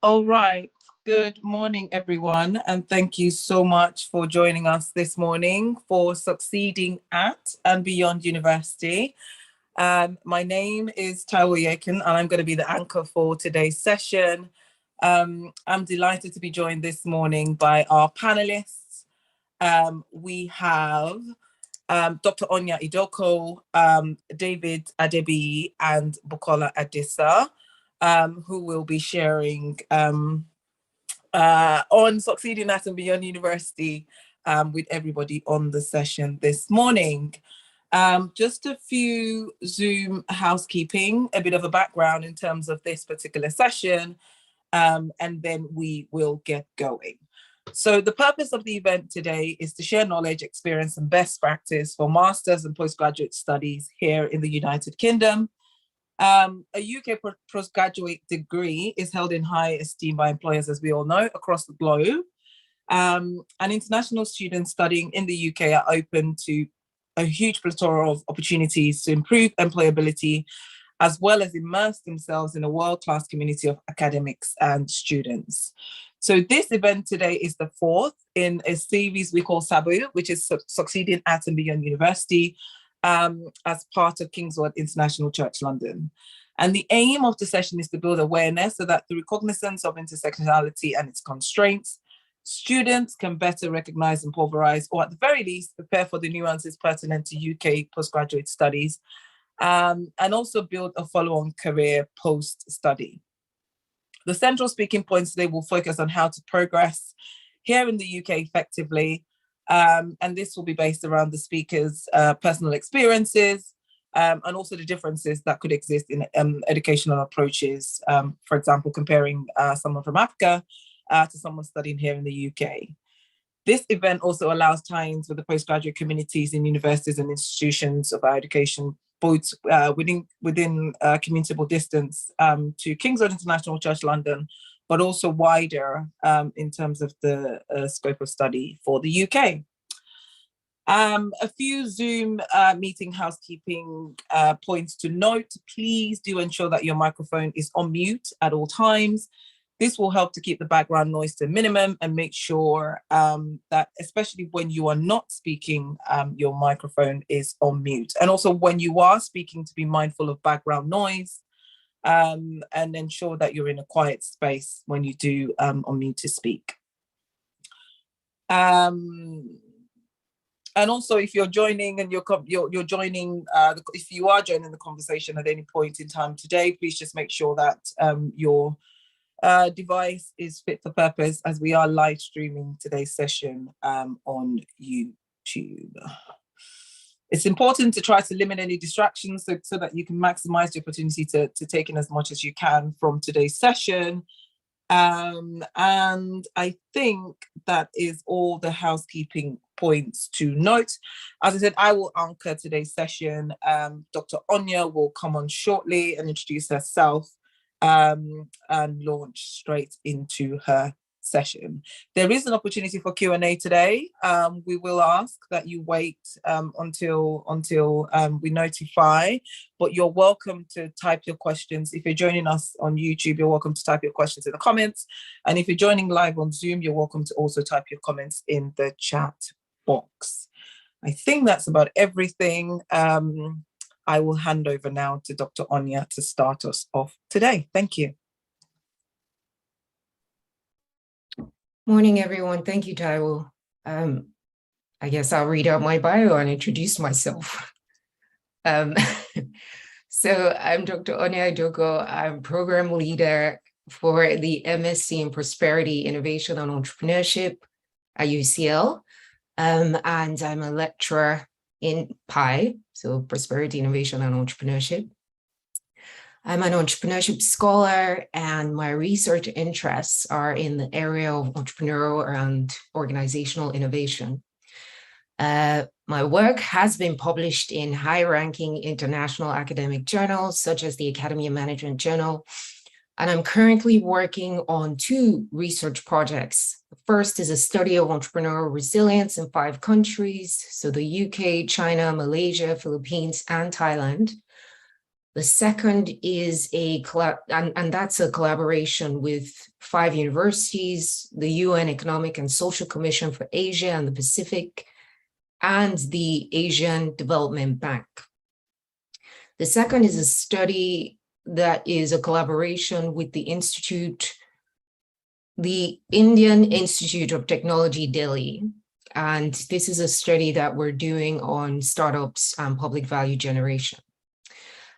All right. Good morning, everyone, and thank you so much for joining us this morning for Succeeding at and Beyond University. My name is Taiwo Yekin, and I'm going to be the anchor for today's session. I'm delighted to be joined this morning by our panelists. We have Dr. Onya Idoko, David Adebi, and Bukola Adisa, who will be sharing on Succeeding at and Beyond University with everybody on the session this morning. Just a few Zoom housekeeping, a bit of a background in terms of this particular session, and then we will get going. So the purpose of the event today is to share knowledge, experience, and best practice for master's and postgraduate studies here in the United Kingdom. A UK postgraduate degree is held in high esteem by employers, as we all know, across the globe. And international students studying in the UK are open to a huge plethora of opportunities to improve employability, as well as immerse themselves in a world-class community of academics and students. So this event today is the fourth in a series we call SABU, which is Succeeding at and Beyond University, as part of Kingswood International Church London. And the aim of the session is to build awareness so that through cognizance of intersectionality and its constraints, students can better recognize and pulverize, or at the very least, prepare for the nuances pertinent to UK postgraduate studies, and also build a follow-on career post-study. The central speaking points today will focus on how to progress here in the UK effectively, and this will be based around the speakers' personal experiences and also the differences that could exist in educational approaches, for example, comparing someone from Africa to someone studying here in the UK. This event also allows tie-ins with the postgraduate communities in universities and institutions of higher education, both within commutable distance to Kingswood International Church London, but also wider in terms of the scope of study for the UK. A few Zoom meeting housekeeping points to note. Please do ensure that your microphone is on mute at all times. This will help to keep the background noise to a minimum and make sure that, especially when you are not speaking, your microphone is on mute. And also when you are speaking, to be mindful of background noise and ensure that you're in a quiet space when you do unmute to speak. And also, if you're joining and you're joining, if you are joining the conversation at any point in time today, please just make sure that your device is fit for purpose, as we are live streaming today's session on YouTube. It's important to try to limit any distractions so that you can maximize the opportunity to take in as much as you can from today's session. And I think that is all the housekeeping points to note. As I said, I will anchor today's session. Dr. Onya will come on shortly and introduce herself and launch straight into her session. There is an opportunity for Q&A today. We will ask that you wait until we notify, but you're welcome to type your questions. If you're joining us on YouTube, you're welcome to type your questions in the comments. And if you're joining live on Zoom, you're welcome to also type your comments in the chat box. I think that's about everything. I will hand over now to Dr. Onya to start us off today. Thank you. Morning, everyone. Thank you, Taiwo. I guess I'll read out my bio and introduce myself. So I'm Dr. Onya Idoko. I'm program leader for the MSc in Prosperity, Innovation and Entrepreneurship at UCL. And I'm a lecturer in PI, so Prosperity, Innovation and Entrepreneurship. I'm an entrepreneurship scholar, and my research interests are in the area of entrepreneurial and organizational innovation. My work has been published in high-ranking international academic journals, such as the Academy of Management Journal, and I'm currently working on 2 research projects. The first is a study of entrepreneurial resilience in 5 countries, so the UK, China, Malaysia, Philippines, and Thailand. The second is and that's a collaboration with 5 universities, the UN Economic and Social Commission for Asia and the Pacific, and the Asian Development Bank. The second is a study that is a collaboration with the Indian Institute of Technology, Delhi. And this is a study that we're doing on startups and public value generation.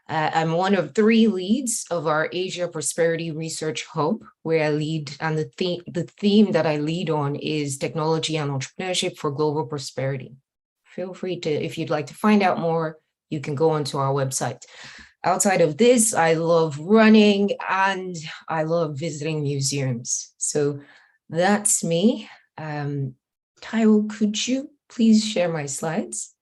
I'm one of 3 leads of our Asia Prosperity Research Hub, where I lead, and the theme that I lead on is technology and entrepreneurship for global prosperity. Feel free to, if you'd like to find out more, you can go onto our website. Outside of this, I love running and I love visiting museums. So that's me. Taiwo, could you please share my slides?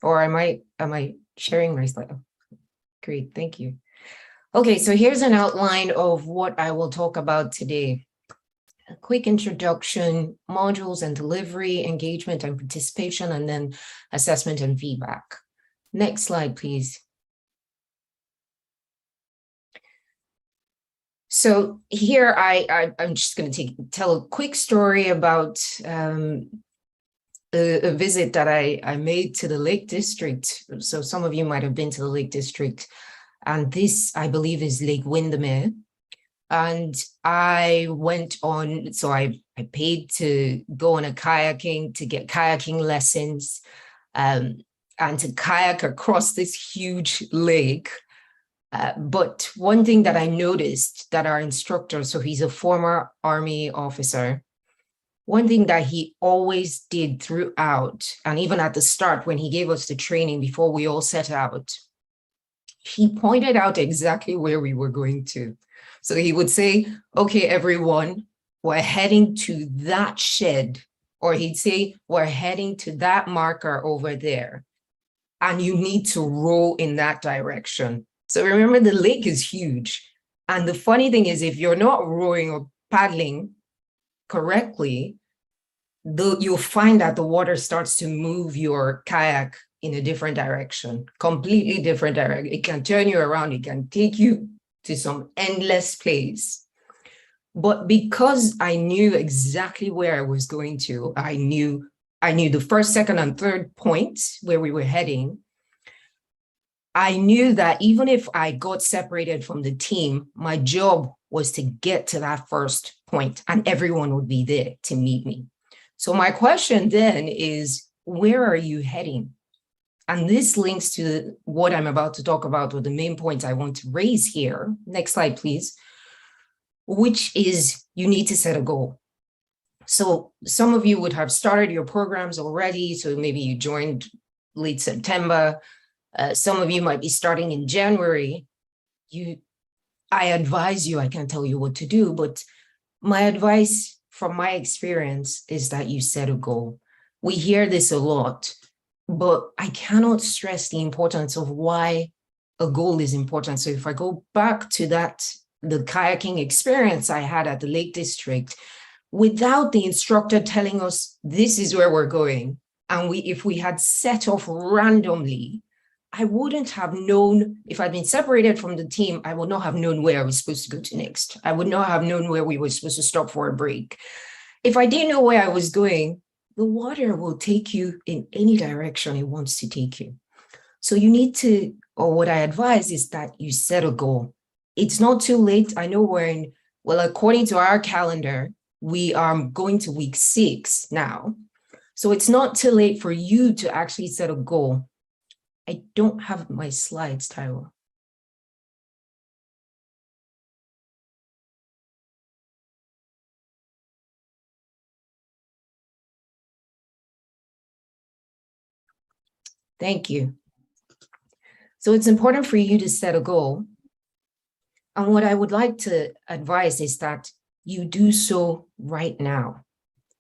Or am I sharing my slide? Great, thank you. Okay, so here's an outline of what I will talk about today. A quick introduction, modules and delivery, engagement and participation, and then assessment and feedback. Next slide, please. So here I'm just going to tell a quick story about a visit that I made to the Lake District. So some of you might have been to the Lake District, and this, I believe, is Lake Windermere. And I went on, so I paid to go on a kayaking, to get kayaking lessons, and to kayak across this huge lake. But one thing that I noticed that our instructor, so he's a former Army officer, one thing that he always did throughout, and even at the start when he gave us the training before we all set out, he pointed out exactly where we were going to. So he would say, okay, everyone, we're heading to that shed, or he'd say, we're heading to that marker over there, and you need to row in that direction. So remember, the lake is huge. And the funny thing is, if you're not rowing or paddling correctly, you'll find that the water starts to move your kayak in a different direction, completely different direction. It can turn you around. It can take you to some endless place. But because I knew exactly where I was going to, I knew the first, second, and third point where we were heading. I knew that even if I got separated from the team, my job was to get to that first point, and everyone would be there to meet me. So my question then is, where are you heading? And this links to what I'm about to talk about, or the main point I want to raise here. Next slide, please. Which is, you need to set a goal. So some of you would have started your programs already. So maybe you joined late September. Some of you might be starting in January. I advise you, I can't tell you what to do, but my advice from my experience is that you set a goal. We hear this a lot, but I cannot stress the importance of why a goal is important. So if I go back to the kayaking experience I had at the Lake District, without the instructor telling us this is where we're going, and if we had set off randomly, I wouldn't have known. If I'd been separated from the team, I would not have known where I was supposed to go to next. I would not have known where we were supposed to stop for a break. If I didn't know where I was going, the water will take you in any direction it wants to take you. So you need to, or what I advise is that you set a goal. It's not too late. I know well, according to our calendar, we are going to week 6 now. So it's not too late for you to actually set a goal. I don't have my slides, Taiwo. Thank you. So it's important for you to set a goal. And what I would like to advise is that you do so right now.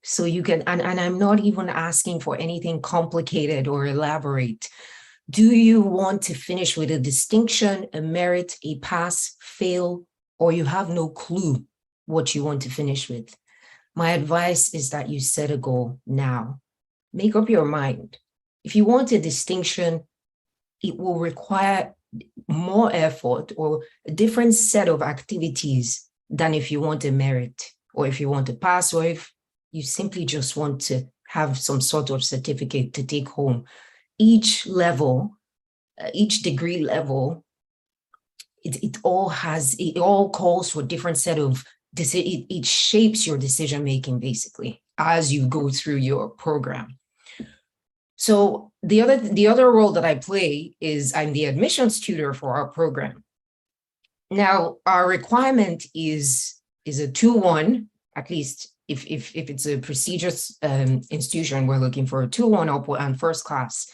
So you can, and I'm not even asking for anything complicated or elaborate. Do you want to finish with a distinction, a merit, a pass, fail, or you have no clue what you want to finish with? My advice is that you set a goal now. Make up your mind. If you want a distinction, it will require more effort or a different set of activities than if you want a merit, or if you want a pass, or if you simply just want to have some sort of certificate to take home. Each level, each degree level, it all calls for a different set of, it shapes your decision making basically as you go through your program. So the other role that I play is I'm the admissions tutor for our program. Now, our requirement is a 2-1, at least if it's a prestigious institution, we're looking for a 2-1 upward and first class.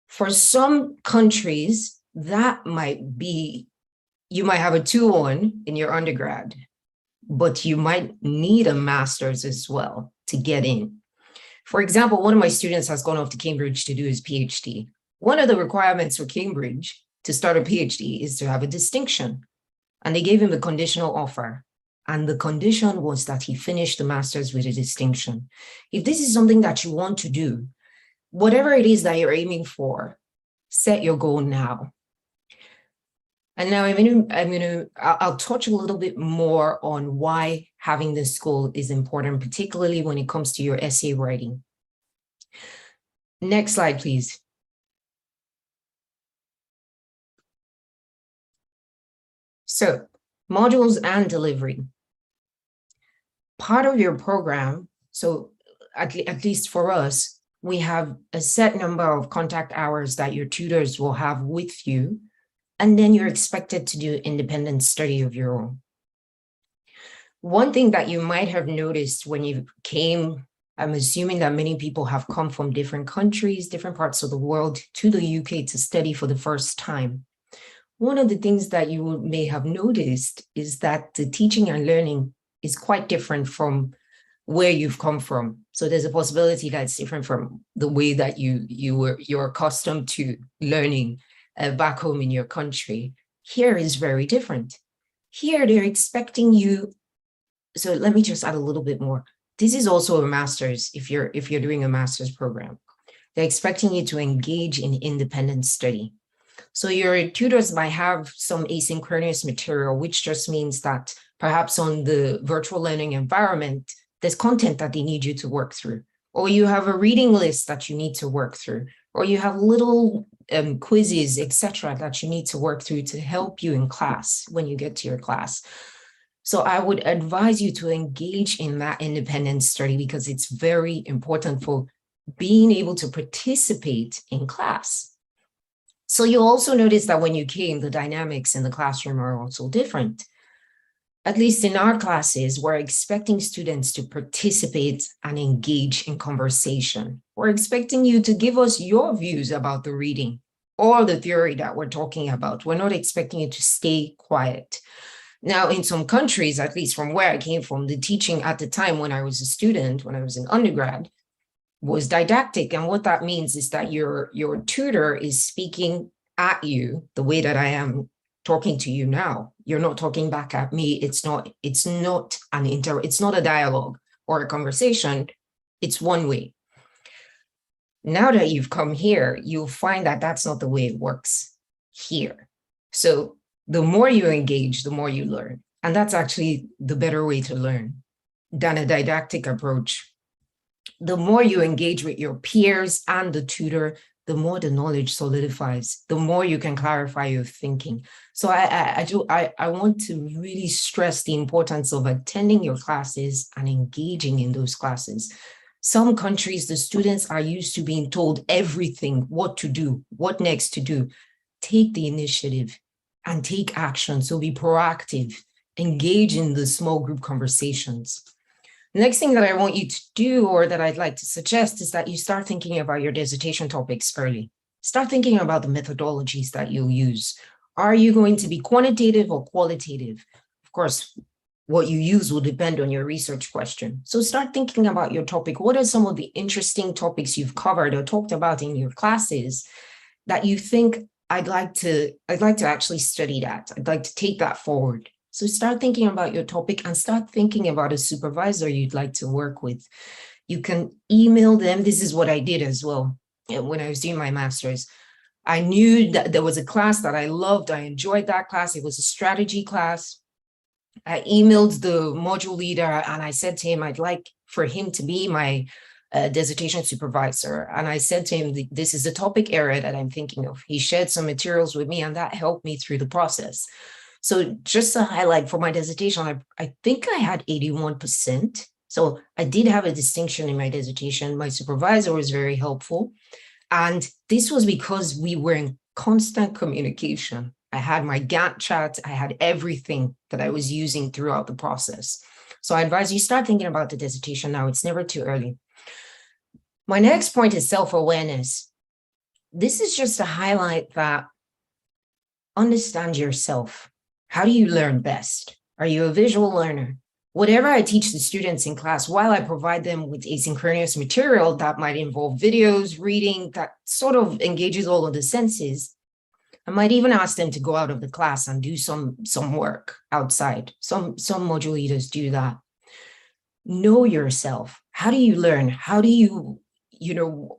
For some countries, that might be, you might have a 2-1 in your undergrad, but you might need a master's as well to get in. For example, one of my students has gone off to Cambridge to do his PhD. One of the requirements for Cambridge to start a PhD is to have a distinction. And they gave him a conditional offer. And the condition was that he finished the master's with a distinction. If this is something that you want to do, whatever it is that you're aiming for, set your goal now. And now I'll touch a little bit more on why having this goal is important, particularly when it comes to your essay writing. Next slide, please. So, modules and delivery. Part of your program, so at least for us, we have a set number of contact hours that your tutors will have with you, and then you're expected to do independent study of your own. One thing that you might have noticed when you came, I'm assuming that many people have come from different countries, different parts of the world to the UK to study for the first time. One of the things that you may have noticed is that the teaching and learning is quite different from where you've come from. So there's a possibility that it's different from the way that you're accustomed to learning back home in your country. Here is very different. Here they're expecting you. So let me just add a little bit more. This is also a master's if you're doing a master's program. They're expecting you to engage in independent study. So your tutors might have some asynchronous material, which just means that perhaps on the virtual learning environment, there's content that they need you to work through, or you have a reading list that you need to work through, or you have little quizzes, etc., that you need to work through to help you in class when you get to your class. So I would advise you to engage in that independent study because it's very important for being able to participate in class. So you'll also notice that when you came, the dynamics in the classroom are also different. At least in our classes, we're expecting students to participate and engage in conversation. We're expecting you to give us your views about the reading or the theory that we're talking about. We're not expecting you to stay quiet. Now, in some countries, at least from where I came from, the teaching at the time when I was a student, when I was an undergrad, was didactic. And what that means is that your tutor is speaking at you the way that I am talking to you now. You're not talking back at me. It's not a dialogue or a conversation. It's one way. Now that you've come here, you'll find that that's not the way it works here. So the more you engage, the more you learn. And that's actually the better way to learn than a didactic approach. The more you engage with your peers and the tutor, the more the knowledge solidifies, the more you can clarify your thinking. So I want to really stress the importance of attending your classes and engaging in those classes. Some countries, the students are used to being told everything, what to do, what next to do. Take the initiative and take action. So be proactive, engage in the small group conversations. The next thing that I want you to do, or that I'd like to suggest, is that you start thinking about your dissertation topics early. Start thinking about the methodologies that you'll use. Are you going to be quantitative or qualitative? Of course, what you use will depend on your research question. So start thinking about your topic. What are some of the interesting topics you've covered or talked about in your classes that you think I'd like to actually study that. I'd like to take that forward. So start thinking about your topic and start thinking about a supervisor you'd like to work with. You can email them. This is what I did as well when I was doing my master's. I knew that there was a class that I loved. I enjoyed that class. It was a strategy class. I emailed the module leader and I said to him, I'd like for him to be my dissertation supervisor. And I said to him, this is the topic area that I'm thinking of. He shared some materials with me and that helped me through the process. So just to highlight for my dissertation, I think I had 81%. So I did have a distinction in my dissertation. My supervisor was very helpful. And this was because we were in constant communication. I had my Gantt chart. I had everything that I was using throughout the process. So I advise you start thinking about the dissertation now. It's never too early. My next point is self-awareness. This is just to highlight that understand yourself. How do you learn best? Are you a visual learner? Whatever I teach the students in class, while I provide them with asynchronous material that might involve videos, reading, that sort of engages all of the senses, I might even ask them to go out of the class and do some work outside. Some module leaders do that. Know yourself. How do you learn? How do you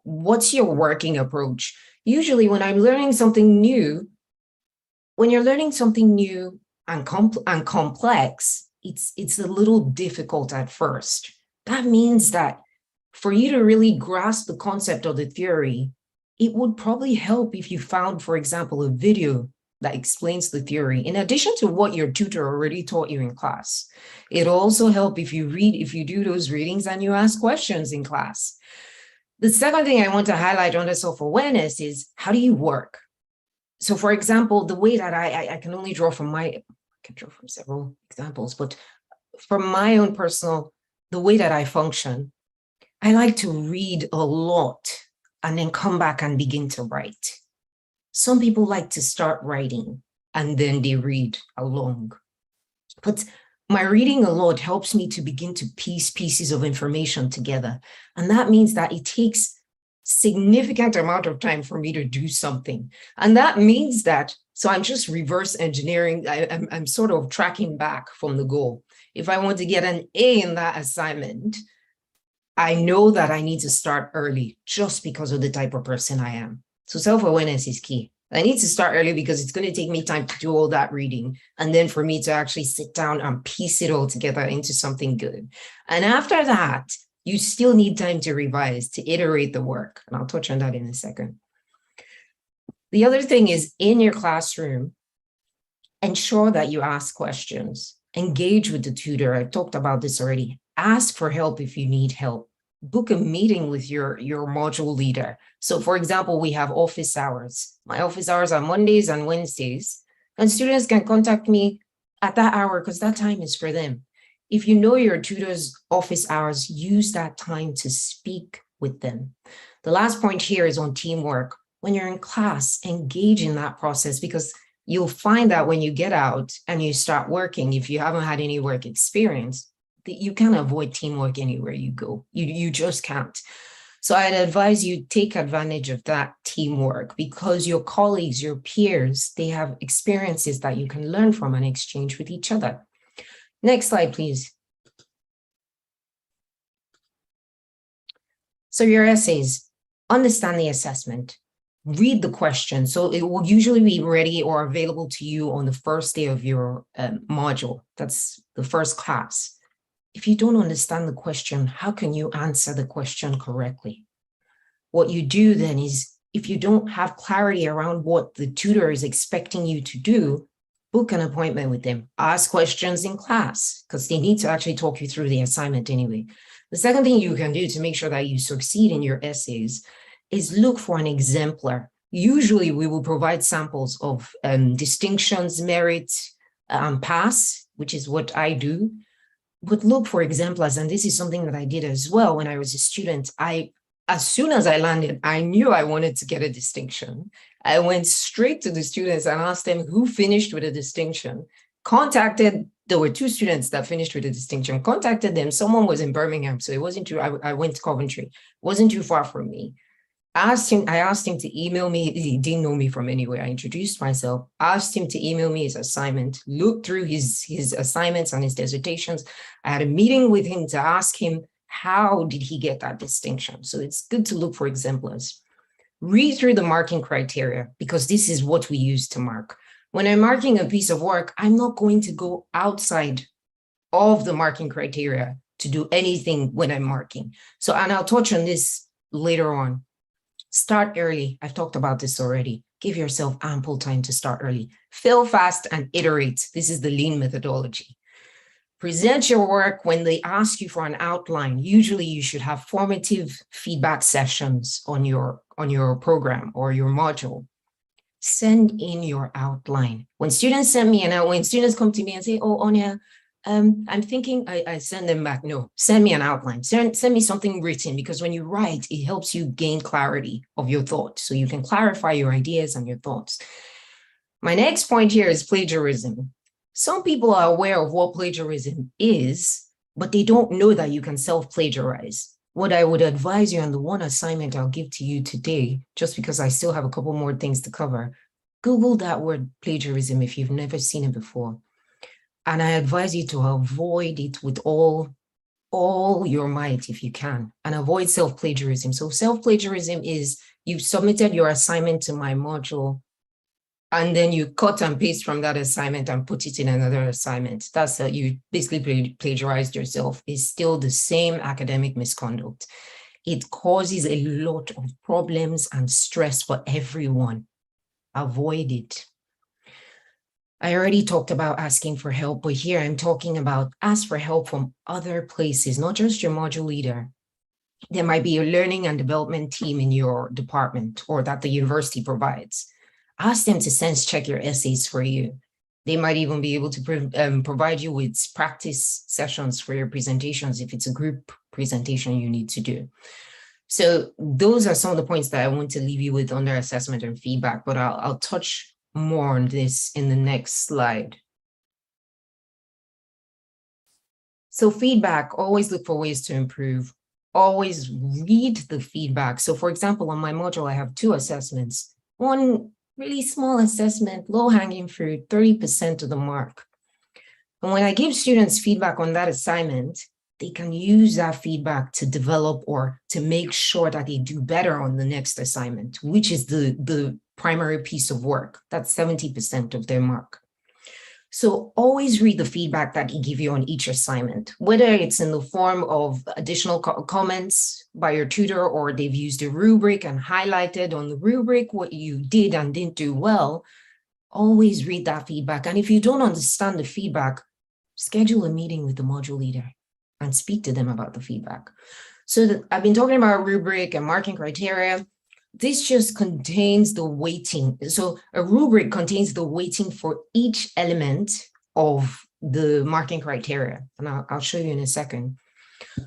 what's your working approach? Usually when I'm learning something new, when you're learning something new and complex, it's a little difficult at first. That means that for you to really grasp the concept of the theory, it would probably help if you found, for example, a video that explains the theory, in addition to what your tutor already taught you in class. It'll also help if you do those readings and you ask questions in class. The second thing I want to highlight under self-awareness is, how do you work? So for example, the way that I can only draw from several examples, but from my own personal, the way that I function, I like to read a lot and then come back and begin to write. Some people like to start writing and then they read along. But my reading a lot helps me to begin to piece pieces of information together. And that means that it takes significant amount of time for me to do something. And that means that, so I'm just reverse engineering. I'm sort of tracking back from the goal. If I want to get an A in that assignment, I know that I need to start early just because of the type of person I am. So self-awareness is key. I need to start early because it's going to take me time to do all that reading. And then for me to actually sit down and piece it all together into something good. And after that, you still need time to revise, to iterate the work. And I'll touch on that in a second. The other thing is, in your classroom, ensure that you ask questions. Engage with the tutor. I've talked about this already. Ask for help if you need help. Book a meeting with your module leader. So for example, we have office hours. My office hours are Mondays and Wednesdays, and students can contact me at that hour because that time is for them. If you know your tutor's office hours, use that time to speak with them. The last point here is on teamwork. When you're in class, engage in that process, because you'll find that when you get out and you start working, if you haven't had any work experience, that you can't avoid teamwork anywhere you go. You just can't. So I'd advise you take advantage of that teamwork, because your colleagues, your peers, they have experiences that you can learn from and exchange with each other. Next slide, please. So your essays, understand the assessment, read the question. So it will usually be ready or available to you on the first day of your module. That's the first class. If you don't understand the question, how can you answer the question correctly? What you do then is, if you don't have clarity around what the tutor is expecting you to do, book an appointment with them. Ask questions in class, because they need to actually talk you through the assignment anyway. The second thing you can do to make sure that you succeed in your essays is look for an exemplar. Usually we will provide samples of distinctions, merit, pass, which is what I do. But look for exemplars, and this is something that I did as well when I was a student. As soon as I landed, I knew I wanted to get a distinction. I went straight to the students and asked them who finished with a distinction. There were 2 students that finished with a distinction, contacted them. Someone was in Birmingham, so it wasn't too, I went to Coventry. It wasn't too far from me. I asked him to email me. He didn't know me from anywhere. I introduced myself, asked him to email me his assignment, looked through his assignments and his dissertations. I had a meeting with him to ask him, how did he get that distinction? So it's good to look for exemplars. read through the marking criteria, because this is what we use to mark. When I'm marking a piece of work, I'm not going to go outside of the marking criteria to do anything when I'm marking. So, and I'll touch on this later on. Start early. I've talked about this already. Give yourself ample time to start early. Fail fast and iterate. This is the lean methodology. Present your work when they ask you for an outline. Usually you should have formative feedback sessions on your program or your module. Send in your outline. When students when students come to me and say, oh, Onya, I'm thinking, I send them back. No, send me an outline. Send me something written, because when you write, it helps you gain clarity of your thoughts. So you can clarify your ideas and your thoughts. My next point here is plagiarism. Some people are aware of what plagiarism is, but they don't know that you can self-plagiarize. What I would advise you, and the one assignment I'll give to you today, just because I still have a couple more things to cover, Google that word plagiarism if you've never seen it before. And I advise you to avoid it with all your might if you can, and avoid self-plagiarism. So self-plagiarism is you've submitted your assignment to my module, and then you cut and paste from that assignment and put it in another assignment. That's how you basically plagiarized yourself. It's still the same academic misconduct. It causes a lot of problems and stress for everyone. Avoid it. I already talked about asking for help, but here I'm talking about ask for help from other places, not just your module leader. There might be a learning and development team in your department or that the university provides. Ask them to sense check your essays for you. They might even be able to provide you with practice sessions for your presentations if it's a group presentation you need to do. So those are some of the points that I want to leave you with under assessment and feedback, but I'll touch more on this in the next slide. So feedback, always look for ways to improve. Always read the feedback. So for example, on my module, I have 2 assessments. One really small assessment, low-hanging fruit, 30% of the mark. And when I give students feedback on that assignment, they can use that feedback to develop or to make sure that they do better on the next assignment, which is the primary piece of work. That's 70% of their mark. So always read the feedback that they give you on each assignment, whether it's in the form of additional comments by your tutor, or they've used a rubric and highlighted on the rubric what you did and didn't do well. Always read that feedback. And if you don't understand the feedback, schedule a meeting with the module leader and speak to them about the feedback. So I've been talking about rubric and marking criteria. This just contains the weighting. So a rubric contains the weighting for each element of the marking criteria. And I'll show you in a second.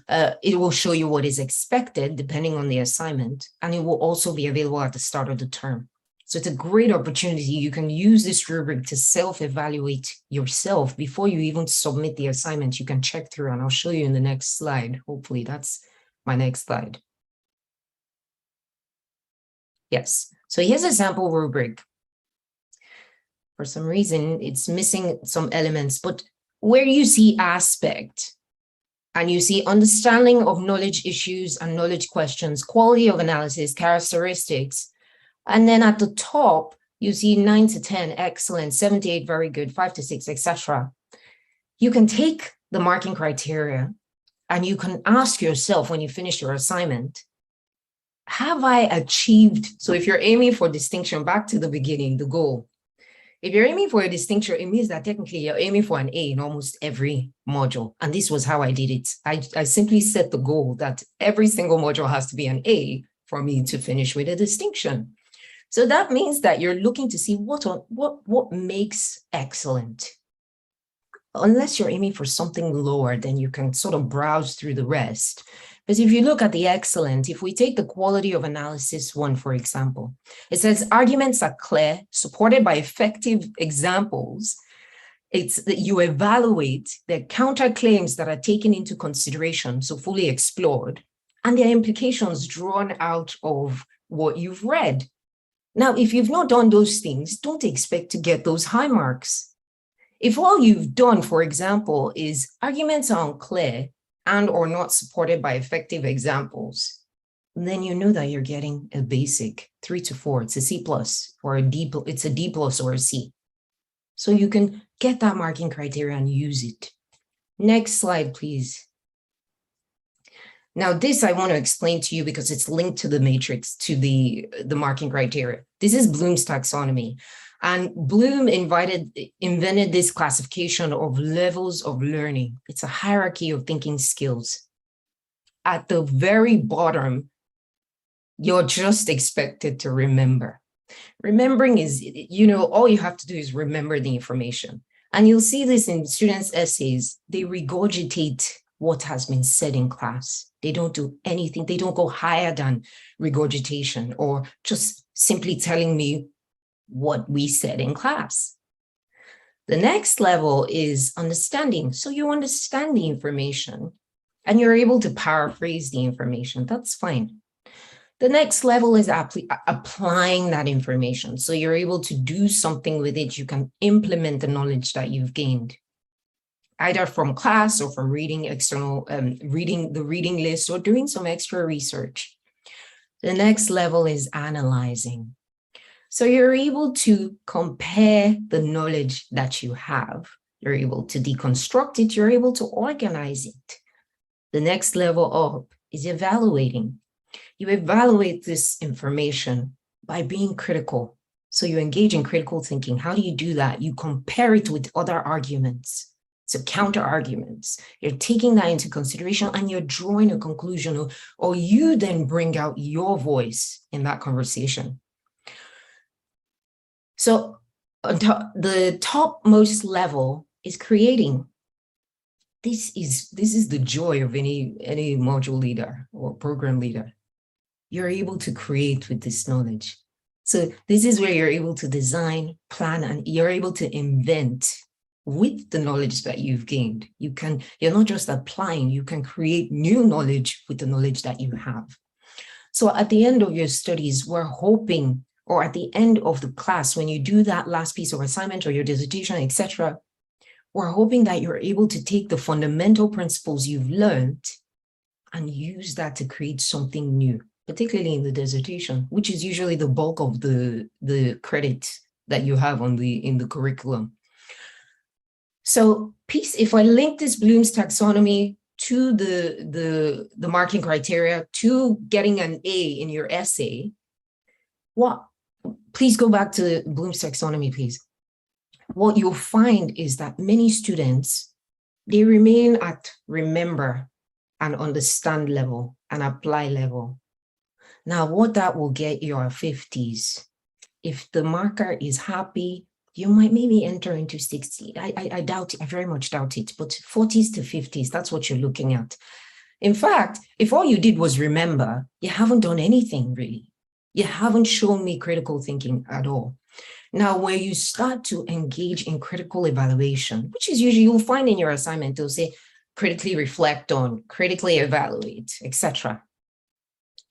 It will show you what is expected depending on the assignment, and it will also be available at the start of the term. So it's a great opportunity. You can use this rubric to self-evaluate yourself before you even submit the assignment. You can check through, and I'll show you in the next slide. Hopefully that's my next slide. Yes, so here's a sample rubric. For some reason, it's missing some elements, but where you see aspect, and you see understanding of knowledge issues and knowledge questions, quality of analysis, characteristics, and then at the top, you see 9 to 10, excellent, 7 to 8, very good, 5 to 6, etc. You can take the marking criteria and you can ask yourself when you finish your assignment, have I achieved? So if you're aiming for distinction, back to the beginning, the goal. If you're aiming for a distinction, it means that technically you're aiming for an A in almost every module. And this was how I did it. I simply set the goal that every single module has to be an A for me to finish with a distinction. So that means that you're looking to see what makes excellent. Unless you're aiming for something lower, then you can sort of browse through the rest. But if you look at the excellent, if we take the quality of analysis one, for example, it says arguments are clear, supported by effective examples. It's that you evaluate the counterclaims that are taken into consideration, so fully explored, and their implications drawn out of what you've read. Now, if you've not done those things, don't expect to get those high marks. If all you've done, for example, is arguments are unclear and or not supported by effective examples, then you know that you're getting a basic 3 to 4. It's a C plus or a D, it's a D plus or a C. So you can get that marking criteria and use it. Next slide, please. Now this I want to explain to you because it's linked to the matrix, to the marking criteria. This is Bloom's taxonomy. And Bloom invented this classification of levels of learning. It's a hierarchy of thinking skills. At the very bottom, you're just expected to remember. Remembering is, all you have to do is remember the information. And you'll see this in students' essays. They regurgitate what has been said in class. They don't do anything. They don't go higher than regurgitation or just simply telling me what we said in class. The next level is understanding. So you understand the information and you're able to paraphrase the information. That's fine. The next level is applying that information. So you're able to do something with it. You can implement the knowledge that you've gained, either from class or from reading reading the reading list or doing some extra research. The next level is analyzing. So you're able to compare the knowledge that you have. You're able to deconstruct it. You're able to organize it. The next level up is evaluating. You evaluate this information by being critical. So you engage in critical thinking. How do you do that? You compare it with other arguments. So counter arguments. You're taking that into consideration and you're drawing a conclusion, or you then bring out your voice in that conversation. So the topmost level is creating. This is the joy of any module leader or program leader. You're able to create with this knowledge. So this is where you're able to design, plan, and you're able to invent with the knowledge that you've gained. You're not just applying, you can create new knowledge with the knowledge that you have. So at the end of your studies, we're hoping, or at the end of the class, when you do that last piece of assignment or your dissertation, etc., we're hoping that you're able to take the fundamental principles you've learned and use that to create something new, particularly in the dissertation, which is usually the bulk of the credit that you have in the curriculum. So if I link this Bloom's taxonomy to the marking criteria, to getting an A in your essay, please go back to Bloom's taxonomy, please. What you'll find is that many students, they remain at remember and understand level and apply level. Now, what that will get you are 50s. If the marker is happy, you might maybe enter into 60. I doubt it, I very much doubt it, but 40s to 50s, that's what you're looking at. In fact, if all you did was remember, you haven't done anything really. You haven't shown me critical thinking at all. Now, where you start to engage in critical evaluation, which is usually you'll find in your assignment, they'll say critically reflect on, critically evaluate, etc.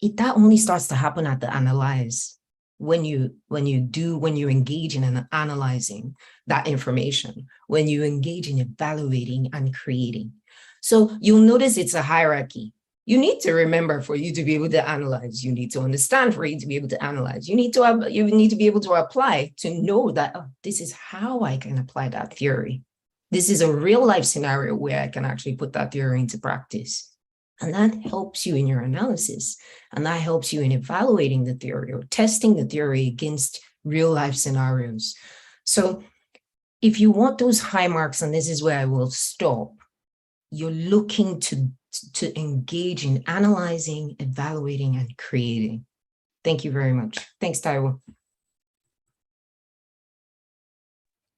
That only starts to happen at the analyze, when you engage in analyzing that information, when you engage in evaluating and creating. So you'll notice it's a hierarchy. You need to remember for you to be able to analyze. You need to understand for you to be able to analyze. You need to be able to apply, to know that this is how I can apply that theory. This is a real life scenario where I can actually put that theory into practice. And that helps you in your analysis. And that helps you in evaluating the theory or testing the theory against real life scenarios. So if you want those high marks, and this is where I will stop, you're looking to engage in analyzing, evaluating, and creating. Thank you very much. Thanks, Taiwo.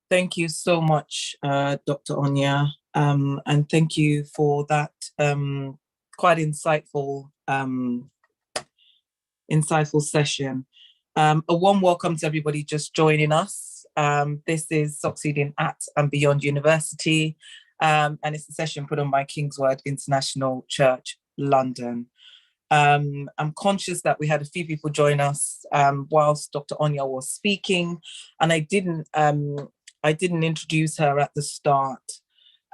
Thank you so much, Dr. Onya. And thank you for that quite insightful session. A warm welcome to everybody just joining us. This is Succeeding at and Beyond University. And it's a session put on by Kingsword International Church, London. I'm conscious that we had a few people join us whilst Dr. Onya was speaking, and I didn't introduce her at the start.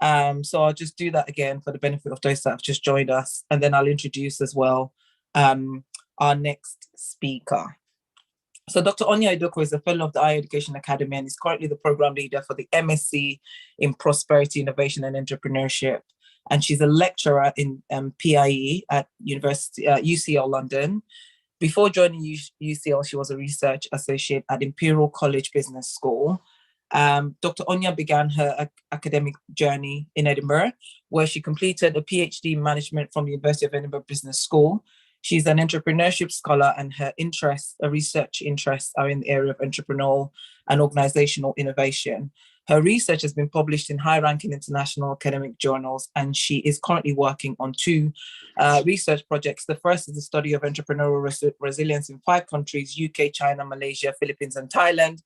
So I'll just do that again for the benefit of those that have just joined us, and then I'll introduce as well our next speaker. So Dr. Onya Idoko is a fellow of the Higher Education Academy and is currently the program leader for the MSc in Prosperity, Innovation and Entrepreneurship. And she's a lecturer in PIE at UCL London. Before joining UCL, she was a research associate at Imperial College Business School. Dr. Onya began her academic journey in Edinburgh, where she completed a PhD in management from the University of Edinburgh Business School. She's an entrepreneurship scholar, and her research interests are in the area of entrepreneurial and organizational innovation. Her research has been published in high-ranking international academic journals, and she is currently working on two research projects. The first is the study of entrepreneurial resilience in 5 countries: UK, China, Malaysia, Philippines, and Thailand.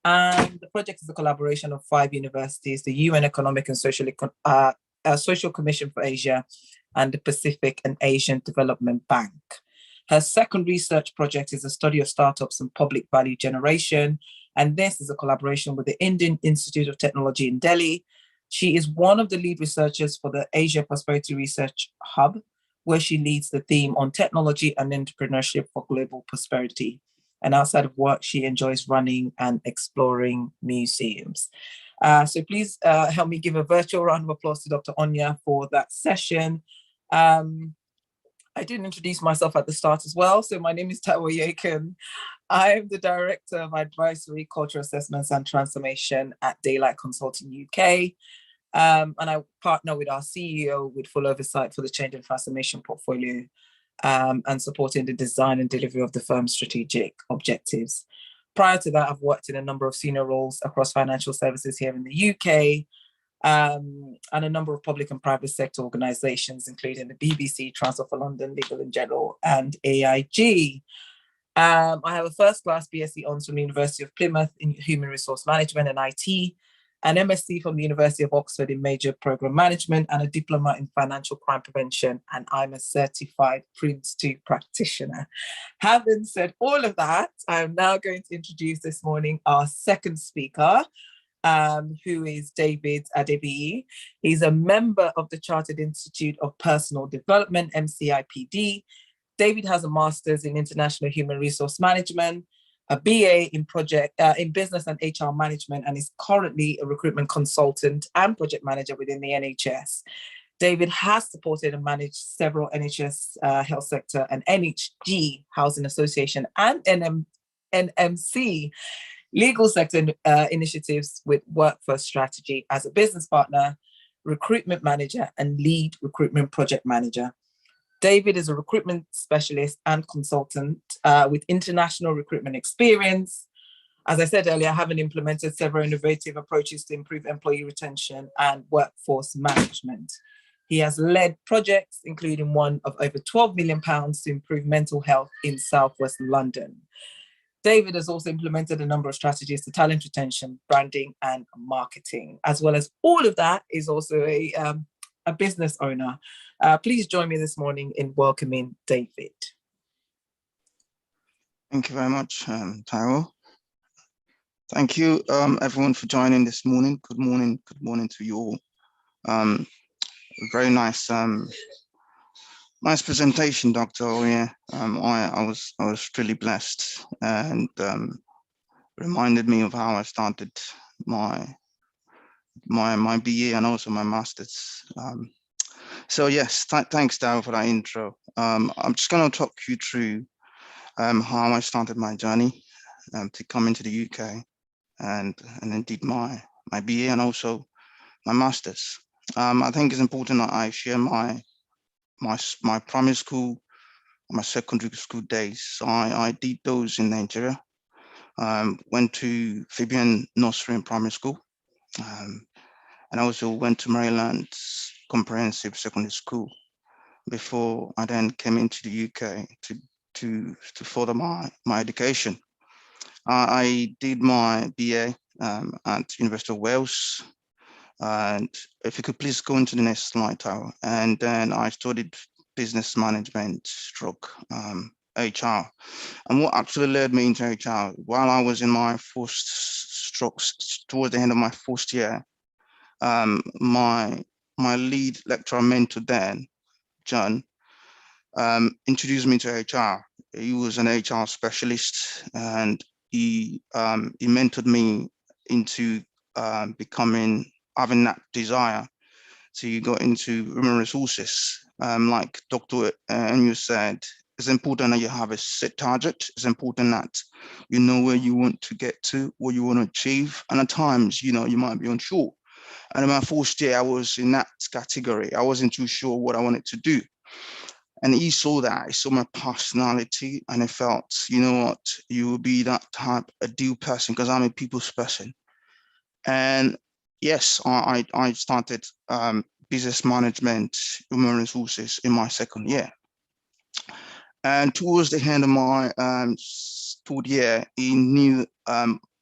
And the project is a collaboration of 5 universities, the UN Economic and Social Commission for Asia, and the Pacific and Asian Development Bank. Her second research project is a study of startups and public value generation, and this is a collaboration with the Indian Institute of Technology in Delhi. She is one of the lead researchers for the Asia Prosperity Research Hub, where she leads the theme on technology and entrepreneurship for global prosperity. And outside of work, she enjoys running and exploring museums. So please help me give a virtual round of applause to Dr. Onya for that session. I didn't introduce myself at the start as well. So my name is Taiwo Yakin. I'm the Director of Advisory, Cultural Assessments and Transformation at Daylight Consulting UK. And I partner with our CEO with full oversight for the change and transformation portfolio, and supporting the design and delivery of the firm's strategic objectives. Prior to that, I've worked in a number of senior roles across financial services here in the UK, and a number of public and private sector organisations, including the BBC, Transport for London, Legal & General, and AIG. I have a first-class BSc Honours from the University of Plymouth in Human Resource Management and IT, an MSc from the University of Oxford in Major Programme Management, and a diploma in Financial Crime Prevention, and I'm a certified Prince 2 practitioner. Having said all of that, I'm now going to introduce this morning our second speaker, who is David Adebiyi. He's a member of the Chartered Institute of Personal Development, MCIPD. David has a master's in International Human Resource Management, a BA in Business and HR Management, and is currently a recruitment consultant and project manager within the NHS. David has supported and managed several NHS health sector and NHG Housing Association and NMC legal sector initiatives with workforce strategy as a business partner, recruitment manager, and lead recruitment project manager. David is a recruitment specialist and consultant with international recruitment experience. As I said earlier, having implemented several innovative approaches to improve employee retention and workforce management. He has led projects, including one of over £12 million to improve mental health in Southwest London. David has also implemented a number of strategies to talent retention, branding, and marketing. As well as all of that, is also a business owner. Please join me this morning in welcoming David. Thank you very much, Taiwo. Thank you, everyone, for joining this morning. Good morning to you all. Very nice, nice presentation, Dr. Onya. I was really blessed, and reminded me of how I started my BA and also my master's. So yes, thanks, Taiwo, for that intro. I'm just going to talk you through how I started my journey to come into the UK, and indeed my BA and also my master's. I think it's important that I share my primary school, my secondary school days. So I did those in Nigeria. Went to Fabian Nursery Primary School, and I also went to Maryland Comprehensive Secondary School before I then came into the UK to further my education. I did my BA at University of Wales. And if you could please go into the next slide, Taiwo. And then I studied business management stroke HR. And what actually led me into HR, while I was in my first strokes, towards the end of my first year, my lead lecturer mentor then, John, introduced me to HR. He was an HR specialist, and he mentored me into having that desire to go into human resources. Like Dr. Enyu said, it's important that you have a set target. It's important that you know where you want to get to, what you want to achieve. And at times, you might be unsure. And in my first year, I was in that category. I wasn't too sure what I wanted to do. And he saw that, he saw my personality, and I felt, you know what, you will be that type, a deal person, because I'm a people's person. And yes, I started business management, human resources in my second year. And towards the end of my third year, he knew,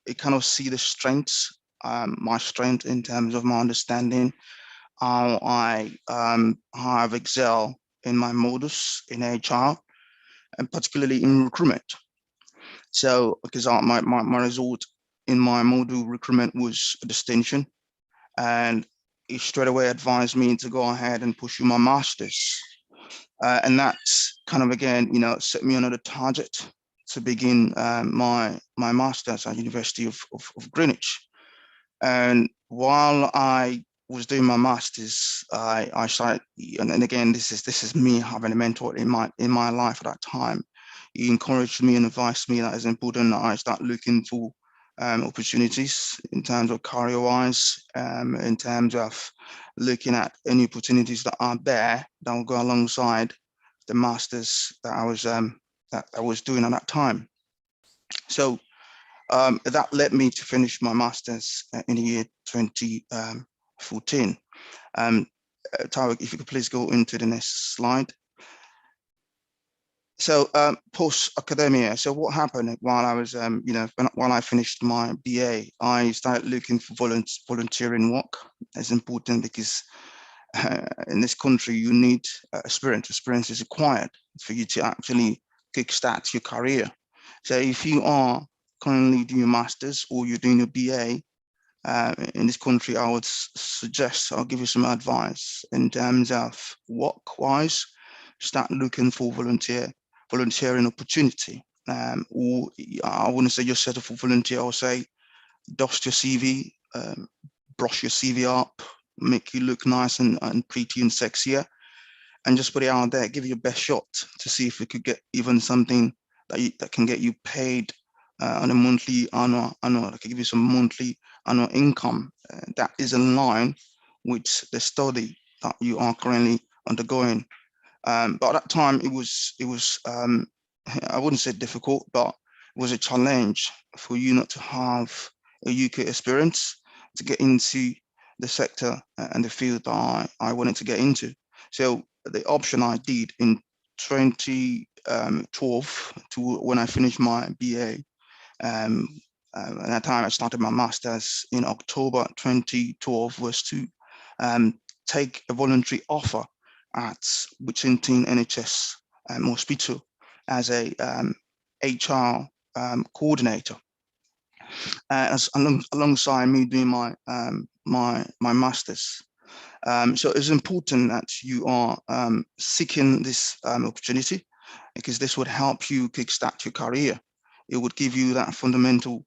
he kind of see the strengths, my strength in terms of my understanding, how I have excelled in my modus in HR, and particularly in recruitment. So because my result in my module recruitment was a distinction, and he straight away advised me to go ahead and pursue my master's. And that's kind of, again, set me another target to begin my master's at University of Greenwich. And while I was doing my master's, I started, and again, this is me having a mentor in my life at that time. He encouraged me and advised me that it's important that I start looking for opportunities in terms of career-wise, in terms of looking at any opportunities that are there that will go alongside the masters that I was doing at that time. So that led me to finish my masters in the year 2014. Tariq, if you could please go into the next slide. So post-academia, so what happened while I was, while I finished my BA, I started looking for volunteering work. It's important because in this country, you need experience. Experience is required for you to actually kickstart your career. So if you are currently doing your master's or you're doing your BA in this country, I would suggest, I'll give you some advice in terms of work-wise, start looking for volunteering opportunity. Or I wouldn't say just settle for volunteer, I would say dust your CV, brush your CV up, make you look nice and pretty and sexier, and just put it out there, give it your best shot to see if you could get even something that can get you paid on a monthly, annual, that can give you some monthly, annual income that is in line with the study that you are currently undergoing. But at that time, it was I wouldn't say difficult, but it was a challenge for you not to have a UK experience to get into the sector and the field that I wanted to get into. So the option I did in 2012 to when I finished my BA, at that time I started my master's in October 2012, was to take a voluntary offer at Whittington NHS hospital as a HR coordinator. Alongside me doing my master's. So it's important that you are seeking this opportunity, because this would help you kickstart your career. It would give you that fundamental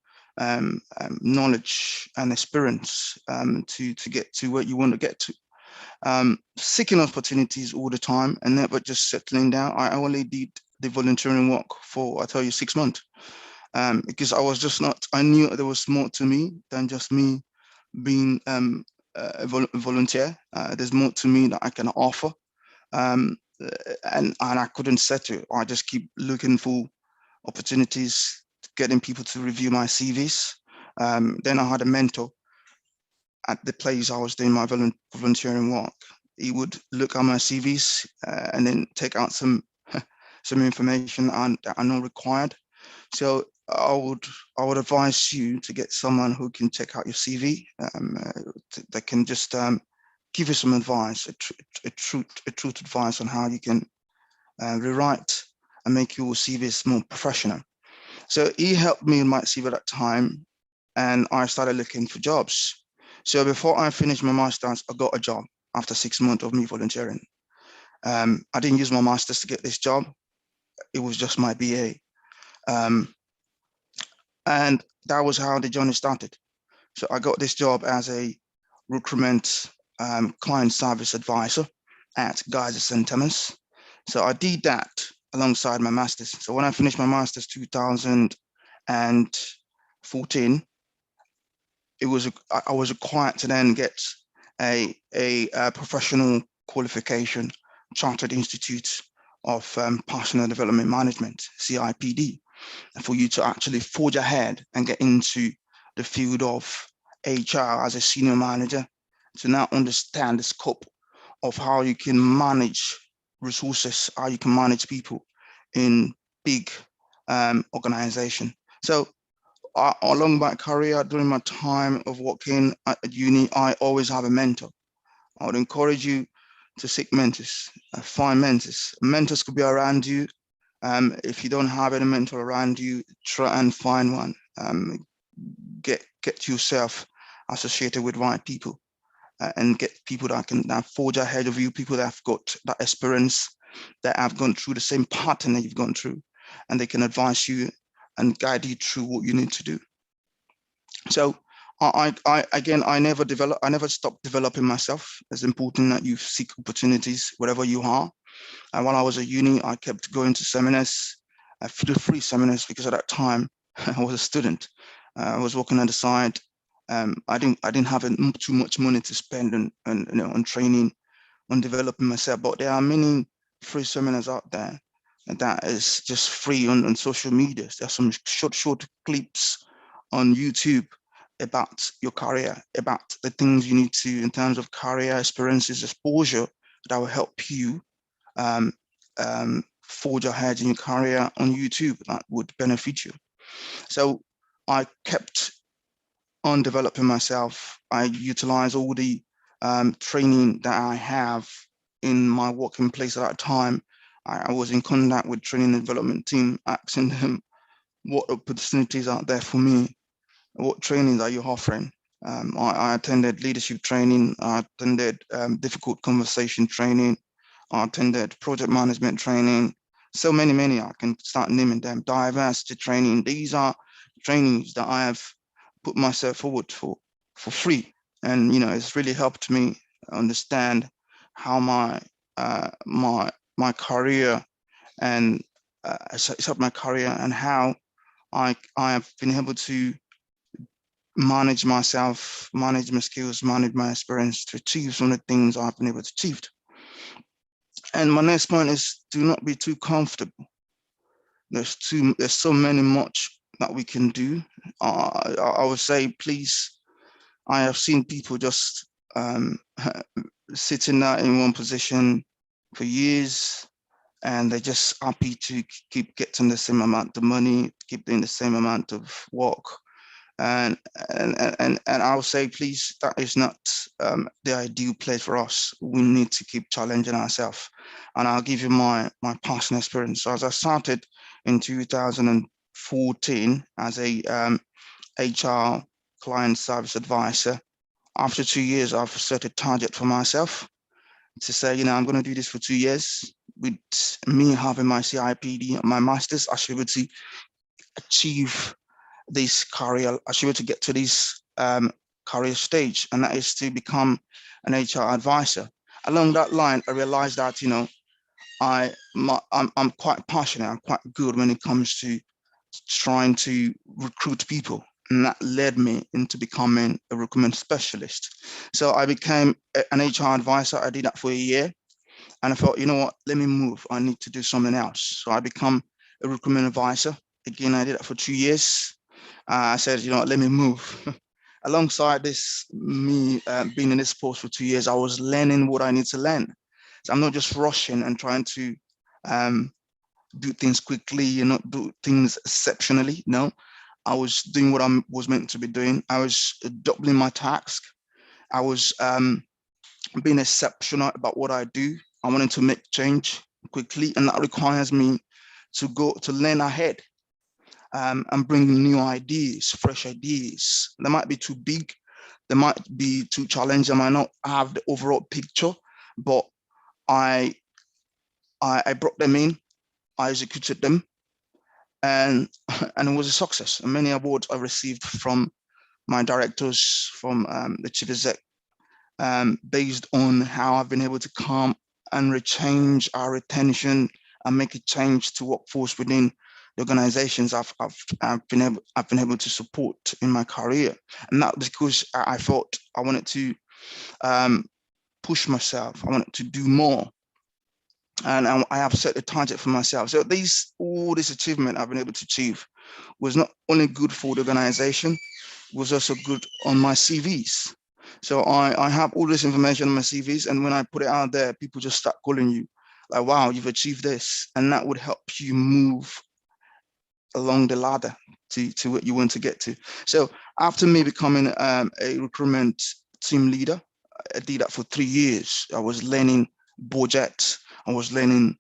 knowledge and experience to get to where you want to get to. Seeking opportunities all the time and never just settling down. I only did the volunteering work for, I tell you, 6 months. Because I was just not, I knew there was more to me than just me being a volunteer. There's more to me that I can offer. And I couldn't settle. I just keep looking for opportunities, getting people to review my CVs. Then I had a mentor at the place I was doing my volunteering work. He would look at my CVs and then take out some information that I know required. So I would advise you to get someone who can check out your CV, that can just give you some advice, a truth advice on how you can rewrite and make your CVs more professional. So he helped me in my CV at that time, and I started looking for jobs. So before I finished my master's, I got a job after 6 months of me volunteering. I didn't use my master's to get this job. it was just my BA. And that was how the journey started. So I got this job as a recruitment client service advisor at Guy's St. Thomas. So I did that alongside my master's. So when I finished my master's 2014, I was required to then get a professional qualification, Chartered Institute of Personal Development Management, CIPD, for you to actually forge ahead and get into the field of HR as a senior manager, to now understand the scope of how you can manage resources, how you can manage people in big organization. So along my career, during my time of working at uni, I always have a mentor. I would encourage you to seek mentors, find mentors. Mentors could be around you. If you don't have any mentor around you, try and find one. Get yourself associated with right people, and get people that can forge ahead of you, people that have got that experience, that have gone through the same pattern that you've gone through, and they can advise you and guide you through what you need to do. So I never stopped developing myself. It's important that you seek opportunities wherever you are. And while I was at uni, I kept going to seminars, free seminars, because at that time I was a student. I was working on the side. I didn't have too much money to spend on training, on developing myself. But there are many free seminars out there that is just free on social media. There's some short clips on YouTube about your career, about the things you need to, in terms of career experiences, exposure, that will help you forge ahead in your career on YouTube, that would benefit you. So I kept on developing myself. I utilize all the training that I have in my working place at that time. I was in contact with training and development team, asking them what opportunities are there for me, what trainings are you offering. I attended leadership training, I attended difficult conversation training, I attended project management training, so many, I can start naming them, diversity training. These are trainings that I have put myself forward for free. And, it's really helped me understand how my career, and it's helped my career, and how I have been able to manage myself, manage my skills, manage my experience to achieve some of the things I've been able to achieve. And my next point is, do not be too comfortable. There's so much that we can do. I would say, please, I have seen people just sitting there in one position for years, and they're just happy to keep getting the same amount of money, keep doing the same amount of work. And I would say, please, that is not the ideal place for us. We need to keep challenging ourselves. And I'll give you my personal experience. So as I started in 2014 as a HR client service advisor, after 2 years, I've set a target for myself to say, I'm going to do this for 2 years. With me having my CIPD, my master's, I should be able to achieve this career, I should be able to get to this career stage, and that is to become an HR advisor. Along that line, I realized that, I'm quite passionate, I'm quite good when it comes to trying to recruit people. And that led me into becoming a recruitment specialist. So I became an HR advisor. I did that for a year. And I thought, you know what, let me move. I need to do something else. So I become a recruitment advisor. Again, I did that for 2 years. I said, let me move. Alongside this, me being in this post for 2 years, I was learning what I need to learn. So I'm not just rushing and trying to do things quickly and not do things exceptionally. No, I was doing what I was meant to be doing. I was doubling my task. I was being exceptional about what I do. I wanted to make change quickly, and that requires me to learn ahead and bring new ideas, fresh ideas. They might be too big, they might be too challenging, I might not have the overall picture, but I brought them in. I executed them, and it was a success. And many awards I received from my directors, from the chief exec, based on how I've been able to calm and rechange our retention and make a change to workforce within the organizations I've been able to support in my career. And that because I felt I wanted to push myself. I wanted to do more. And I have set a target for myself. So all this achievement I've been able to achieve was not only good for the organization, it was also good on my CVs. So I have all this information on my CVs, and when I put it out there, people just start calling you like, wow, you've achieved this. And that would help you move along the ladder to what you want to get to. So after me becoming a recruitment team leader, I did that for 3 years. I was learning budget. I was learning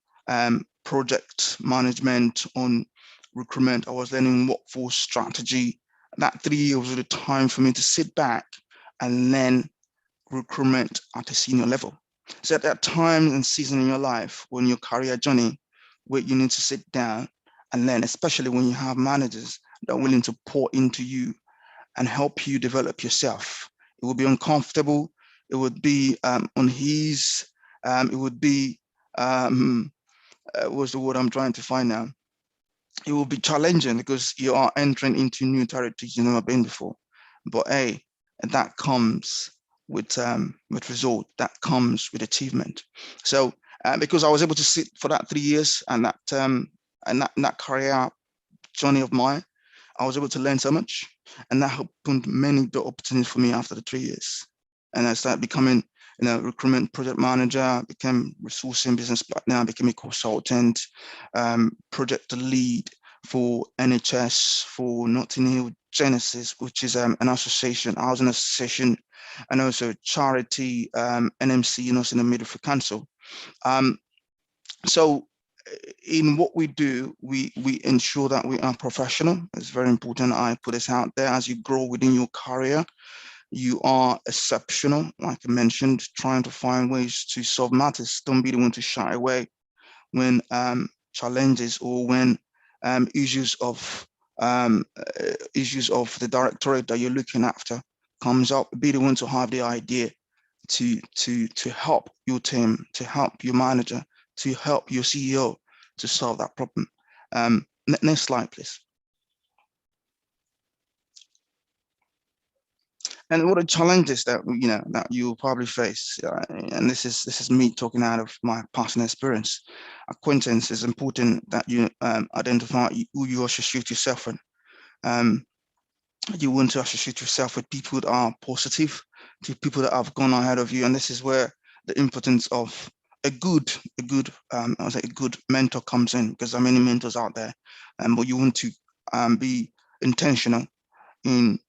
project management on recruitment. I was learning workforce strategy. That 3 years was the time for me to sit back and learn recruitment at a senior level. So at that time and season in your life, when your career journey, where you need to sit down and learn, especially when you have managers that are willing to pour into you and help you develop yourself. It will be uncomfortable. It would be unease. It would be, what's the word I'm trying to find now? It will be challenging because you are entering into new territories you've never been before. But hey, that comes with result, that comes with achievement. So because I was able to sit for that 3 years and that career journey of mine, I was able to learn so much, and that opened many door opportunities for me after the 3 years. And I started becoming, recruitment project manager, became resourcing business partner, became a consultant, project lead for NHS, for Notting Hill Genesis, which is an association, housing association, and also charity, NMC, Nursing and Midwifery Council. So in what we do, we ensure that we are professional. It's very important I put this out there. As you grow within your career, you are exceptional, like I mentioned, trying to find ways to solve matters. Don't be the one to shy away when challenges or when issues of the directorate that you're looking after comes up. Be the one to have the idea to help your team, to help your manager, to help your CEO to solve that problem. Next slide, please. And what are challenges that that you'll probably face, and this is me talking out of my personal experience. Acquaintance is important that you identify who you associate yourself with. You want to associate yourself with people that are positive, to people that have gone ahead of you, and this is where the importance of a good mentor comes in, because there are many mentors out there, but you want to be intentional in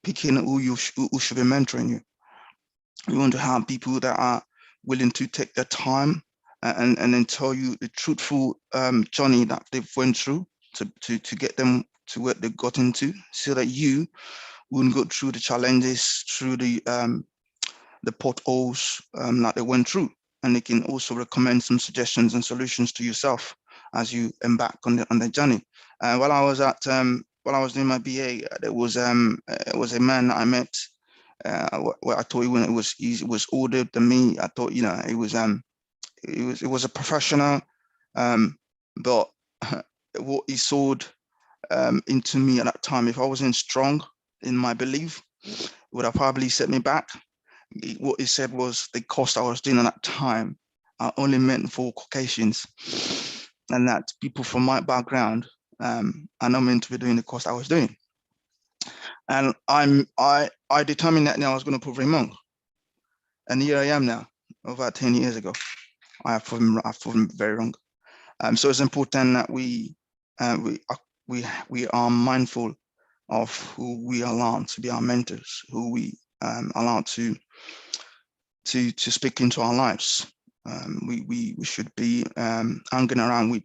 picking who should be mentoring you. You want to have people that are willing to take their time and then tell you the truthful journey that they've went through to get them to where they got into, so that you wouldn't go through the challenges, through the potholes that they went through. And they can also recommend some suggestions and solutions to yourself as you embark on the journey. While I was doing my BA, there was a man that I met where I thought he was older than me. I thought it was a professional, but what he sold into me at that time, if I wasn't strong in my belief, it would have probably set me back. What he said was the course I was doing at that time are only meant for Caucasians, and that people from my background are not meant to be doing the course I was doing. And I determined that now I was going to prove him wrong. And here I am now, over 10 years ago. I have proven very wrong. So it's important that we are mindful of who we allow to be our mentors, who we allow to speak into our lives. We should be hanging around with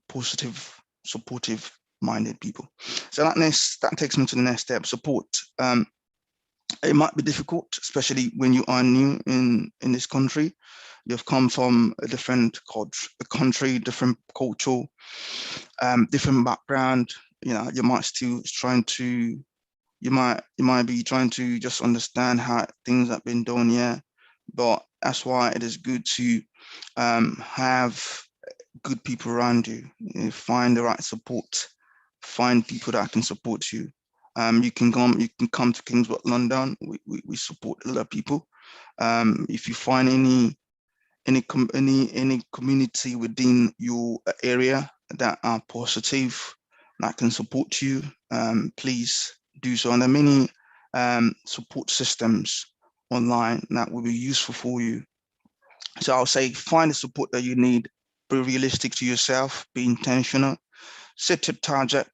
positive, supportive minded people. So that takes me to the next step: support. It might be difficult, especially when you are new in this country. you've come from a different country, different culture, different background. You know, you might still trying to, you might be trying to just understand how things have been done here. But that's why it is good to have good people around you. You find the right support, find people that can support you. You can come to Kingswood London. We support a lot of people. If you find any community within your area that are positive, that can support you, please do so. And there are many support systems online that will be useful for you. So I'll say find the support that you need, be realistic to yourself, be intentional, set your target,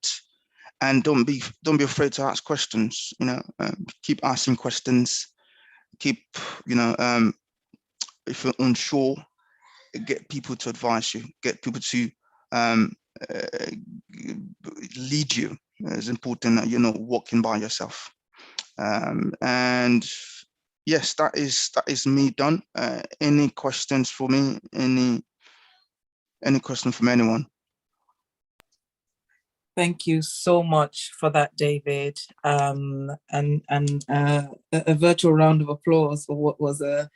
and don't be afraid to ask questions. You know, keep asking questions. Keep, you know, if you're unsure, get people to advise you, get people to lead you. It's important that you're not walking by yourself. And yes, that is me done. Any questions for me? Any question from anyone? Thank you so much for that, David. And a virtual round of applause for what was a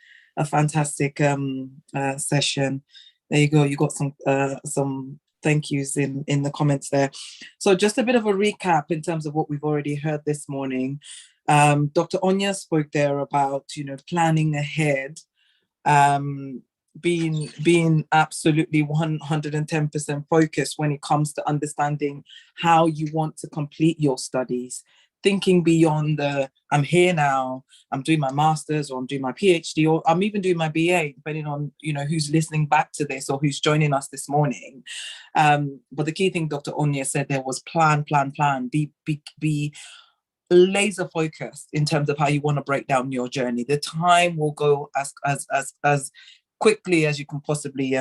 fantastic session. There you go. You got some thank yous in the comments there. So just a bit of a recap in terms of what we've already heard this morning. Dr. Onya spoke there about, you know, planning ahead, being absolutely 110% focused when it comes to understanding how you want to complete your studies, thinking beyond I'm here now, I'm doing my master's, or I'm doing my PhD, or I'm even doing my BA, depending on, you know, who's listening back to this or who's joining us this morning. But the key thing Dr. Onya said there was plan, be laser focused in terms of how you want to break down your journey. The time will go as quickly as you can possibly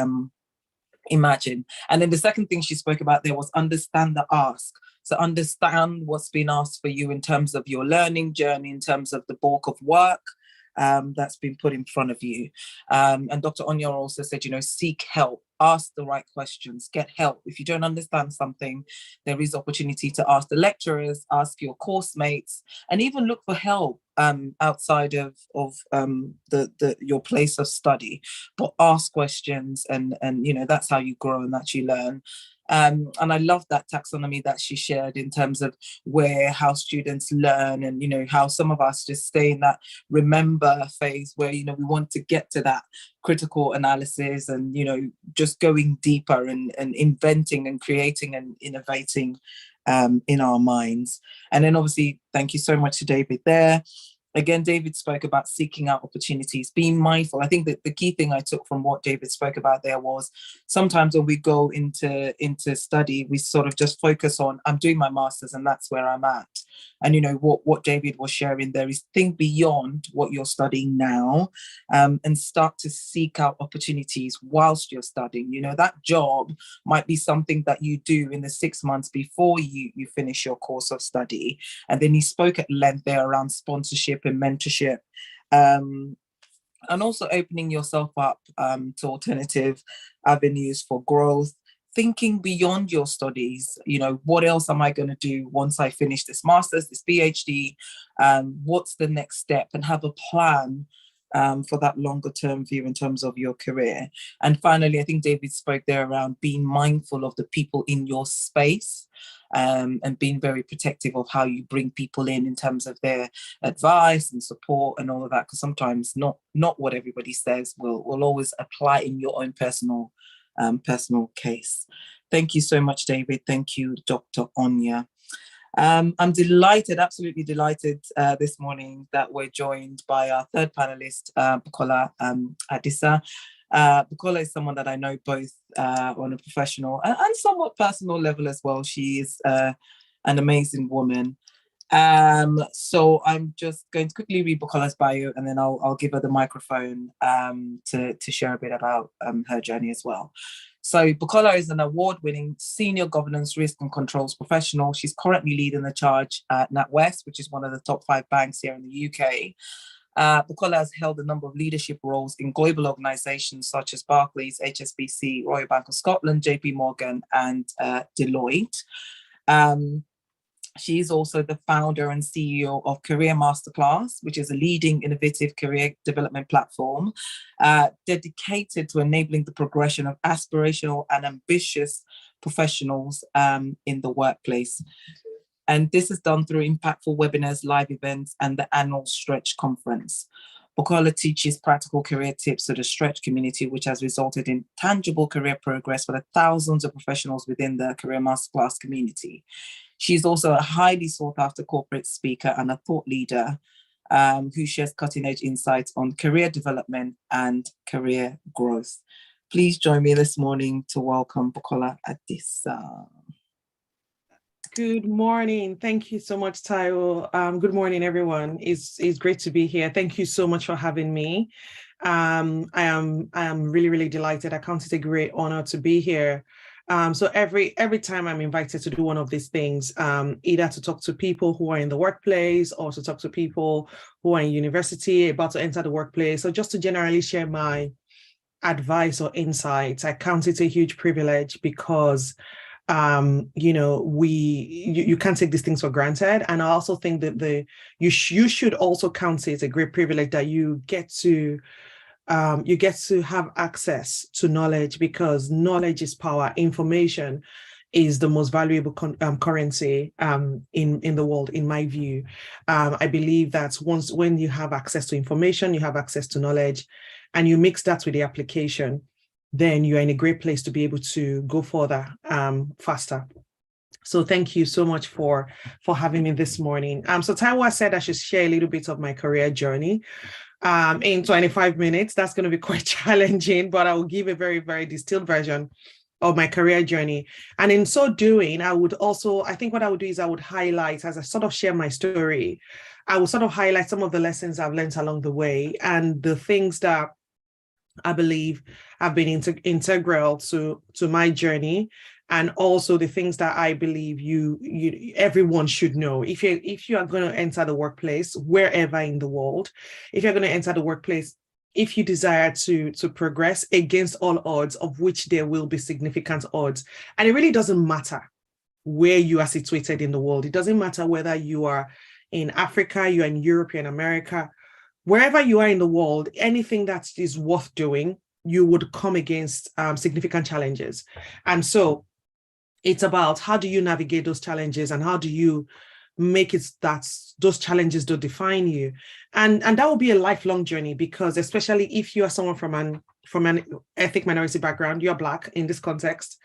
imagine. And then the second thing she spoke about there was understand the ask. So understand what's been asked for you in terms of your learning journey, in terms of the bulk of work that's been put in front of you. And Dr. Onya also said, you know, seek help, ask the right questions, get help. If you don't understand something, there is opportunity to ask the lecturers, ask your course mates, and even look for help outside of your place of study. But ask questions, and you know, that's how you grow and that you learn. And I love that taxonomy that she shared in terms of how students learn, and, you know, how some of us just stay in that remember phase where, you know, we want to get to that critical analysis and, you know, just going deeper and inventing and creating and innovating in our minds. And then obviously, thank you so much to David there. Again, David spoke about seeking out opportunities, being mindful. I think that the key thing I took from what David spoke about there was sometimes when we go into study, we sort of just focus on, I'm doing my master's and that's where I'm at. And, you know, what David was sharing there is think beyond what you're studying now, and start to seek out opportunities whilst you're studying. You know, that job might be something that you do in the 6 months before you finish your course of study. And then he spoke at length there around sponsorship and mentorship, and also opening yourself up to alternative avenues for growth, thinking beyond your studies. You know, what else am I going to do once I finish this master's, this PhD? What's the next step? And have a plan for that longer term view in terms of your career. And finally, I think David spoke there around being mindful of the people in your space, and being very protective of how you bring people in terms of their advice and support and all of that, because sometimes not what everybody says will always apply in your own personal case. Thank you so much, David. Thank you, Dr. Onya. I'm delighted, absolutely delighted this morning that we're joined by our third panelist, Bukola Adisa. Bukola is someone that I know both on a professional and somewhat personal level as well. She is an amazing woman. So I'm just going to quickly read Bukola's bio, and then I'll give her the microphone to share a bit about her journey as well. So Bukola is an award-winning senior governance, risk and controls professional. She's currently leading the charge at NatWest, which is one of the top 5 banks here in the UK. Bukola has held a number of leadership roles in global organizations such as Barclays, HSBC, Royal Bank of Scotland, JP Morgan, and Deloitte. She is also the founder and CEO of Career Masterclass, which is a leading innovative career development platform dedicated to enabling the progression of aspirational and ambitious professionals in the workplace. And this is done through impactful webinars, live events, and the annual Stretch Conference. Bukola teaches practical career tips to the Stretch community, which has resulted in tangible career progress for the thousands of professionals within the Career Masterclass community. She's also a highly sought after corporate speaker and a thought leader who shares cutting edge insights on career development and career growth. Please join me this morning to welcome Bukola Adisa. Good morning. Thank you so much, Taiwo. Good morning, everyone. It's great to be here. Thank you so much for having me. I am really, really delighted. I count it a great honor to be here. So every time I'm invited to do one of these things, either to talk to people who are in the workplace or to talk to people who are in university about to enter the workplace, or just to generally share my advice or insights, I count it a huge privilege because you can't take these things for granted. And I also think that you should also count it as a great privilege that you get to have access to knowledge, because knowledge is power. Information is the most valuable currency in the world, in my view. I believe that when you have access to information, you have access to knowledge, and you mix that with the application, then you're in a great place to be able to go further faster. So thank you so much for having me this morning. So Taiwo said I should share a little bit of my career journey in 25 minutes. That's going to be quite challenging, but I will give a very, very distilled version of my career journey. And in so doing, I think what I would do is I would highlight, as I sort of share my story, I will sort of highlight some of the lessons I've learned along the way and the things that I believe have been integral to my journey, and also the things that I believe everyone should know. If you are going to enter the workplace, wherever in the world, if you're going to enter the workplace, if you desire to progress against all odds, of which there will be significant odds, and it really doesn't matter where you are situated in the world. It doesn't matter whether you are in Africa, you're in Europe, you're in America. Wherever you are in the world, anything that is worth doing, you would come against significant challenges. And so it's about how do you navigate those challenges, and how do you make it that those challenges don't define you. And that will be a lifelong journey, because especially if you are someone from an ethnic minority background, you're Black in this context,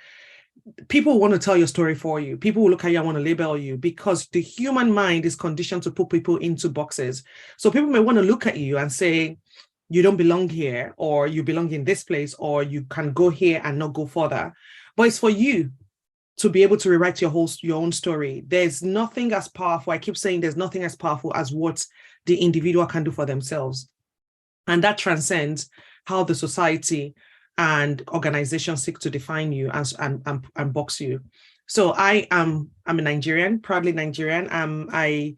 people want to tell your story for you. People will look at you and want to label you, because the human mind is conditioned to put people into boxes. So people may want to look at you and say, you don't belong here, or you belong in this place, or you can go here and not go further. But it's for you to be able to rewrite your own story. There's nothing as powerful. I keep saying there's nothing as powerful as what the individual can do for themselves. And that transcends how the society and organizations seek to define you and box you. So I'm a Nigerian, proudly Nigerian. I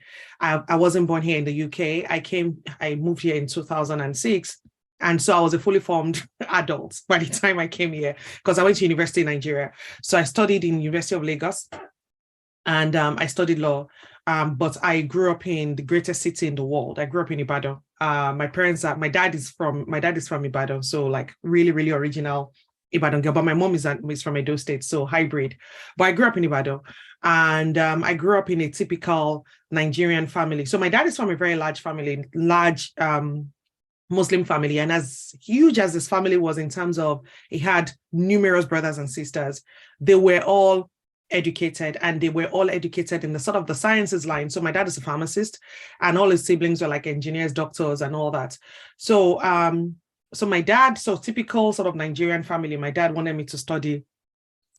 wasn't born here in the UK. I moved here in 2006. And so I was a fully formed adult by the time I came here, because I went to university in Nigeria. So I studied in University of Lagos, and I studied law. But I grew up in the greatest city in the world. I grew up in Ibadan. My dad is from Ibadan, so like really, really original Ibadan girl. But my mom is from Edo State, so hybrid. But I grew up in Ibadan, and I grew up in a typical Nigerian family. So my dad is from a very large family, Muslim family, and as huge as this family was in terms of he had numerous brothers and sisters, they were all educated, and they were all educated in the sort of the sciences line. So my dad is a pharmacist, and all his siblings were like engineers, doctors, and all that. So my dad, so typical sort of Nigerian family, my dad wanted me to study.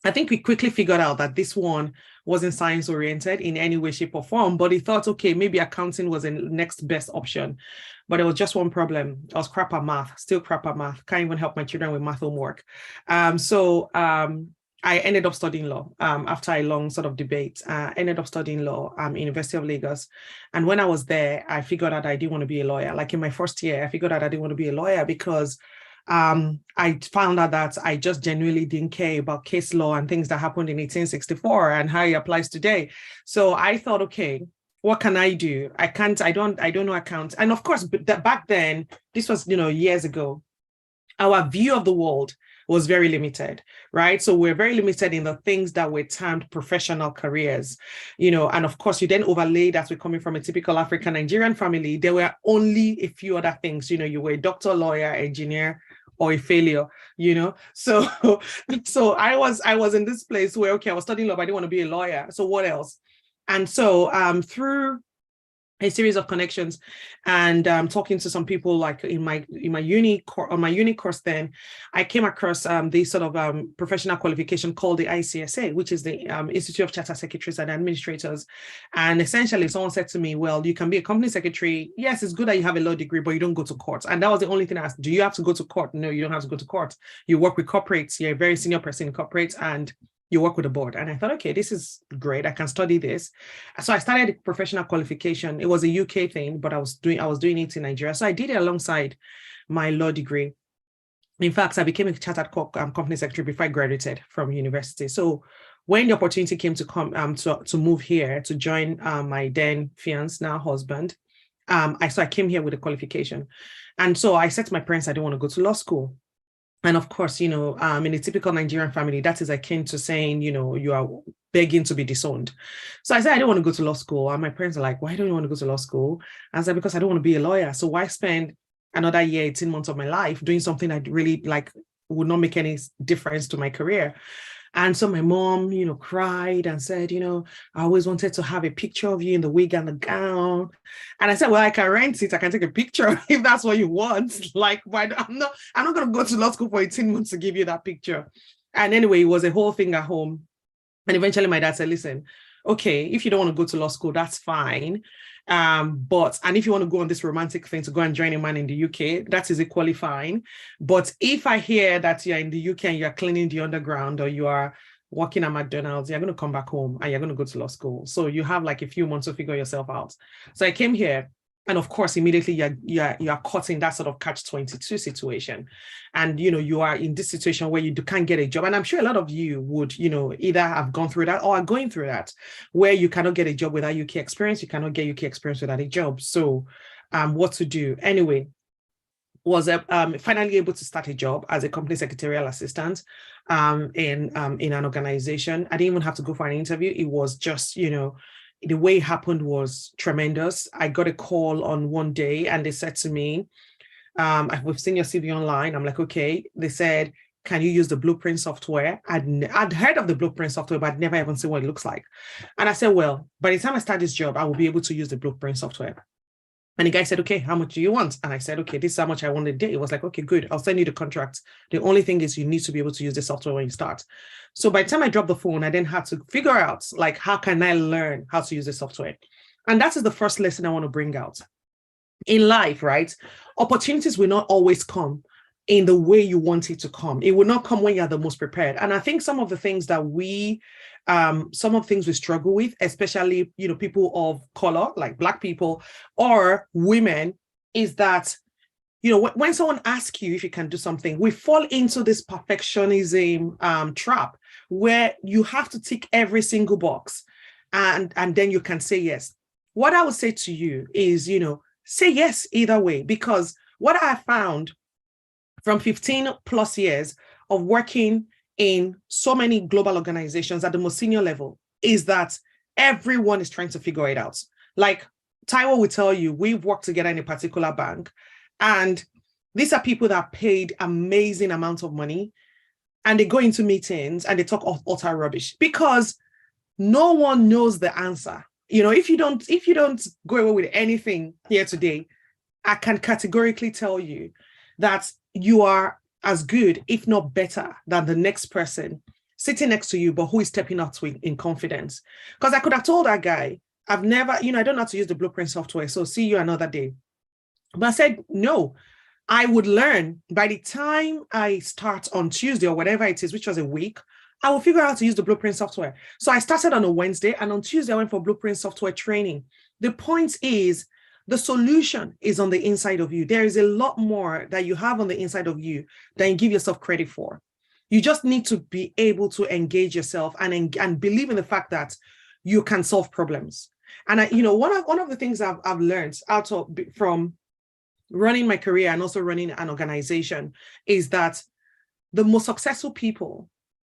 I think we quickly figured out that this one wasn't science oriented in any way, shape, or form, but he thought, okay, maybe accounting was a next best option. But there was just one problem. I was crap at math, still crap at math. Can't even help my children with math homework. So I ended up studying law after a long sort of debate. Ended up studying law University of Lagos. And when I was there, I figured out I didn't want to be a lawyer. Like in my first year, I figured out I didn't want to be a lawyer because I found out that I just genuinely didn't care about case law and things that happened in 1864 and how it applies today. So I thought, okay, what can I do? I don't know accounts. And of course, back then, this was, years ago, our view of the world was very limited, right? So we're very limited in the things that were termed professional careers, and of course you then overlay that we're coming from a typical African Nigerian family. There were only a few other things, you were a doctor, lawyer, engineer, or a failure, So I was in this place where, okay, I was studying law, but I didn't want to be a lawyer. So what else? And so through a series of connections and talking to some people, like in my uni course, then I came across this sort of professional qualification called the ICSA, which is the Institute of Chartered Secretaries and Administrators. And essentially someone said to me, well, you can be a company secretary. Yes, it's good that you have a law degree, but you don't go to court. And that was the only thing I asked. Do you have to go to court? No, you don't have to go to court. You work with corporates. You're a very senior person in corporates, and you work with a board. And I thought, okay, this is great. I can study this. So I started professional qualification. It was a UK thing, but I was doing it in Nigeria. So I did it alongside my law degree. In fact, I became a chartered company secretary before I graduated from university. So when the opportunity came to come to move here to join my then fiancé, now husband, I came here with a qualification. And so I said to my parents, I didn't want to go to law school. And of course, in a typical Nigerian family, that is akin to saying, you are begging to be disowned. So I said, I don't want to go to law school. And my parents are like, why don't you want to go to law school? I said, because I don't want to be a lawyer. So why spend another year, 18 months of my life doing something I really would not make any difference to my career? And so my mom, cried and said, I always wanted to have a picture of you in the wig and the gown. And I said, well, I can rent it. I can take a picture if that's what you want. I'm not going to go to law school for 18 months to give you that picture. And anyway, it was a whole thing at home. And eventually my dad said, listen, okay, if you don't want to go to law school, that's fine. And if you want to go on this romantic thing to go and join a man in the UK, that is equally fine. But if I hear that you're in the UK and you're cleaning the underground or you are working at McDonald's, you're going to come back home and you're going to go to law school. So you have a few months to figure yourself out. So I came here. And of course, immediately you're caught in that sort of catch-22 situation. And, you are in this situation where you can't get a job. And I'm sure a lot of you would, either have gone through that or are going through that, where you cannot get a job without UK experience. You cannot get UK experience without a job. So what to do? Anyway, was finally able to start a job as a company secretarial assistant in an organization. I didn't even have to go for an interview. It was just, the way it happened was tremendous. I got a call on one day and they said to me, we've seen your CV online. I'm like, okay. They said, can you use the Blueprint software? I'd heard of the Blueprint software, but I'd never even seen what it looks like. And I said, well, by the time I start this job, I will be able to use the Blueprint software. And the guy said, okay, how much do you want? And I said, okay, this is how much I want a day. It was like, okay, good. I'll send you the contract. The only thing is you need to be able to use the software when you start. So by the time I dropped the phone, I then had to figure out, how can I learn how to use the software? And that is the first lesson I want to bring out. In life, right? Opportunities will not always come in the way you want it to come. It will not come when you're the most prepared. And I think some of the things we struggle with, especially, people of color, like Black people or women, is that, when someone asks you if you can do something, we fall into this perfectionism trap where you have to tick every single box and then you can say yes. What I would say to you is, say yes either way, because what I found from 15 plus years of working in so many global organizations at the most senior level is that everyone is trying to figure it out. Like Taiwo will tell you, we've worked together in a particular bank, and these are people that are paid amazing amounts of money, and they go into meetings and they talk utter rubbish because no one knows the answer. If you don't go away with anything here today, I can categorically tell you that you are as good, if not better, than the next person sitting next to you, but who is stepping out in confidence. Because I could have told that guy, I've never, I don't know how to use the Blueprint software, so see you another day. But I said, no, I would learn by the time I start on Tuesday or whatever it is, which was a week, I will figure out how to use the Blueprint software. So I started on a Wednesday, and on Tuesday I went for Blueprint software training. The point is, the solution is on the inside of you. There is a lot more that you have on the inside of you than you give yourself credit for. You just need to be able to engage yourself and believe in the fact that you can solve problems. And one of the things I've learned from running my career and also running an organization is that the most successful people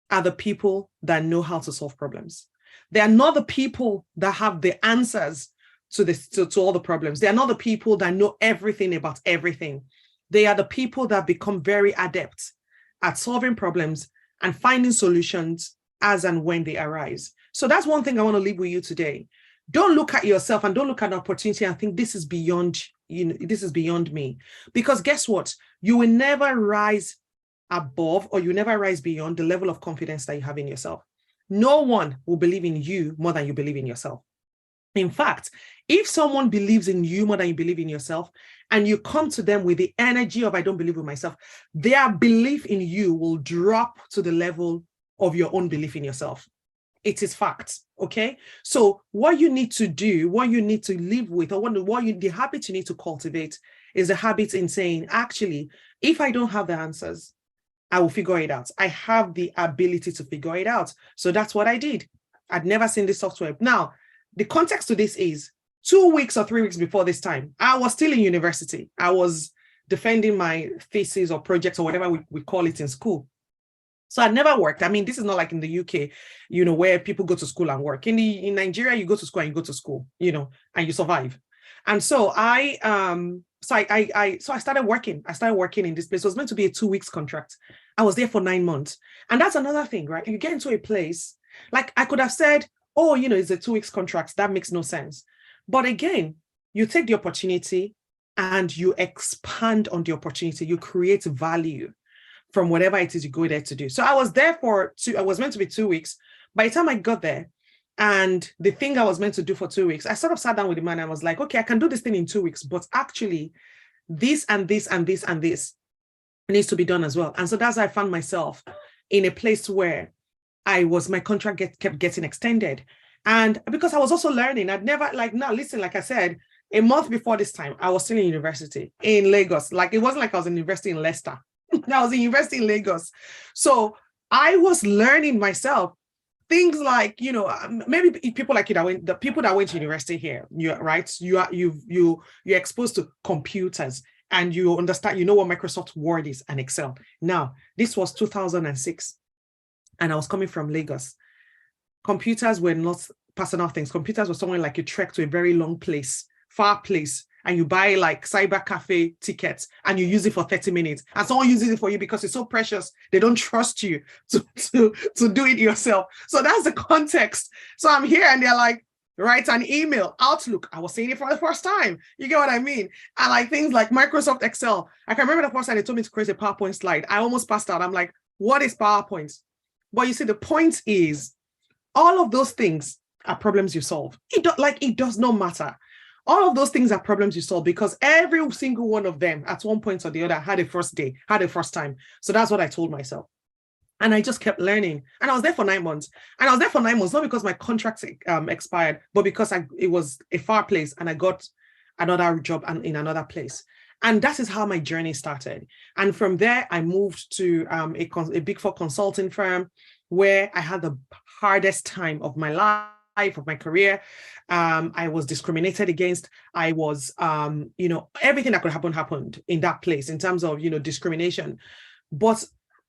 are the people that know how to solve problems. They are not the people that have the answers to all the problems. They are not the people that know everything about everything. They are the people that become very adept at solving problems and finding solutions as and when they arise. So that's one thing I want to leave with you today. Don't look at yourself and don't look at an opportunity and think this is beyond, this is beyond me. Because guess what? You will never rise above, or you never rise beyond the level of confidence that you have in yourself. No one will believe in you more than you believe in yourself. In fact, if someone believes in you more than you believe in yourself, and you come to them with the energy of, I don't believe in myself, their belief in you will drop to the level of your own belief in yourself. It is fact, okay? So what you need to do, what you need to live with, or the habit you need to cultivate is a habit in saying, actually, if I don't have the answers, I will figure it out. I have the ability to figure it out. So that's what I did. I'd never seen this software. Now, the context to this is 2 weeks or 3 weeks before this time, I was still in university. I was defending my thesis or projects or whatever we call it in school. So I'd never worked. I mean, this is not like in the UK, where people go to school and work. In Nigeria, you go to school and you go to school, and you survive. And so I started working. I started working in this place. It was meant to be a 2 weeks contract. I was there for 9 months. And that's another thing, right? You get into a place, like I could have said, oh, it's a 2 weeks contract. That makes no sense. But again, you take the opportunity and you expand on the opportunity. You create value from whatever it is you go there to do. So I was there I was meant to be 2 weeks. By the time I got there, and the thing I was meant to do for 2 weeks, I sort of sat down with the man and I was like, okay, I can do this thing in 2 weeks, but actually this and this and this and this needs to be done as well. And so that's how I found myself in a place where my contract kept getting extended. And because I was also learning, I'd never, like I said, a month before this time, I was still in university in Lagos. Like, it wasn't like I was in university in Leicester. I was in university in Lagos. So I was learning myself things like, maybe people like you the people that went to university here, you're exposed to computers and you understand, what Microsoft Word is and Excel. Now, this was 2006 and I was coming from Lagos. Computers were not personal things. Computers were somewhere like you trek to a very long place, far place, and you buy like cyber cafe tickets and you use it for 30 minutes. And someone uses it for you because it's so precious. They don't trust you to do it yourself. So that's the context. So I'm here and they're like, write an email, Outlook. I was saying it for the first time. You get what I mean? And like things like Microsoft Excel. I can remember the first time they told me to create a PowerPoint slide. I almost passed out. I'm like, what is PowerPoint? But you see, the point is, all of those things are problems you solve. It does not matter. All of those things are problems you solve because every single one of them at one point or the other had a first time. So that's what I told myself. And I just kept learning. And I was there for 9 months. And I was there for 9 months, not because my contract expired, but because it was a far place and I got another job in another place. And that is how my journey started. And from there, I moved to a Big Four consulting firm where I had the hardest time of my life, of my career. I was discriminated against. I was, everything that could happen happened in that place in terms of, discrimination. But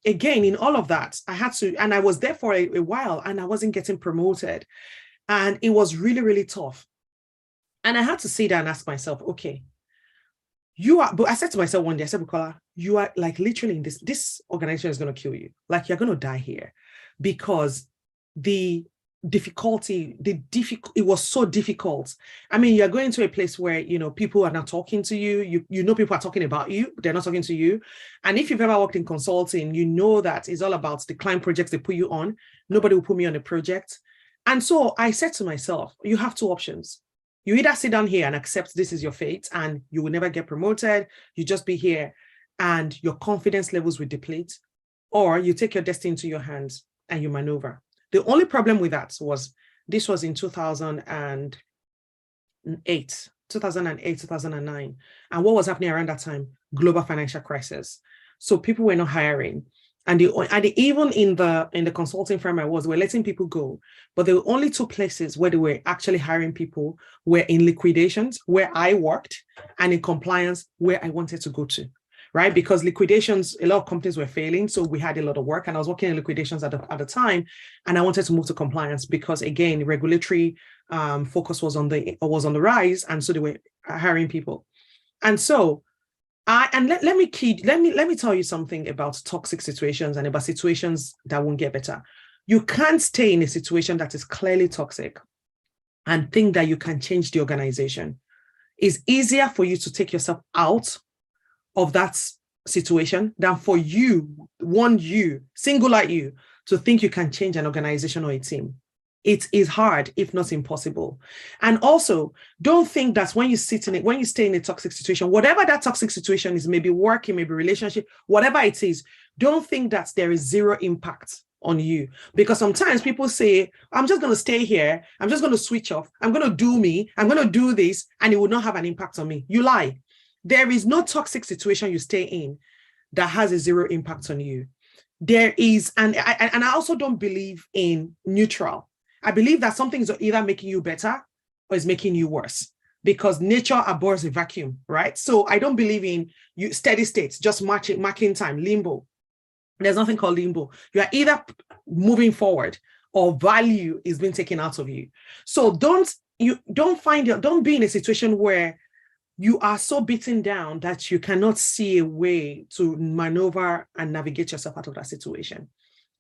again, in all of that, I had to, and I was there for a while and I wasn't getting promoted. And it was really, really tough. And I had to sit down and ask myself, okay, but I said to myself one day, I said, Bukola, you are like literally in this organization is going to kill you. Like you're going to die here because it was so difficult. I mean, you're going to a place where, people are not talking to you. People are talking about you. They're not talking to you. And if you've ever worked in consulting, you know that it's all about the client projects they put you on. Nobody will put me on a project. And so I said to myself, you have two options. You either sit down here and accept this is your fate and you will never get promoted. You just be here and your confidence levels will deplete, or you take your destiny into your hands and you maneuver. The only problem with that was this was in 2008, 2009. And what was happening around that time? Global financial crisis. So people were not hiring. And even in the consulting firm I was, we're letting people go. But there were only two places where they were actually hiring people, were in liquidations, where I worked, and in compliance, where I wanted to go to, right? Because liquidations, a lot of companies were failing. So we had a lot of work, and I was working in liquidations at the time. And I wanted to move to compliance because, again, regulatory focus was on the rise. And so they were hiring people. And so let me tell you something about toxic situations and about situations that won't get better. You can't stay in a situation that is clearly toxic and think that you can change the organization. It's easier for you to take yourself out of that situation than for singular you, to think you can change an organization or a team. It is hard, if not impossible. And also, don't think that when you stay in a toxic situation, whatever that toxic situation is, maybe working, maybe relationship, whatever it is, don't think that there is zero impact on you. Because sometimes people say, I'm just going to stay here, I'm just going to switch off, I'm going to do me, I'm going to do this, and it will not have an impact on me. You lie. There is no toxic situation you stay in that has a zero impact on you. There is, and I also don't believe in neutral. I believe that something is either making you better or is making you worse, because nature abhors a vacuum, right? So I don't believe in steady states, just marking time, limbo. There's nothing called limbo. You are either moving forward or value is being taken out of you. So don't be in a situation where you are so beaten down that you cannot see a way to maneuver and navigate yourself out of that situation.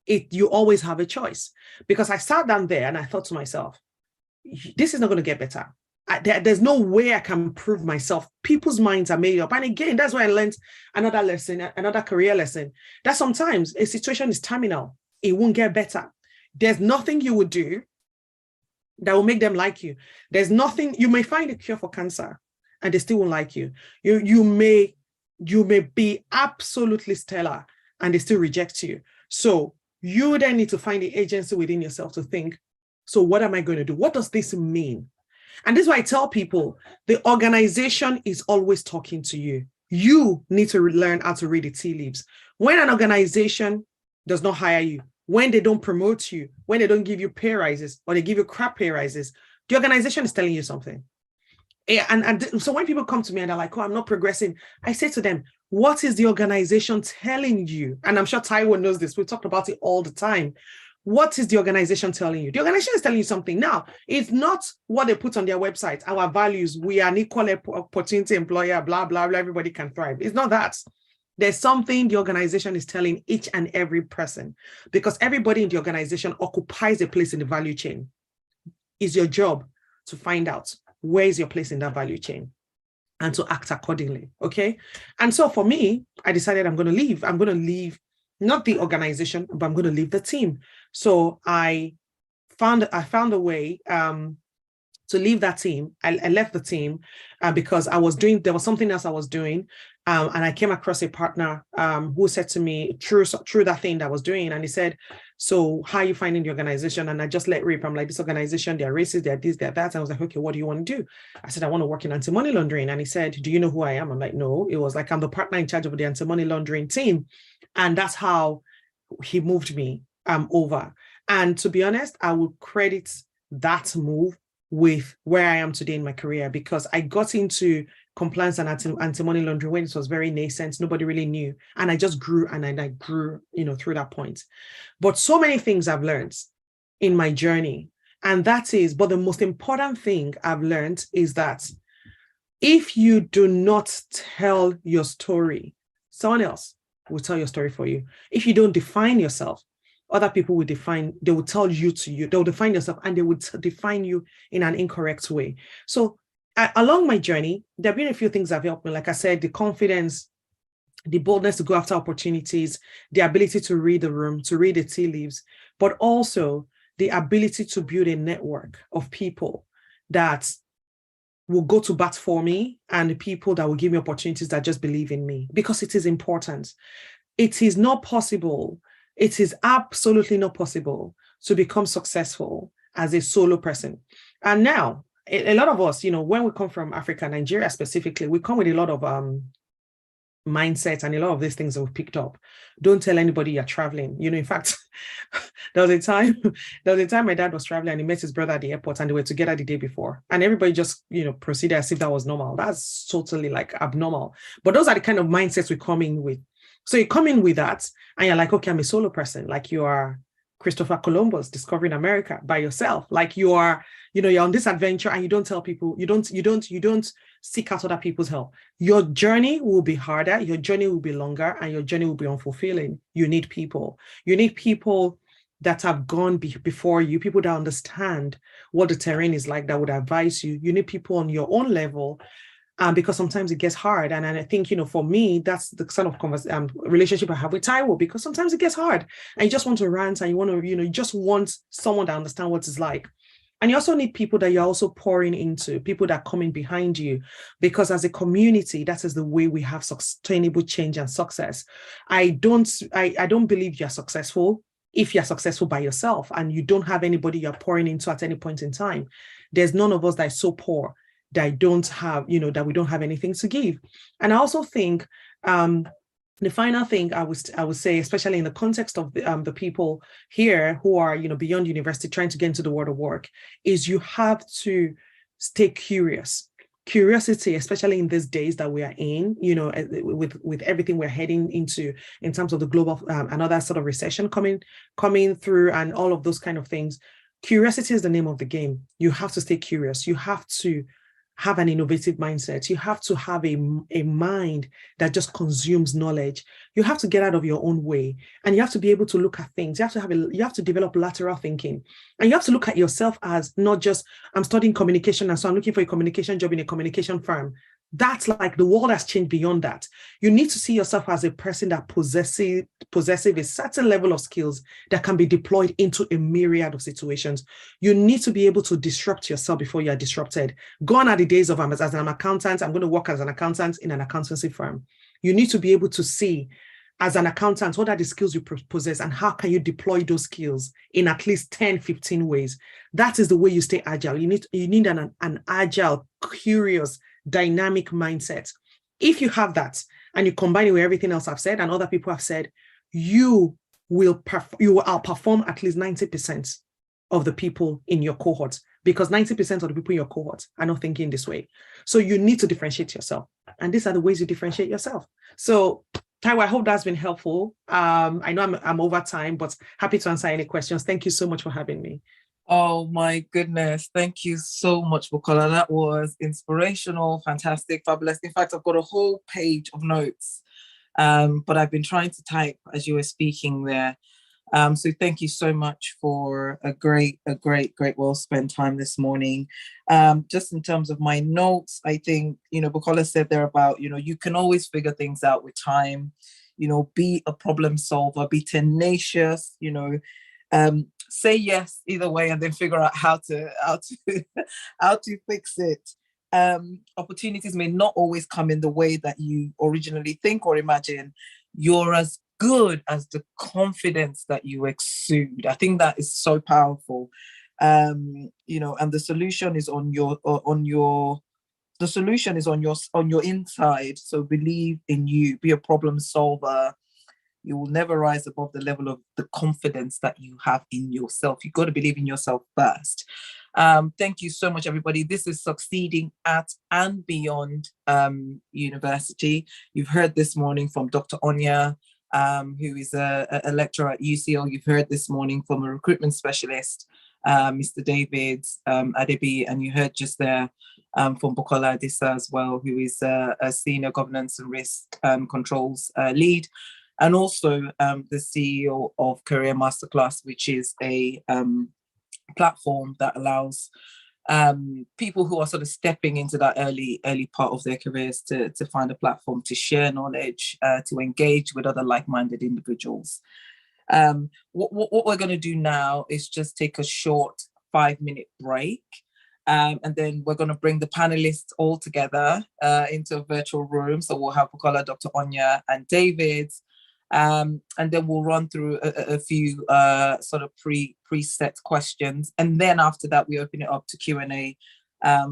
You always have a choice, because I sat down there and I thought to myself, this is not going to get better. There's no way I can prove myself. People's minds are made up. And again, that's why I learned another career lesson, that sometimes a situation is terminal. It won't get better. There's nothing you would do that will make them like you. There's nothing, you may find a cure for cancer and they still won't like you. You may be absolutely stellar and they still reject you. So you then need to find the agency within yourself to think, so what am I going to do? What does this mean? And this is why I tell people, the organization is always talking to you. You need to learn how to read the tea leaves. When an organization does not hire you, when they don't promote you, when they don't give you pay rises, or they give you crap pay rises, the organization is telling you something. And so when people come to me and they're like, oh, I'm not progressing, I say to them, what is the organization telling you? And I'm sure Taiwo knows this. We talk about it all the time. What is the organization telling you? The organization is telling you something. Now, it's not what they put on their website, our values, we are an equal opportunity employer, blah, blah, blah, everybody can thrive. It's not that. There's something the organization is telling each and every person, because everybody in the organization occupies a place in the value chain. It's your job to find out where is your place in that value chain and to act accordingly, okay? And so for me, I decided I'm going to leave. I'm going to leave not the organization, but I'm going to leave the team. So I found a way to leave that team. I left the team because there was something else I was doing. And I came across a partner who said to me, through that thing that I was doing, and he said, so how are you finding the organization? And I just let rip. I'm like, this organization, they're racist, they're this, they're that. And I was like, okay, what do you want to do? I said, I want to work in anti-money laundering. And he said, do you know who I am? I'm like, no. It was like, I'm the partner in charge of the anti-money laundering team. And that's how he moved me over. And to be honest, I would credit that move with where I am today in my career, because I got into compliance and anti-money laundering when it was very nascent. Nobody really knew. And I just grew and I grew, through that point. But so many things I've learned in my journey. And but the most important thing I've learned is that if you do not tell your story, someone else will tell your story for you. If you don't define yourself, other people will they will tell you they'll define yourself, and they would define you in an incorrect way. So along my journey, there have been a few things that have helped me. Like I said, the confidence, the boldness to go after opportunities, the ability to read the room, to read the tea leaves, but also the ability to build a network of people that will go to bat for me, and the people that will give me opportunities that just believe in me, because it is important. It is not possible It is absolutely not possible to become successful as a solo person. And now, a lot of us, when we come from Africa, Nigeria specifically, we come with a lot of mindset and a lot of these things that we've picked up. Don't tell anybody you're traveling. In fact, there was a time my dad was traveling and he met his brother at the airport and they were together the day before. And everybody just, proceeded as if that was normal. That's totally like abnormal. But those are the kind of mindsets we come in with. So you come in with that and you're like, okay, I'm a solo person. Like you are Christopher Columbus discovering America by yourself. Like you are, you're on this adventure and you don't tell people, you don't seek out other people's help. Your journey will be harder, your journey will be longer, and your journey will be unfulfilling. You need people. You need people that have gone before you, people that understand what the terrain is like, that would advise you. You need people on your own level. Because sometimes it gets hard. And I think, for me, that's the sort of relationship I have with Taiwo, because sometimes it gets hard and you just want to rant and you want to, you just want someone to understand what it's like. And you also need people that you're also pouring into, people that are coming behind you, because as a community, that is the way we have sustainable change and success. I don't believe you're successful if you're successful by yourself and you don't have anybody you're pouring into at any point in time. There's none of us that is so poor that I don't have, that we don't have anything to give. And I also think the final thing I would say, especially in the context of the people here who are, beyond university, trying to get into the world of work, is you have to stay curious. Curiosity, especially in these days that we are in, with everything we're heading into in terms of the global, another sort of recession coming through and all of those kind of things. Curiosity is the name of the game. You have to stay curious. You have to have an innovative mindset. You have to have a mind that just consumes knowledge. You have to get out of your own way and you have to be able to look at things. You have to develop lateral thinking, and you have to look at yourself as not just, I'm studying communication and so I'm looking for a communication job in a communication firm. That's like, the world has changed beyond that. You need to see yourself as a person that possesses a certain level of skills that can be deployed into a myriad of situations. You need to be able to disrupt yourself before you are disrupted. Gone are the days of, as an accountant, I'm going to work as an accountant in an accountancy firm. You need to be able to see, as an accountant, what are the skills you possess and how can you deploy those skills in at least 10, 15 ways. That is the way you stay agile. You need an agile, curious, dynamic mindset. If you have that and you combine it with everything else I've said and other people have said, you will outperform at least 90% of the people in your cohort, because 90% of the people in your cohort are not thinking this way. So you need to differentiate yourself. And these are the ways you differentiate yourself. So Taiwo, I hope that's been helpful. I know I'm over time, but happy to answer any questions. Thank you so much for having me. Oh my goodness. Thank you so much, Bukola. That was inspirational, fantastic, fabulous. In fact, I've got a whole page of notes, but I've been trying to type as you were speaking there. So thank you so much for a great, well spent time this morning. Just in terms of my notes, I think, Bukola said there about, you can always figure things out with time, be a problem solver, be tenacious, say yes either way and then figure out how to fix it. Opportunities may not always come in the way that you originally think or imagine. You're as good as the confidence that you exude. I think that is so powerful. And the solution is on your inside. So believe in you, be a problem solver. You will never rise above the level of the confidence that you have in yourself. You've got to believe in yourself first. Thank you so much, everybody. This is Succeeding at and Beyond University. You've heard this morning from Dr. Onya, who is a lecturer at UCL. You've heard this morning from a recruitment specialist, Mr. David Adebi, and you heard just there from Bukola Adisa as well, who is a senior governance and risk controls lead. And also the CEO of Career Masterclass, which is a platform that allows people who are sort of stepping into that early part of their careers to find a platform to share knowledge, to engage with other like-minded individuals. What we're going to do now is just take a short 5-minute break. And then we're going to bring the panelists all together into a virtual room. So we'll have Bukola, Dr. Onya, and David. And then we'll run through a few sort of preset questions. And then after that, we open it up to Q&A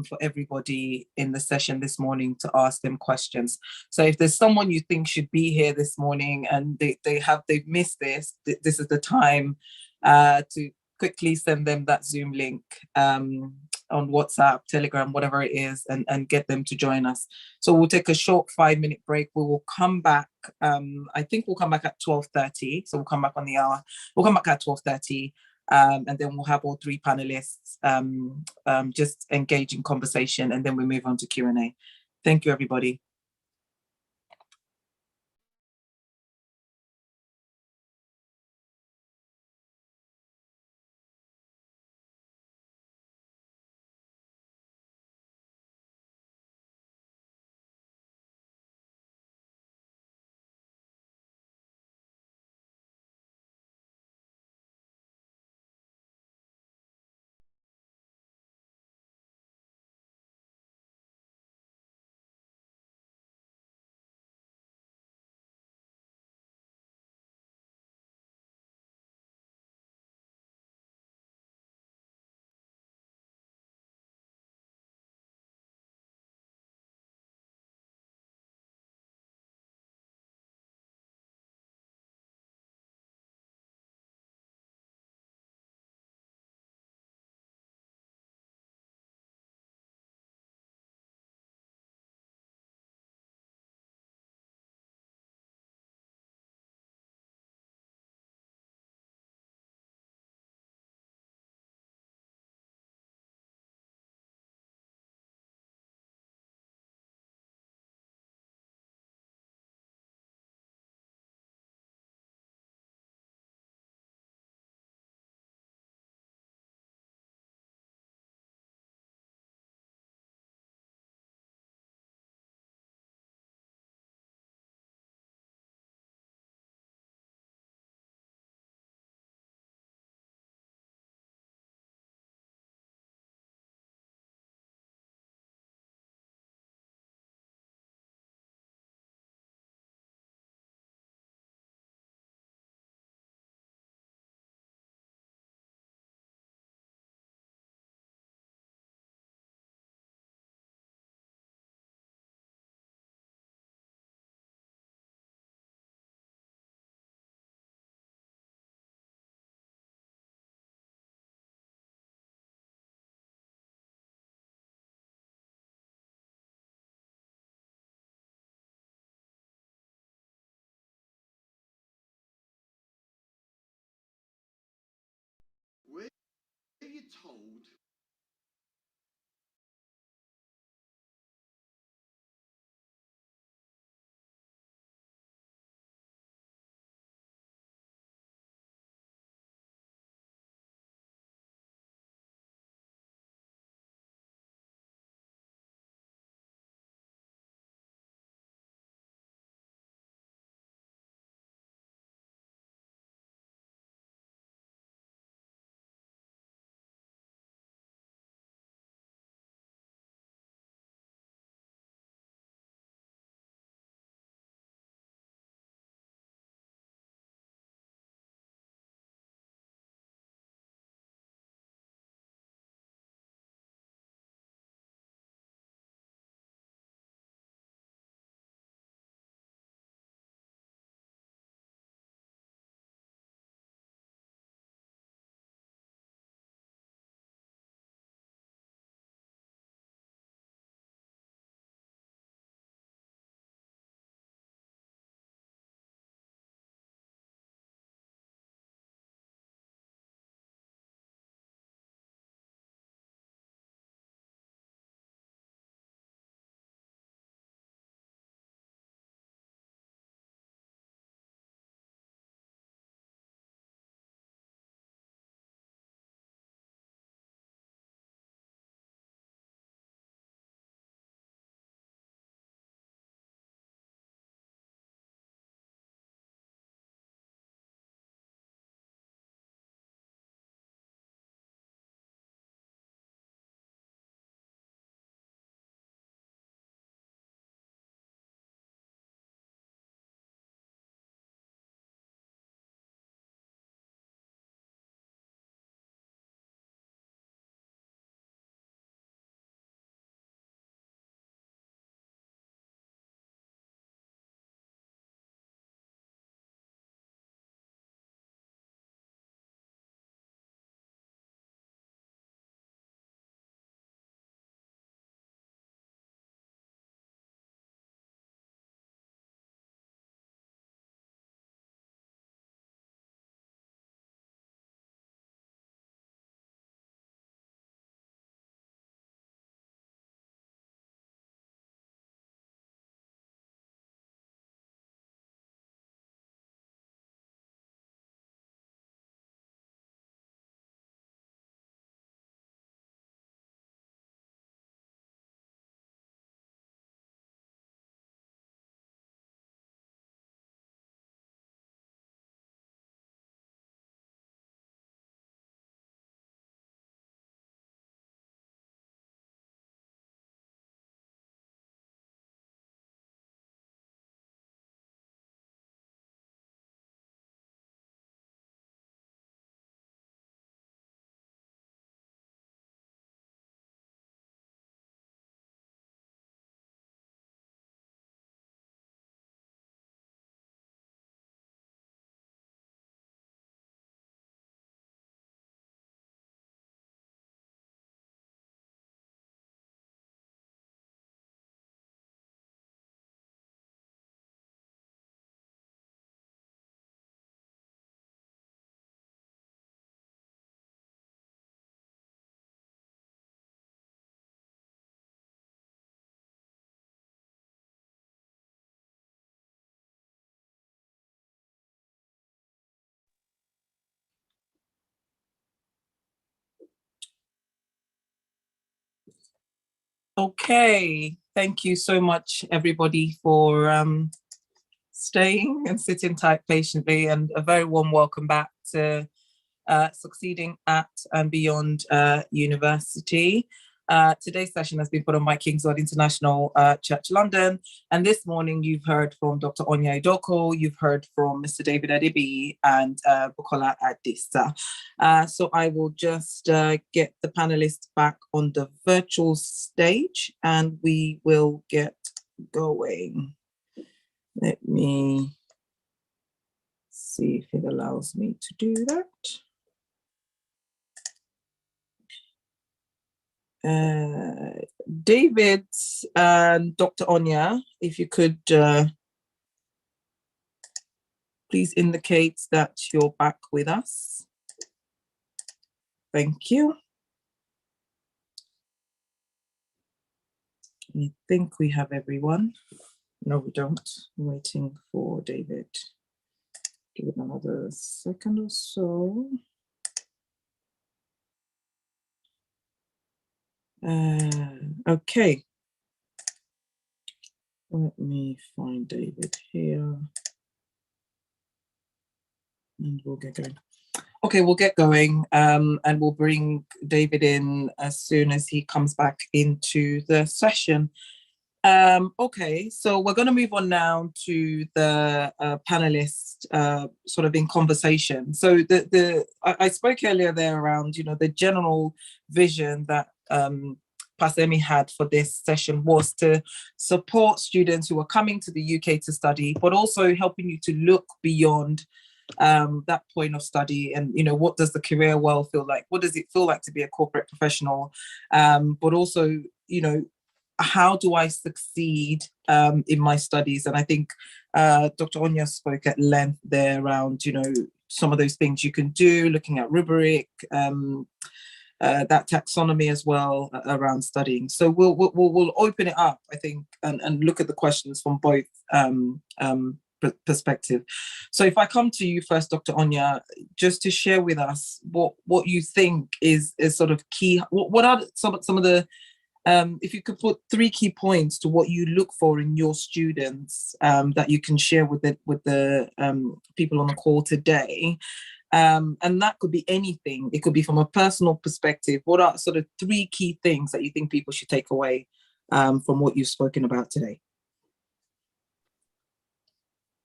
for everybody in the session this morning to ask them questions. So if there's someone you think should be here this morning and they've missed this, this is the time to quickly send them that Zoom link on WhatsApp, Telegram, whatever it is, and get them to join us. So we'll take a short 5-minute break. We will come back. I think we'll come back at 12:30. So we'll come back on the hour. We'll come back at 12:30. And then we'll have all three panelists just engage in conversation, and then we move on to Q&A. Thank you, everybody. Okay, thank you so much, everybody, for staying and sitting tight patiently, and a very warm welcome back to Succeeding at and Beyond University. Today's session has been put on by Kingswood International Church London, and this morning you've heard from Dr. Onya Idoko, you've heard from Mr. David Adibi and Bukola Adisa. So I will just get the panelists back on the virtual stage and we will get going. Let me see if it allows me to do that. David and Dr. Onya, if you could please indicate that you're back with us. Thank you. I think we have everyone. No, we don't. I'm waiting for David. Give it another second or so. Okay. Let me find David here. And we'll get going. Okay, we'll get going and we'll bring David in as soon as he comes back into the session. Okay, so we're going to move on now to the panelist sort of in conversation. So I spoke earlier there around, you know, the general vision that Pasemi had for this session was to support students who are coming to the UK to study, but also helping you to look beyond that point of study and, you know, what does the career world feel like? What does it feel like to be a corporate professional? But also, you know, how do I succeed in my studies? And I think Dr. Onya spoke at length there around, you know, some of those things you can do, looking at rubric, that taxonomy as well around studying. So we'll open it up, I think, and look at the questions from both perspective. So if I come to you first, Dr. Onya, just to share with us what you think is sort of key. What are some of the if you could put 3 key points to what you look for in your students that you can share with the people on the call today. And that could be anything. It could be from a personal perspective. What are sort of 3 key things that you think people should take away from what you've spoken about today?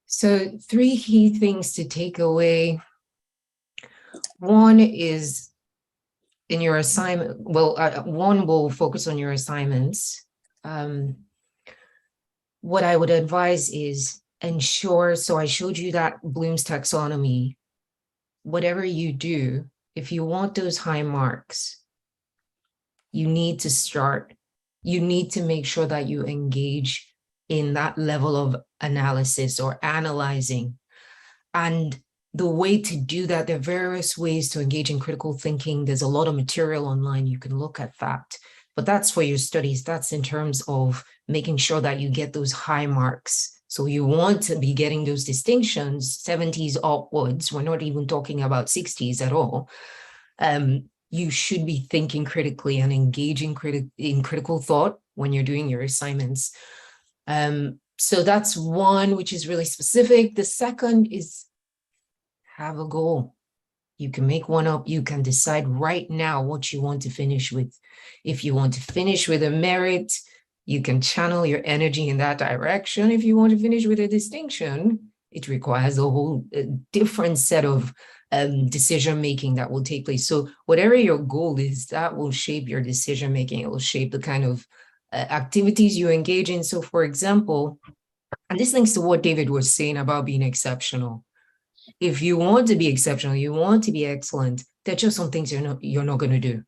So 3 key things to take away. One is in your assignment, one will focus on your assignments. What I would advise is ensure, so I showed you that Bloom's taxonomy. Whatever you do, if you want those high marks, you need to make sure that you engage in that level of analysis or analyzing. And the way to do that, there are various ways to engage in critical thinking. There's a lot of material online, you can look at that. But that's for your studies. That's in terms of making sure that you get those high marks. So you want to be getting those distinctions, 70s upwards. We're not even talking about 60s at all. You should be thinking critically and engaging in critical thought when you're doing your assignments. So that's one, which is really specific. The second is have a goal. You can make one up. You can decide right now what you want to finish with. If you want to finish with a merit, you can channel your energy in that direction. If you want to finish with a distinction, it requires a whole different set of decision-making that will take place. So whatever your goal is, that will shape your decision-making. It will shape the kind of activities you engage in. So for example, and this links to what David was saying about being exceptional. If you want to be exceptional, you want to be excellent, there are just some things you're not going to do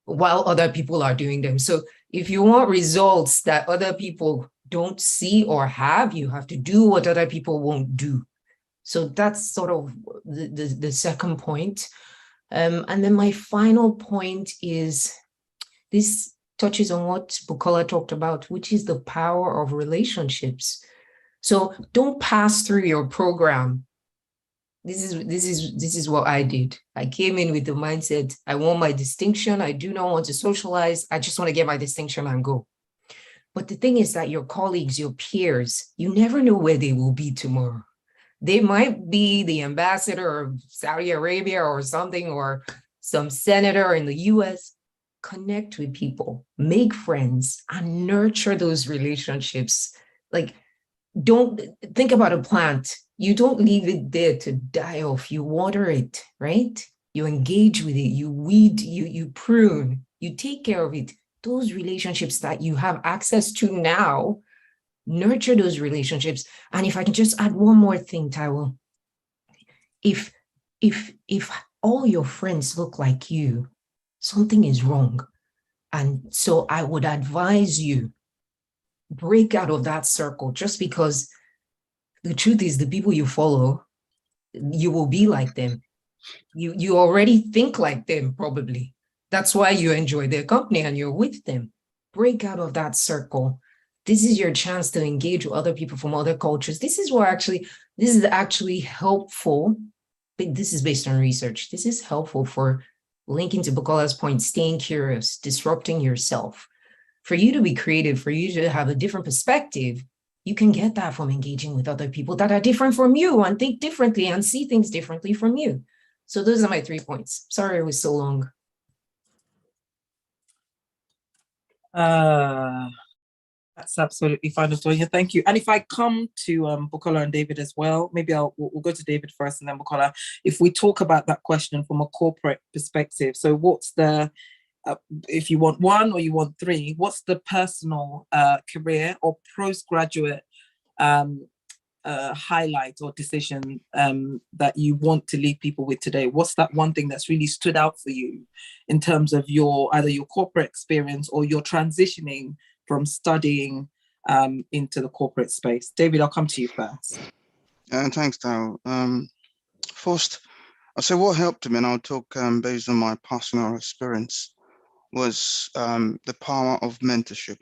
while other people are doing them. So if you want results that other people don't see or have, you have to do what other people won't do. So that's sort of the second point. And then my final point is, this touches on what Bukola talked about, which is the power of relationships. So don't pass through your program. This is what I did. I came in with the mindset, I want my distinction. I do not want to socialize. I just want to get my distinction and go. But the thing is that your colleagues, your peers, you never know where they will be tomorrow. They might be the ambassador of Saudi Arabia or something, or some senator in the US. Connect with people, make friends, and nurture those relationships. Like, don't think about a plant. You don't leave it there to die off. You water it, right? You engage with it, you weed, you prune, you take care of it. Those relationships that you have access to now, nurture those relationships. And if I can just add one more thing, Taiwo, if all your friends look like you, something is wrong. And so I would advise you, break out of that circle, just because the truth is the people you follow, you will be like them. You already think like them, probably. That's why you enjoy their company and you're with them. Break out of that circle. This is your chance to engage with other people from other cultures. This is actually helpful. But this is based on research. This is helpful for linking to Bukola's point, staying curious, disrupting yourself. For you to be creative, for you to have a different perspective, you can get that from engaging with other people that are different from you and think differently and see things differently from you. So those are my 3 points. Sorry it was so long. That's absolutely fine, Latoya. Thank you. And if I come to Bukola and David as well, maybe we'll go to David first and then Bukola. If we talk about that question from a corporate perspective, so what's the, if you want 1 or you want 3, what's the personal career or postgraduate highlight or decision that you want to leave people with today? What's that one thing that's really stood out for you in terms of either your corporate experience or your transitioning from studying into the corporate space? David, I'll come to you first. Thanks, Tao. First, I'll say what helped me, and I'll talk based on my personal experience, was the power of mentorship.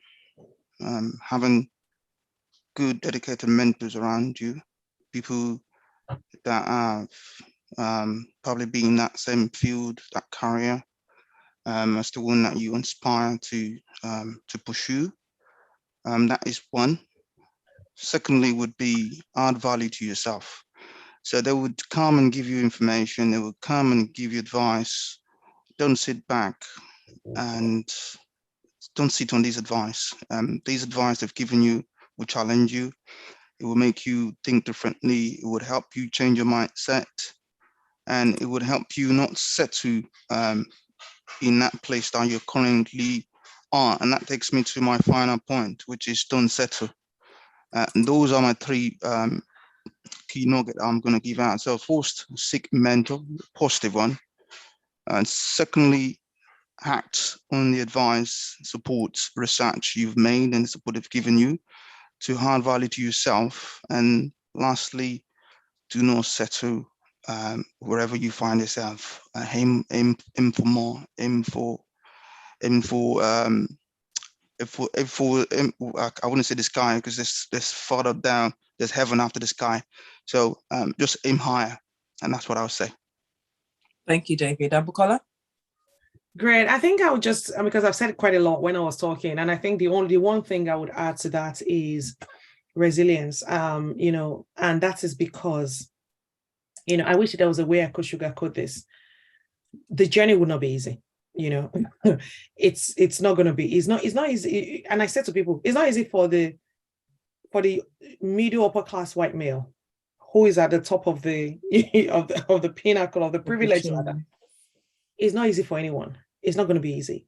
Having good, dedicated mentors around you, people that have probably been in that same field, that career, as the one that you inspire to pursue. That is one. Secondly, would be add value to yourself. So they would come and give you information. They would come and give you advice. Don't sit back and don't sit on these advice. These advice they've given you will challenge you. It will make you think differently. It would help you change your mindset, and it would help you not settle in that place that you're currently are. And that takes me to my final point, which is don't settle. And those are my 3 key nuggets I'm going to give out. So first, seek mentor, positive one. And secondly, act on the advice, support, research you've made and support they've given you to add value to yourself. And lastly, do not settle wherever you find yourself. Aim for more, aim for I wouldn't say the sky, because there's farther down, there's heaven after the sky. So just aim higher, and that's what I would say. Thank you, David. Bukola? Great. I think I would just, because I've said quite a lot when I was talking, and I think the one thing I would add to that is resilience. And that is because, I wish there was a way I could sugarcoat this. The journey would not be easy. It's not going to be. It's not easy. And I said to people, it's not easy for the middle upper class white male who is at the top of the of the pinnacle of the privilege ladder. It's not easy for anyone. It's not going to be easy.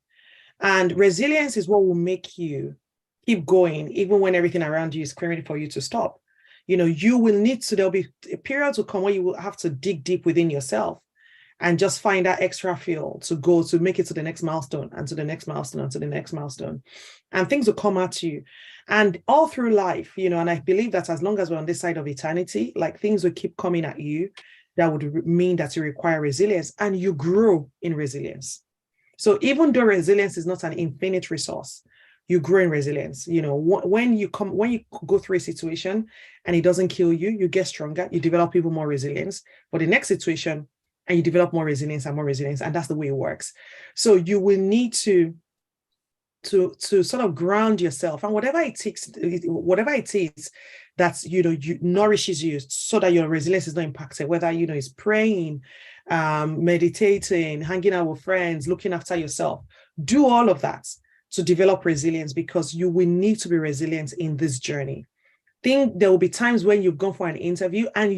And resilience is what will make you keep going, even when everything around you is screaming for you to stop. You will need to, there'll be periods will come where you will have to dig deep within yourself and just find that extra fuel to go to make it to the next milestone and to the next milestone and to the next milestone. And things will come at you. And all through life, and I believe that as long as we're on this side of eternity, like things will keep coming at you. That would mean that you require resilience and you grow in resilience. So even though resilience is not an infinite resource, you grow in resilience. When you go through a situation and it doesn't kill you, you get stronger, you develop even more resilience for the next situation, and you develop more resilience, and that's the way it works. So you will need to to sort of ground yourself, and whatever it takes, whatever it is that you nourishes you so that your resilience is not impacted, whether it's praying, meditating, hanging out with friends, looking after yourself. Do all of that to develop resilience, because you will need to be resilient in this journey. Think there will be times when you've gone for an interview and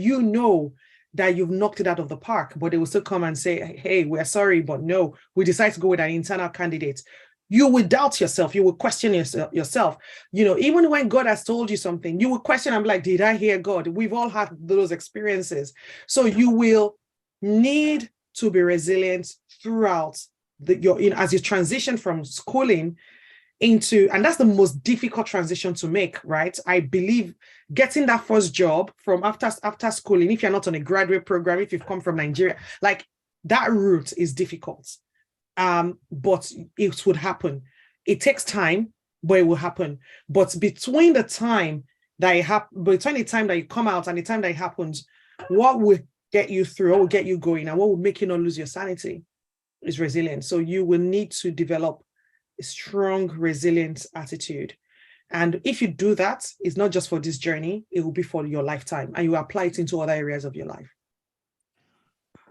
that you've knocked it out of the park, but they will still come and say, hey, we're sorry, but no, we decide to go with an internal candidate. You will doubt yourself. You will question yourself. Even when God has told you something, you will question. I'm like, did I hear God? We've all had those experiences. So you will need to be resilient throughout as you transition from schooling into, and that's the most difficult transition to make, right? I believe getting that first job from after schooling, if you're not on a graduate program, if you've come from Nigeria, like that route is difficult. But it would happen. It takes time, but it will happen. But between the time that you come out and the time that it happens, what will get you through, what will get you going, and what will make you not lose your sanity is resilience. So you will need to develop a strong, resilient attitude. And if you do that, it's not just for this journey, it will be for your lifetime, and you apply it into other areas of your life.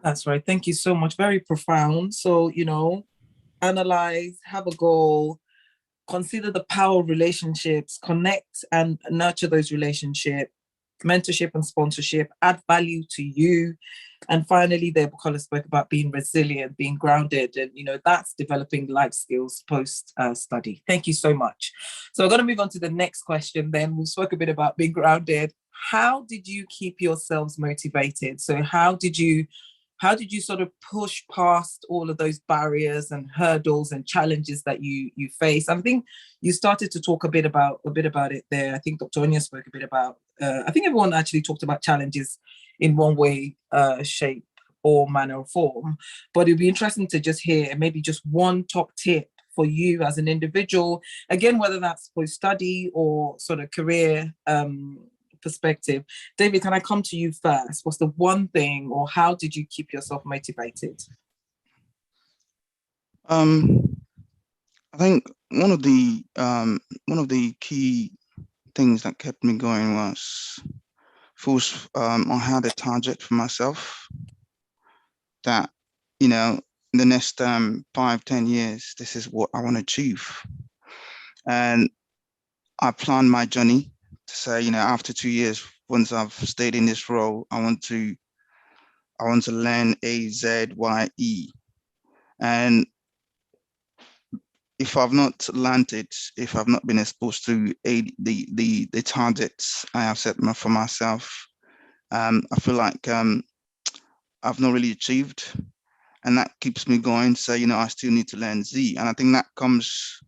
That's right. Thank you so much. Very profound. So, analyze, have a goal, consider the power of relationships, connect and nurture those relationships, mentorship and sponsorship, add value to you. And finally, there, Bukola spoke about being resilient, being grounded, and that's developing life skills post-study. Thank you so much. So I'm going to move on to the next question then. We spoke a bit about being grounded. How did you keep yourselves motivated? So how did you sort of push past all of those barriers and hurdles and challenges that you face? I think you started to talk a bit about it there. I think Dr. Onya spoke a bit about, I think everyone actually talked about challenges in one way, shape or manner or form, but it'd be interesting to just hear maybe just one top tip for you as an individual, again, whether that's post-study or sort of career perspective. David, can I come to you first? What's the one thing, or how did you keep yourself motivated? I think one of the key things that kept me going was, first, I had a target for myself that, in the next 5-10 years, this is what I want to achieve. And I planned my journey to say, after 2 years, once I've stayed in this role, I want to learn A, Z, Y, E. And if I've not learned it, if I've not been exposed to the targets I have set for myself, I feel like I've not really achieved, and that keeps me going. So, I still need to learn Z. And I think that comes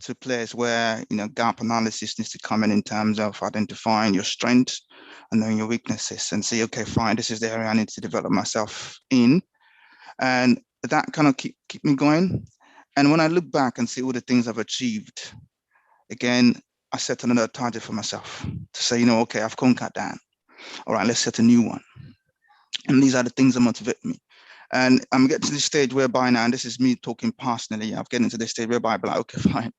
to place where, gap analysis needs to come in terms of identifying your strengths and knowing your weaknesses and say, okay, fine, this is the area I need to develop myself in. And that kind of keep me going. And when I look back and see all the things I've achieved, again, I set another target for myself to say, okay, I've conquered that. All right, let's set a new one. And these are the things that motivate me. And I'm getting to this stage whereby now, and this is me talking personally, I've getting to this stage whereby I'll be like, okay, fine.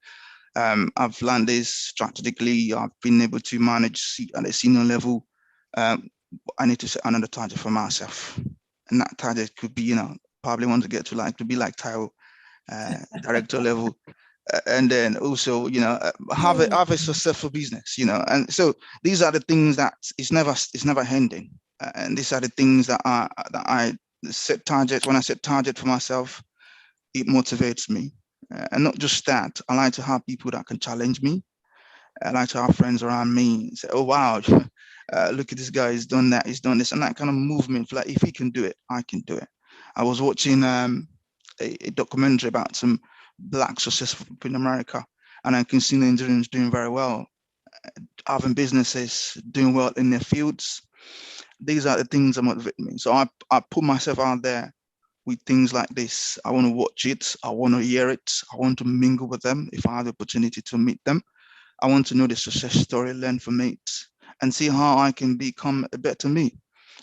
I've learned this strategically. I've been able to manage at a senior level. I need to set another target for myself. And that target could be, probably want to get to be like Taiwo, director level. And then also, have a successful business, And so these are the things that it's never ending. And these are the things that I set targets. When I set target for myself, it motivates me. And not just that, I like to have people that can challenge me. I like to have friends around me and say, oh, wow, look at this guy, he's done that, he's done this. And that kind of movement, like, if he can do it, I can do it. I was watching a documentary about some Black successful people in America, and I can see Nigerians doing very well, having businesses, doing well in their fields. These are the things that motivate me. So I put myself out there with things like this. I want to watch it. I want to hear it. I want to mingle with them if I have the opportunity to meet them. I want to know the success story, learn from it, and see how I can become a better me.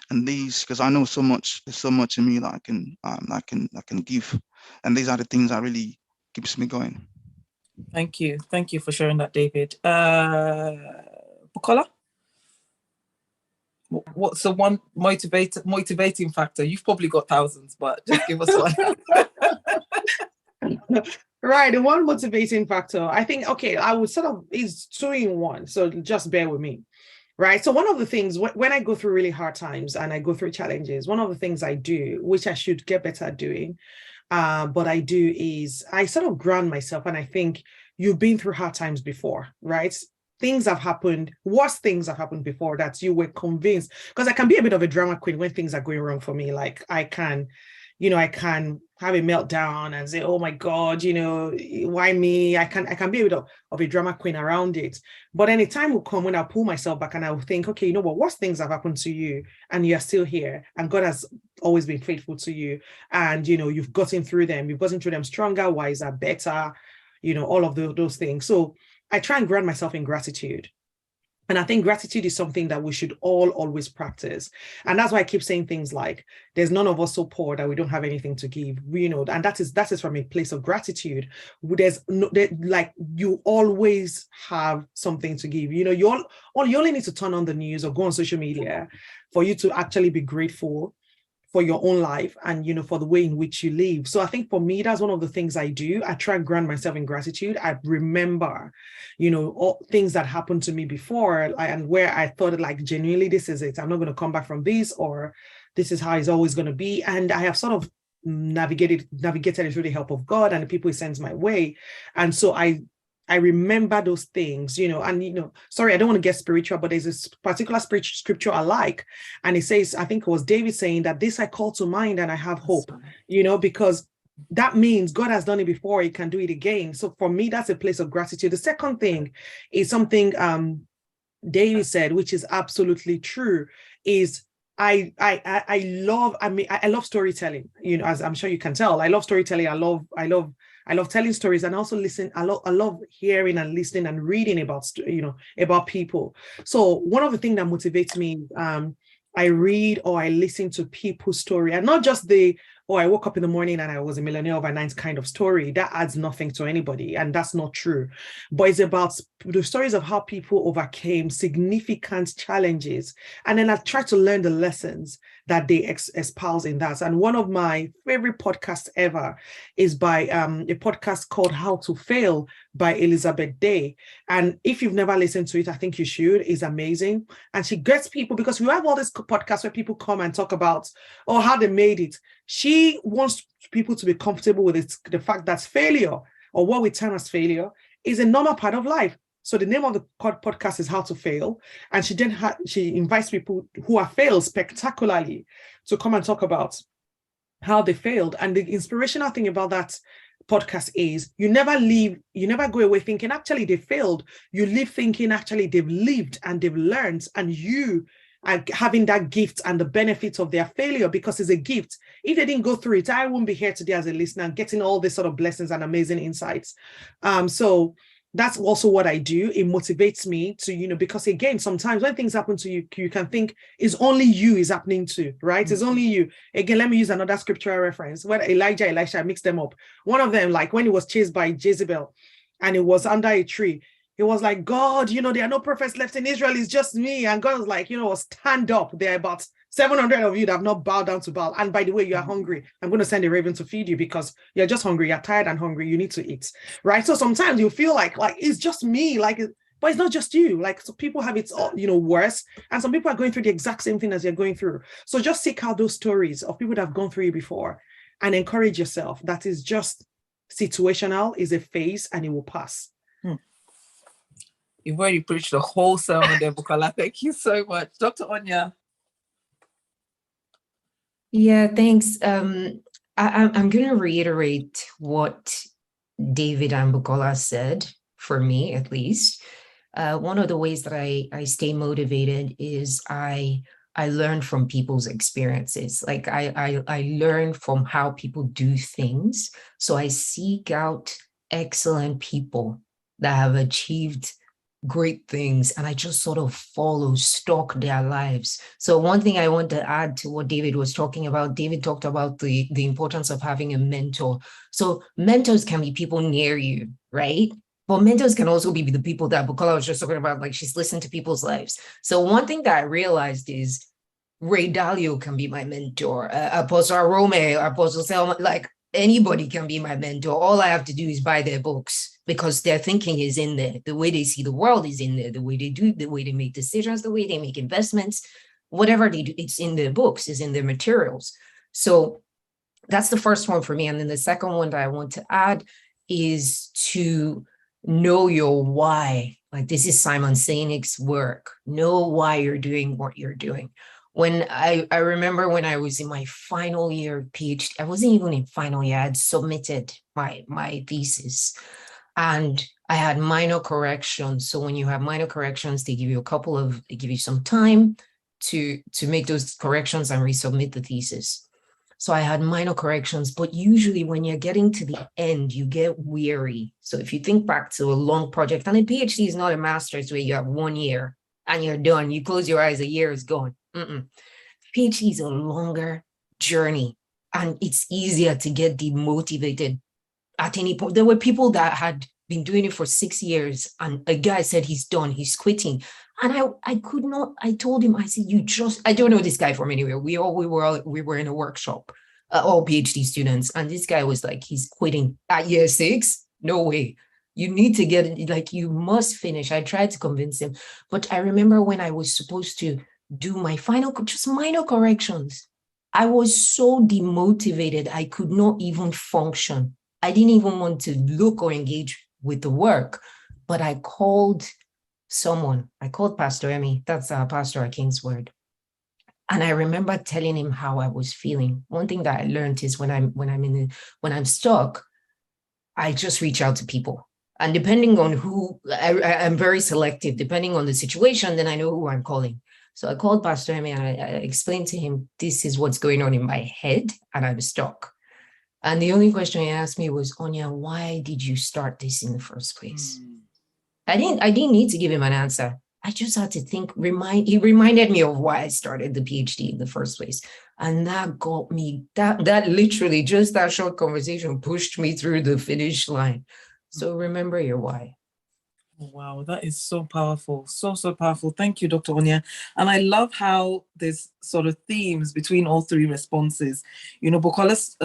And these, because I know so much, there's so much in me that I can give. And these are the things that really keeps me going. Thank you. Thank you for sharing that, David. Bukola? What's the one motivating factor? You've probably got thousands, but just give us one. Right, the one motivating factor, I think, okay, I would sort of, is 2 in 1, so just bear with me. Right. So one of the things when I go through really hard times and I go through challenges, one of the things I do, which I should get better at doing, but I do, is I sort of ground myself, and I think you've been through hard times before, right? Things have happened, worse things have happened before that you were convinced, because I can be a bit of a drama queen when things are going wrong for me. Like I can have a meltdown and say, oh my God, why me? I can be a bit of a drama queen around it. But then a time will come when I'll pull myself back and I'll think, okay, you know what, worse things have happened to you and you're still here, and God has always been faithful to you. And, you've gotten through them stronger, wiser, better, all of those things. So I try and ground myself in gratitude. And I think gratitude is something that we should all always practice. And that's why I keep saying things like, there's none of us so poor that we don't have anything to give, and that is from a place of gratitude. You always have something to give. You only need to turn on the news or go on social media for you to actually be grateful for your own life and, for the way in which you live. So I think for me, that's one of the things I do. I try and ground myself in gratitude. I remember, all things that happened to me before and where I thought like, genuinely, this is it. I'm not going to come back from this, or this is how it's always going to be. And I have sort of navigated it through the help of God and the people He sends my way. And so I remember those things, sorry, I don't want to get spiritual, but there's this particular scripture I like. And it says, I think it was David saying that this I call to mind and I have hope, because that means God has done it before, He can do it again. So for me, that's a place of gratitude. The second thing is something David said, which is absolutely true, is I love storytelling, as I'm sure you can tell. I love storytelling. I love telling stories, and also listen. I love hearing and listening and reading about people. So one of the things that motivates me, I read or I listen to people's story, and not just I woke up in the morning and I was a millionaire overnight kind of story. That adds nothing to anybody, and that's not true. But it's about the stories of how people overcame significant challenges, and then I try to learn the lessons that they espouse in that. And one of my favorite podcasts ever is by a podcast called How to Fail by Elizabeth Day. And if you've never listened to it, I think you should. It's amazing. And she gets people, because we have all these podcasts where people come and talk about how they made it. She wants people to be comfortable with the fact that failure, or what we term as failure, is a normal part of life. So the name of the podcast is How to Fail. And she invites people who have failed spectacularly to come and talk about how they failed. And the inspirational thing about that podcast is you never go away thinking, actually, they failed. You live thinking, actually, they've lived and they've learned, and you are having that gift and the benefits of their failure, because it's a gift. If they didn't go through it, I won't be here today as a listener and getting all these sort of blessings and amazing insights. So that's also what I do. It motivates me to, because again, sometimes when things happen to you, you can think it's only you is happening to, right? Mm-hmm. It's only you. Again, let me use another scriptural reference. When Elisha, I mixed them up. One of them, like when he was chased by Jezebel and it was under a tree, it was like, God, there are no prophets left in Israel. It's just me. And God was like, stand up. There are about 700 of you that have not bowed down to Baal. And by the way, you are hungry. I'm going to send a raven to feed you because you're just hungry. You're tired and hungry. You need to eat, right? So sometimes you feel like it's just me, but it's not just you. So people have it, worse. And some people are going through the exact same thing as you're going through. So just seek out those stories of people that have gone through it before and encourage yourself. That is just situational, is a phase, and it will pass. You've already preached the whole sermon there, Bukola. Thank you so much. Dr. Onya. Yeah, thanks. I'm going to reiterate what David and Bukola said, for me at least. One of the ways that I stay motivated is I learn from people's experiences. I learn from how people do things. So I seek out excellent people that have achieved great things, and I just sort of stalk their lives. So one thing I want to add to what David was talking about, David talked about the importance of having a mentor. So mentors can be people near you, right? But mentors can also be the people that Bukola was just talking about, like she's listened to people's lives. So one thing that I realized is Ray Dalio can be my mentor, Apostle Arome, Apostle Selma, like anybody can be my mentor. All I have to do is buy their books because their thinking is in there. The way they see the world is in there. The way they do, the way they make decisions, the way they make investments, whatever they do, it's in their books, is in their materials. So that's the first one for me. And then the second one that I want to add is to know your why. Like this is Simon Sinek's work. Know why you're doing what you're doing. When I remember when I was in my final year PhD, I wasn't even in final year, I had submitted my thesis and I had minor corrections. So when you have minor corrections, they give you some time to make those corrections and resubmit the thesis. So I had minor corrections, but usually when you're getting to the end, you get weary. So if you think back to a long project, and a PhD is not a master's where you have 1 year and you're done, you close your eyes, a year is gone. PhD is a longer journey and it's easier to get demotivated at any point. There were people that had been doing it for 6 years and a guy said he's done, he's quitting. And I could not, I told him, I said, I don't know this guy from anywhere. We were in a workshop, all PhD students. And this guy was like, he's quitting at year 6. No way. You need to get it, like you must finish. I tried to convince him. But I remember when I was supposed to do my final, just minor corrections, I was so demotivated. I could not even function. I didn't even want to look or engage with the work, but I called Pastor Emmy, that's our pastor at Kingsword. And I remember telling him how I was feeling. One thing that I learned is when I'm stuck, I just reach out to people. And depending on who, I'm very selective, depending on the situation, then I know who I'm calling. So I called Pastor Emmy and I explained to him, this is what's going on in my head and I'm stuck. And the only question he asked me was, Onya, why did you start this in the first place? I didn't need to give him an answer. I just had to think, he reminded me of why I started the PhD in the first place. And that got me, that literally, just that short conversation pushed me through the finish line. So remember your why. Wow, that is so powerful. So powerful. Thank you, Dr. Onya. And I love how there's sort of themes between all three responses. You know, Bukola's,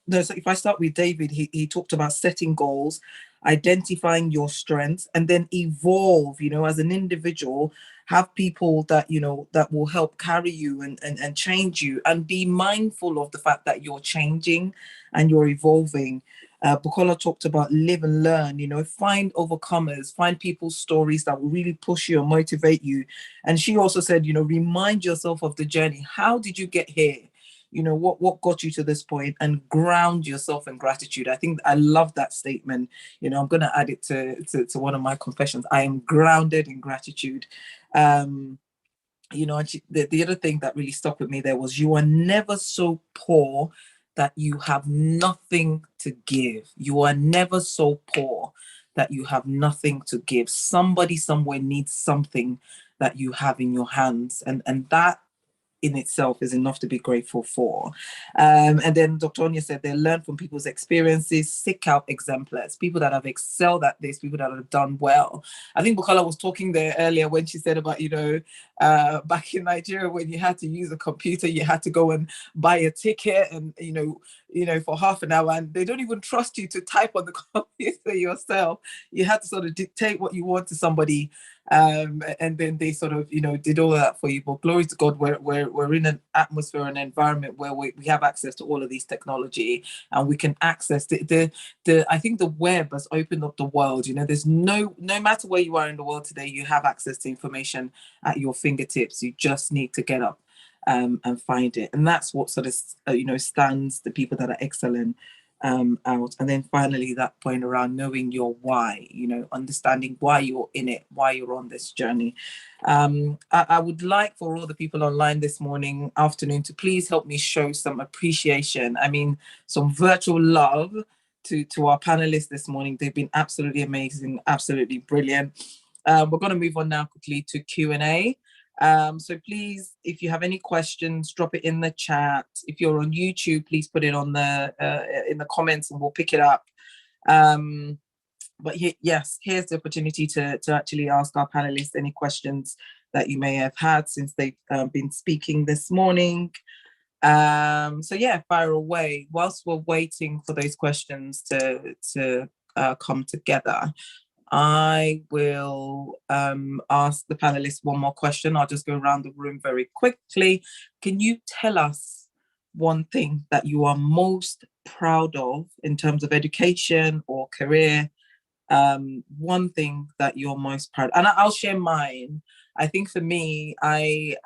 if I start with David, he talked about setting goals, identifying your strengths, and then evolve, you know, as an individual, have people that, you know, that will help carry you and change you, and be mindful of the fact that you're changing and you're evolving. Bukola talked about live and learn, you know, find overcomers, find people's stories that will really push you and motivate you. And she also said, you know, remind yourself of the journey. How did you get here? You know, what got you to this point, and ground yourself in gratitude. I think I love that statement. You know, I'm going to add it to one of my confessions. I am grounded in gratitude. You know, and the other thing that really stuck with me there was, you are never so poor that you have nothing to give. You are never so poor that you have nothing to give. Somebody somewhere needs something that you have in your hands. And that in itself is enough to be grateful for. And then Dr. Onya said they learn from people's experiences, seek out exemplars, people that have excelled at this, people that have done well. I think Bukola was talking there earlier when she said about, you know, back in Nigeria, when you had to use a computer, you had to go and buy a ticket and, you know, for half an hour, and they don't even trust you to type on the computer yourself. You had to sort of dictate what you want to somebody. And then they sort of, you know, did all of that for you. But glory to God, we're in an atmosphere, an environment where we have access to all of these technology, and we can access the I think the web has opened up the world. You know, there's no matter where you are in the world today, you have access to information at your fingertips. You just need to get up and find it. And that's what sort of, you know, stands the people that are excellent out. And then finally, that point around knowing your why, you know, understanding why you're in it, why you're on this journey. I would like for all the people online this afternoon to please help me show some appreciation. I mean, some virtual love to our panelists this morning. They've been absolutely amazing, absolutely brilliant. We're going to move on now quickly to Q&A. So please, if you have any questions, drop it in the chat. If you're on YouTube, please put it on in the comments and we'll pick it up. But yes, here's the opportunity to actually ask our panelists any questions that you may have had since they've been speaking this morning. So yeah, fire away. Whilst we're waiting for those questions to come together, I will ask the panelists one more question. I'll just go around the room very quickly. Can you tell us one thing that you are most proud of in terms of education or career? One thing that you're most proud, and I'll share mine. I think for me, I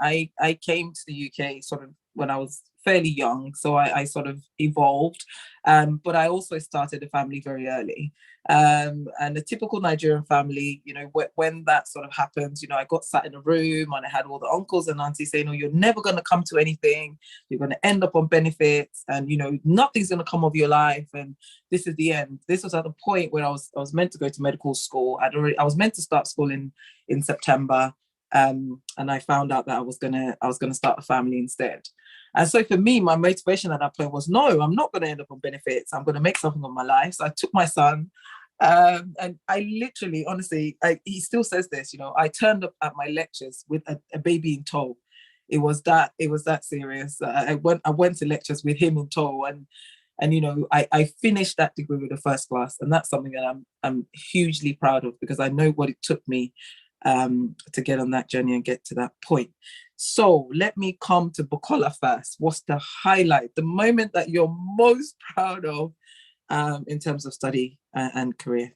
came to the UK sort of when I was fairly young, so I sort of evolved, but I also started a family very early, and a typical Nigerian family, you know, when that sort of happens, you know, I got sat in a room and I had all the uncles and aunties saying, "Oh, you're never going to come to anything. You're going to end up on benefits, and you know, nothing's going to come of your life, and this is the end." This was at the point where I was meant to go to medical school. I was meant to start school in September. And I found out that I was gonna start a family instead. And so for me, my motivation at that point was, no, I'm not gonna end up on benefits. I'm gonna make something of my life. So I took my son, and I literally, honestly, he still says this, you know, I turned up at my lectures with a baby in tow. It was that serious. I went to lectures with him in tow, and you know, I finished that degree with a first class, and that's something that I'm hugely proud of, because I know what it took me to get on that journey and get to that point. So let me come to Bukola first. What's the highlight, the moment that you're most proud of in terms of study and career?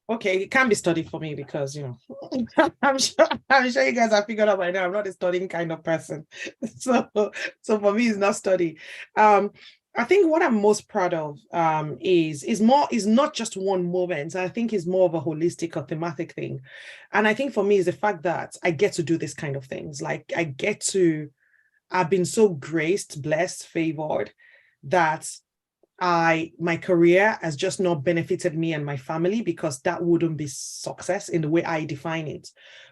Okay, it can be study for me because, you know, I'm sure you guys have figured out by now I'm not a studying kind of person. So for me, it's not study. I think what I'm most proud of is not just one moment. I think it's more of a holistic or thematic thing. And I think for me is the fact that I get to do this kind of things. Like I've been so graced, blessed, favored that my career has just not benefited me and my family, because that wouldn't be success in the way I define it.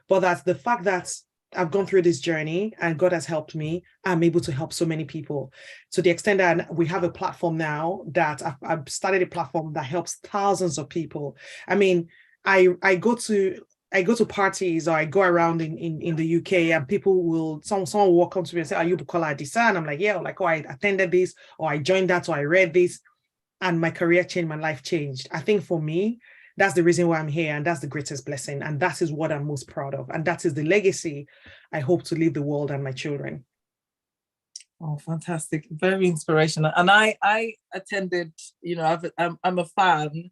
But that's the fact that I've gone through this journey and God has helped me. I'm able to help so many people, to the extent that we have a platform now that I've started a platform that helps thousands of people. I mean, I go to parties, or I go around in the UK, and people will, someone will walk up to me and say, "Are you Bukola Adisa?" And I'm like, "Yeah," or like, "Oh, I attended this," or "I joined that," or "I read this," and my career changed, my life changed. I think for me, that's the reason why I'm here, and that's the greatest blessing, and that is what I'm most proud of, and that is the legacy I hope to leave the world and my children. Oh, fantastic! Very inspirational. And I attended. You know, I'm a fan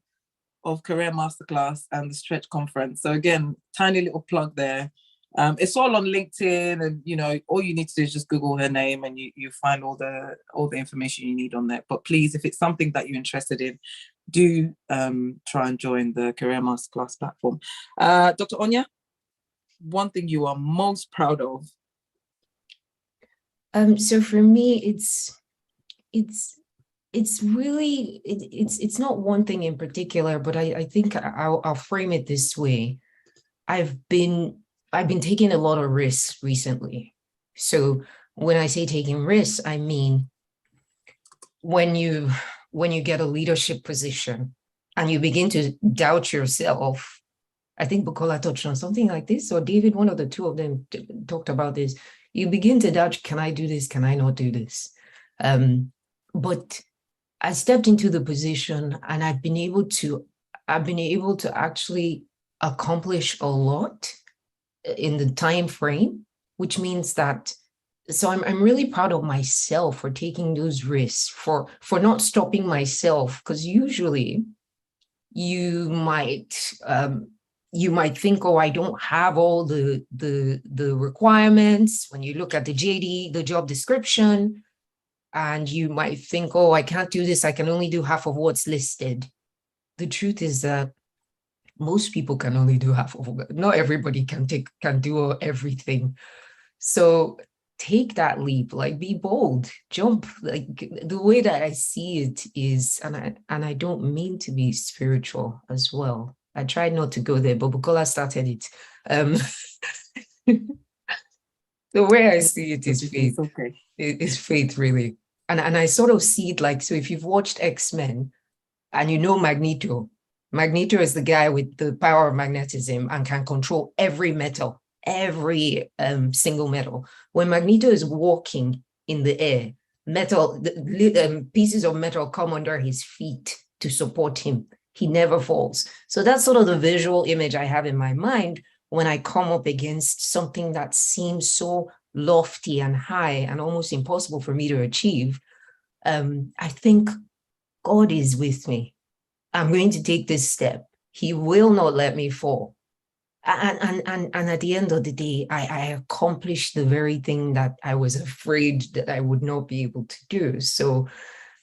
of Career Masterclass and the Stretch Conference. So again, tiny little plug there. It's all on LinkedIn, and you know, all you need to do is just Google her name, and you find all the information you need on there. But please, if it's something that you're interested in, do try and join the Career Masterclass platform. Dr. Onya, one thing you are most proud of? So for me, it's really, it's not one thing in particular, but I think I'll frame it this way. I've been taking a lot of risks recently. So when I say taking risks, I mean, when you get a leadership position and you begin to doubt yourself, I think Bukola touched on something like this, or David, one of the two of them talked about this. You begin to doubt, can I do this? Can I not do this? But I stepped into the position, and I've been able to actually accomplish a lot in the time frame, which means that, so I'm really proud of myself for taking those risks, for not stopping myself, because usually you might think, oh, I don't have all the requirements. When you look at the JD, the job description, and you might think, oh, I can't do this. I can only do half of what's listed. The truth is that most people can only do half of it. Not everybody can do everything. So take that leap, like be bold, jump. Like the way that I see it is, and I don't mean to be spiritual as well. I tried not to go there, but Bukola started it. The way I see it is faith. Okay. It's faith, really. And I sort of see it like, so if you've watched X-Men and you know Magneto, Magneto is the guy with the power of magnetism and can control every metal, every single metal. When Magneto is walking in the air, pieces of metal come under his feet to support him. He never falls. So that's sort of the visual image I have in my mind when I come up against something that seems so lofty and high and almost impossible for me to achieve. I think God is with me. I'm going to take this step. He will not let me fall. And at the end of the day, I accomplished the very thing that I was afraid that I would not be able to do. So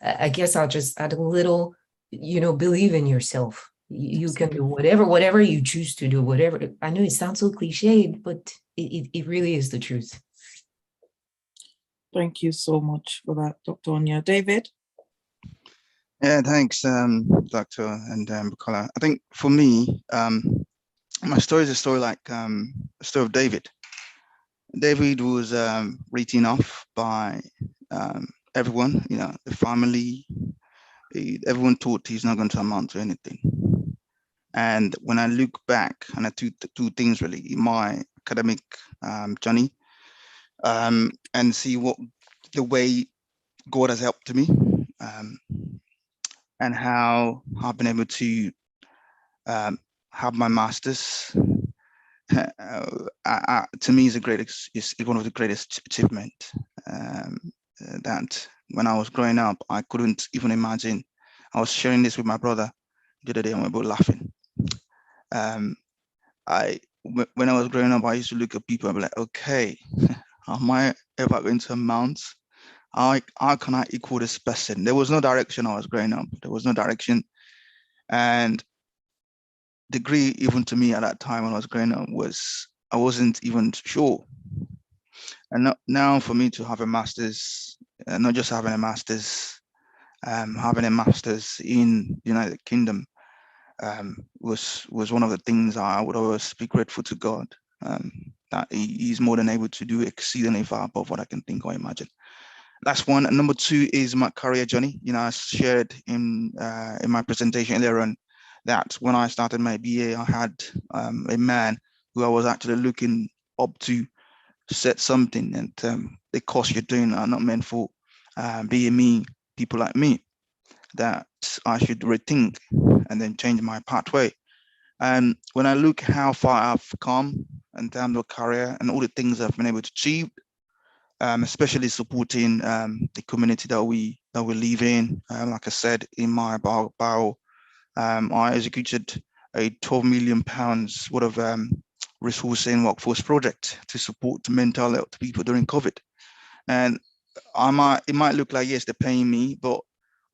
I guess I'll just add a little, believe in yourself. You can do whatever you choose to do, whatever. I know it sounds so cliched, but it really is the truth. Thank you so much for that, Dr. Onya. David? Yeah, thanks, Dr. and Bukola. I think for me, my story is a story like a story of David. David was written off by everyone, the family. Everyone thought he's not going to amount to anything. And when I look back, and I do two things really in my academic journey, and see the way God has helped me, and how I've been able to have my master's. To me, is one of the greatest achievements. That when I was growing up, I couldn't even imagine. I was sharing this with my brother the other day, and we were both laughing. When I was growing up, I used to look at people and be like, okay, am I ever going to amount? How can I equal this person? There was no direction. I was growing up. There was no direction. And degree, even to me at that time when I was growing up, I wasn't even sure. And now for me to have a master's, not just having a master's, having a master's in the United Kingdom was one of the things I would always be grateful to God, that he's more than able to do exceedingly far above what I can think or imagine. That's one. And number two is my career journey. I shared in my presentation earlier on that when I started my BA, I had a man who I was actually looking up to said something, and the course you're doing are not meant for BME people like me, that I should rethink and then change my pathway. And when I look how far I've come in terms of career and all the things I've been able to achieve, especially supporting the community that we live in. Like I said in my bio, I executed a £12 million worth of resourcing workforce project to support mental health people during COVID. And it might look like, yes, they're paying me, but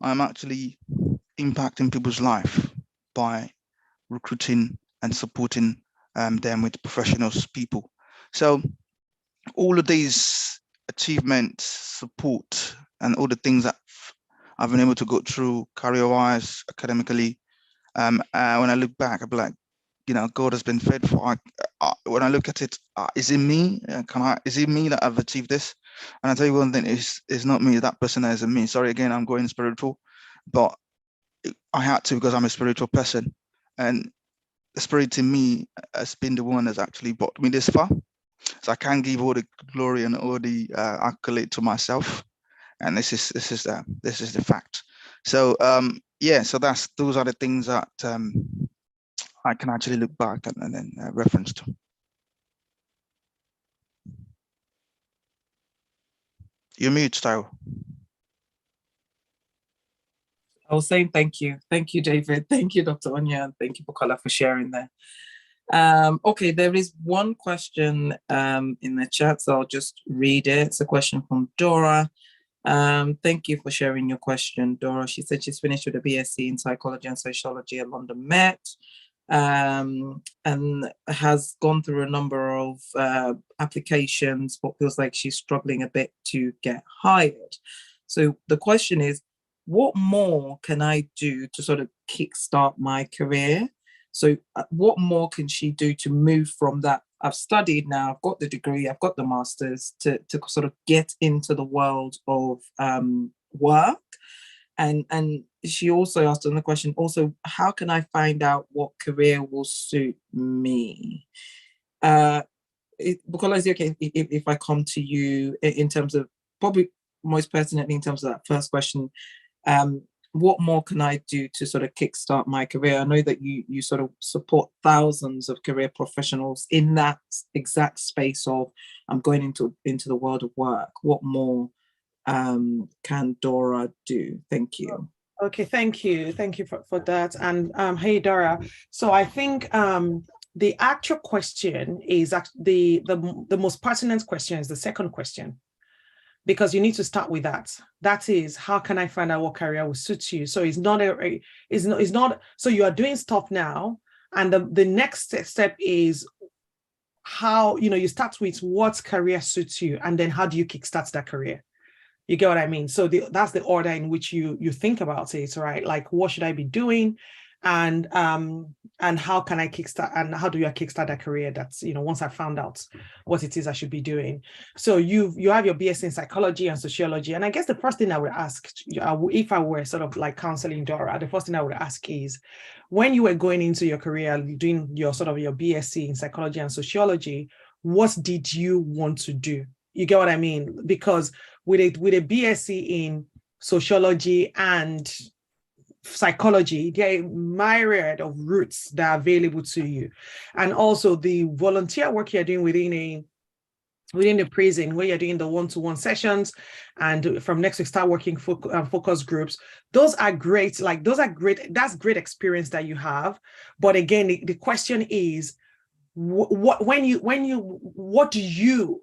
I'm actually impacting people's life by recruiting and supporting them with professionals, people. So all of these achievements, support, and all the things that I've been able to go through career-wise, academically, when I look back, I'll be like, God has been faithful. When I look at it, is it me? Is it me that I've achieved this? And I'll tell you one thing, it's not me, that person isn't me. Sorry, again, I'm going spiritual, but I had to because I'm a spiritual person. And the spirit in me has been the one that's actually brought me this far. So I can't give all the glory and all the accolade to myself. And this is the fact. So yeah, so those are the things that I can actually look back and then reference to. You're mute, Style. I was saying thank you. Thank you, David. Thank you, Dr. Onya. And thank you, Bukola, for sharing there. Okay, there is one question in the chat, so I'll just read it. It's a question from Dora. Thank you for sharing your question, Dora. She said she's finished with a BSc in Psychology and Sociology at London Met, and has gone through a number of applications, but feels like she's struggling a bit to get hired. So the question is, what more can I do to sort of kickstart my career? So what more can she do to move from that? I've studied now, I've got the degree, I've got the master's, to sort of get into the world of work. And she also asked on the question, also, how can I find out what career will suit me? Bukola, okay if I come to you in terms of, probably most pertinently in terms of that first question, what more can I do to sort of kickstart my career? I know that you sort of support thousands of career professionals in that exact space of, I'm going into the world of work. What more can Dora do? Thank you. Okay, thank you for that. And hey, Dora. So I think the actual question is actually the most pertinent question is the second question, because you need to start with that. That is, how can I find out what career will suit you? So it's not so you are doing stuff now, and the next step is how, you start with what career suits you, and then how do you kickstart that career? You get what I mean? So that's the order in which you think about it, right? Like, what should I be doing? And how can I kickstart, and how do you kickstart that career? That's, once I found out what it is I should be doing. So you have your BSc in psychology and sociology. And I guess the first thing I would ask, if I were sort of like counseling Dora, the first thing I would ask is, when you were going into your career, doing your sort of your BSc in psychology and sociology, what did you want to do? You get what I mean? Because with a BSc in sociology and psychology, there are a myriad of routes that are available to you. And also the volunteer work you're doing within the prison, where you're doing the one-to-one sessions, and from next week start working focus groups. Those are great. Like, those are great. That's great experience that you have. But again, the question is, what do you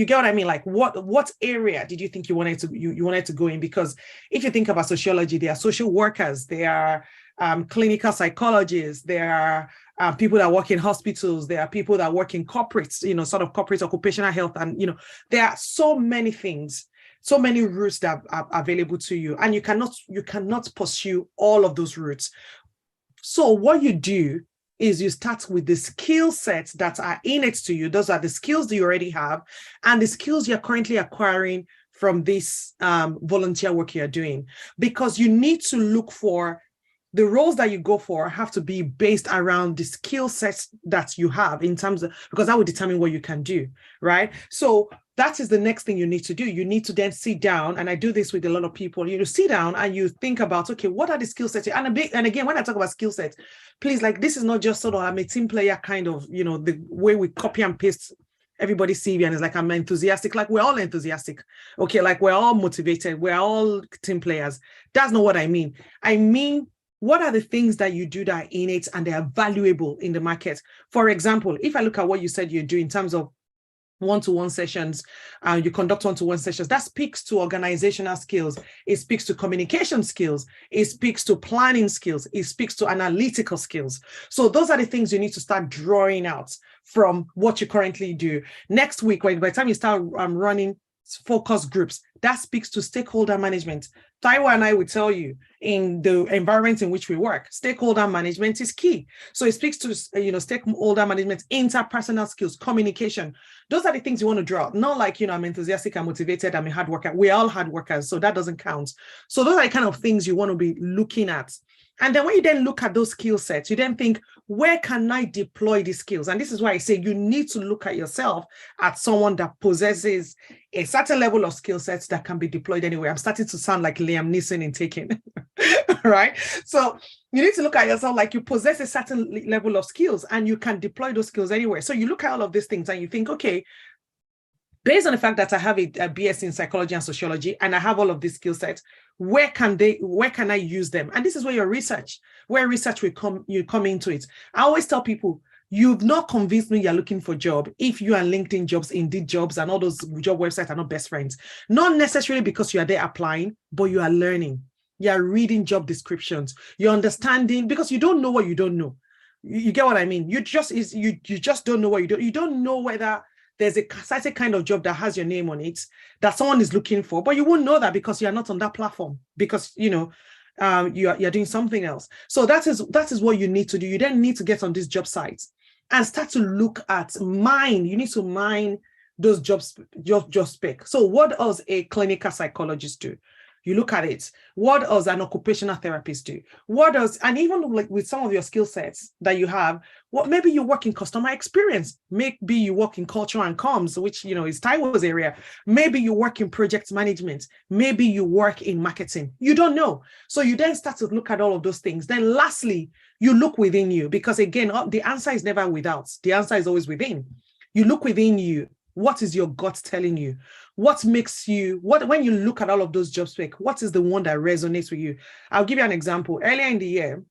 get what I mean? Like, what area did you think you wanted to go in? Because if you think about sociology, there are social workers, there are clinical psychologists, there are people that work in hospitals, there are people that work in corporates, sort of corporate occupational health, and there are so many things, so many routes that are available to you, and you cannot pursue all of those routes. So what you do is you start with the skill sets that are innate to you. Those are the skills that you already have, and the skills you're currently acquiring from this volunteer work you're doing. Because you need to look for the roles that you go for have to be based around the skill sets that you have, in terms of, because that will determine what you can do, right? So that is the next thing you need to do. You need to then sit down, and I do this with a lot of people. You sit down and you think about, okay, what are the skill sets? And again, when I talk about skill sets, please, like, this is not just sort of, I'm a team player kind of, the way we copy and paste everybody's CV, and it's like, I'm enthusiastic. Like, we're all enthusiastic. Okay, like, we're all motivated. We're all team players. That's not what I mean. I mean, what are the things that you do that are innate and they are valuable in the market? For example, if I look at what you said you do in terms of one-to-one sessions, you conduct one-to-one sessions, that speaks to organizational skills. It speaks to communication skills. It speaks to planning skills. It speaks to analytical skills. So those are the things you need to start drawing out from what you currently do. Next week, by the time you start running focus groups, that speaks to stakeholder management. Taiwo and I will tell you, in the environment in which we work, stakeholder management is key. So it speaks to stakeholder management, interpersonal skills, communication. Those are the things you want to draw out. Not like, I'm enthusiastic, I'm motivated, I'm a hard worker. We're all hard workers, so that doesn't count. So those are the kind of things you want to be looking at. And then when you then look at those skill sets, you then think, where can I deploy these skills? And this is why I say you need to look at yourself as someone that possesses a certain level of skill sets that can be deployed anywhere. I'm starting to sound like Liam Neeson in Taken, right? So you need to look at yourself like you possess a certain level of skills and you can deploy those skills anywhere. So you look at all of these things and you think, okay, based on the fact that I have a BS in psychology and sociology, and I have all of these skill sets, where can I use them? And this is where your research will come into it. I always tell people, you've not convinced me you're looking for a job if you and LinkedIn Jobs, Indeed Jobs, and all those job websites are not best friends. Not necessarily because you are there applying, but you are learning. You are reading job descriptions. You're understanding, because you don't know what you don't know. You get what I mean? You just don't know what you don't. You don't know whether there's a certain kind of job that has your name on it that someone is looking for, but you won't know that because you're not on that platform, because you're doing something else. So that is what you need to do. You then need to get on these job sites and start to look at you need to mine those job spec. So what does a clinical psychologist do? You look at it. What does an occupational therapist do? And even like with some of your skill sets that you have, maybe you work in customer experience, maybe you work in culture and comms, which, is Taiwo's area. Maybe you work in project management, maybe you work in marketing. You don't know. So you then start to look at all of those things. Then lastly, you look within you, because again, the answer is never without. The answer is always within. You look within you. What is your gut telling you? What makes you, when you look at all of those job specs, what is the one that resonates with you? I'll give you an example. Earlier in the year,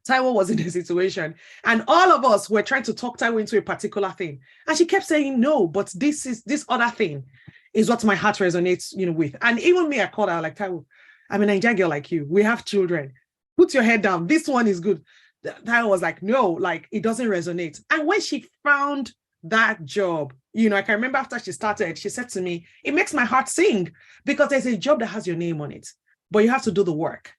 Taiwo was in a situation and all of us were trying to talk Taiwo into a particular thing. And she kept saying, no, but this other thing is what my heart resonates, with. And even me, I called her like, Taiwo, I'm a Nigerian girl like you. We have children. Put your head down. This one is good. Taiwo was like, no, like it doesn't resonate. And when she found that job, I can remember after she started, she said to me, it makes my heart sing, because there's a job that has your name on it, but you have to do the work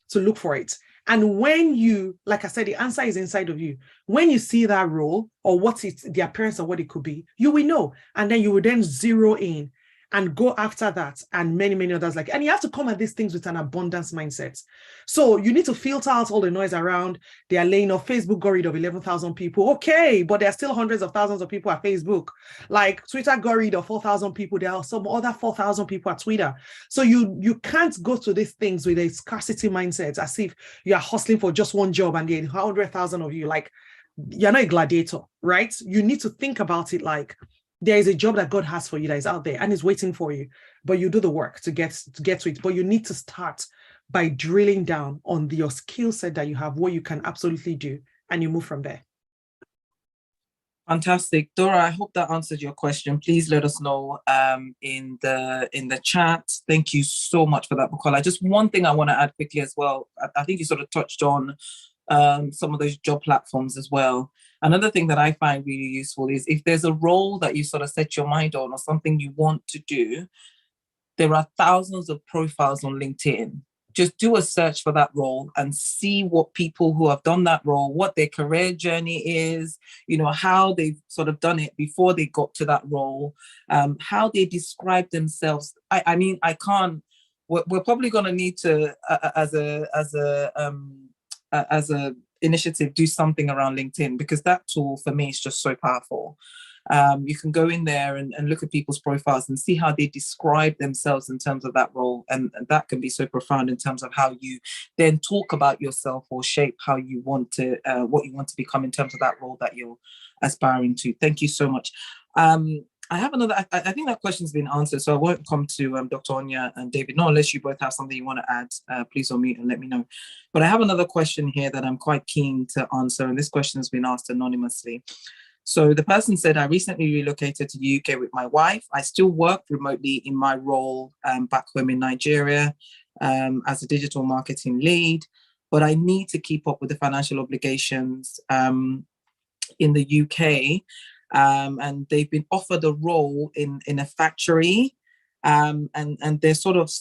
to look for it. And when you, like I said, the answer is inside of you. When you see that role or the appearance of what it could be, you will know. And then you will then zero in and go after that and many, many others. And you have to come at these things with an abundance mindset. So you need to filter out all the noise around. They are laying off. Facebook got rid of 11,000 people. Okay, but there are still hundreds of thousands of people at Facebook. Like Twitter got rid of 4,000 people. There are some other 4,000 people at Twitter. So you can't go to these things with a scarcity mindset as if you are hustling for just one job and there are 100,000 of you. Like, you're not a gladiator, right? You need to think about it like, there is a job that God has for you that is out there and is waiting for you, but you do the work to get to it. But you need to start by drilling down on your skill set that you have, what you can absolutely do, and you move from there. Fantastic. Dora, I hope that answered your question. Please let us know in the chat. Thank you so much for that, Bukola. Just one thing I want to add quickly as well. I think you sort of touched on some of those job platforms as well. Another thing that I find really useful is if there's a role that you sort of set your mind on or something you want to do, there are thousands of profiles on LinkedIn. Just do a search for that role and see what people who have done that role, what their career journey is, how they've sort of done it before they got to that role, how they describe themselves. I mean, I can't, we're probably going to need to, as a initiative, do something around LinkedIn, because that tool for me is just so powerful. You can go in there and look at people's profiles and see how they describe themselves in terms of that role. And that can be so profound in terms of how you then talk about yourself or shape how you want to, what you want to become in terms of that role that you're aspiring to. Thank you so much. I have another, I think that question's been answered, so I won't come to Dr. Onya and David, not unless you both have something you want to add, please unmute and let me know. But I have another question here that I'm quite keen to answer, and this question has been asked anonymously. So the person said, I recently relocated to the UK with my wife. I still work remotely in my role back home in Nigeria as a digital marketing lead, but I need to keep up with the financial obligations in the UK. And they've been offered a role in a factory, and they're sort of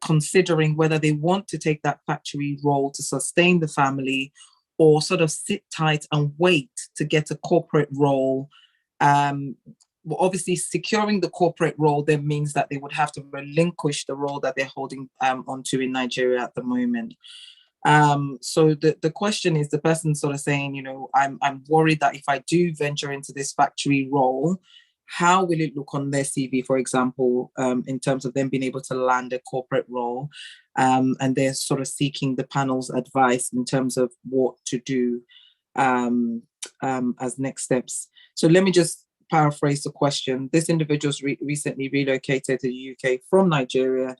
considering whether they want to take that factory role to sustain the family or sort of sit tight and wait to get a corporate role. Well, obviously, securing the corporate role then means that they would have to relinquish the role that they're holding onto in Nigeria at the moment. So the question is, the person sort of saying, I'm worried that if I do venture into this factory role, how will it look on their CV, for example, in terms of them being able to land a corporate role? And they're sort of seeking the panel's advice in terms of what to do as next steps. So let me just paraphrase the question. This individual's recently relocated to the UK from Nigeria,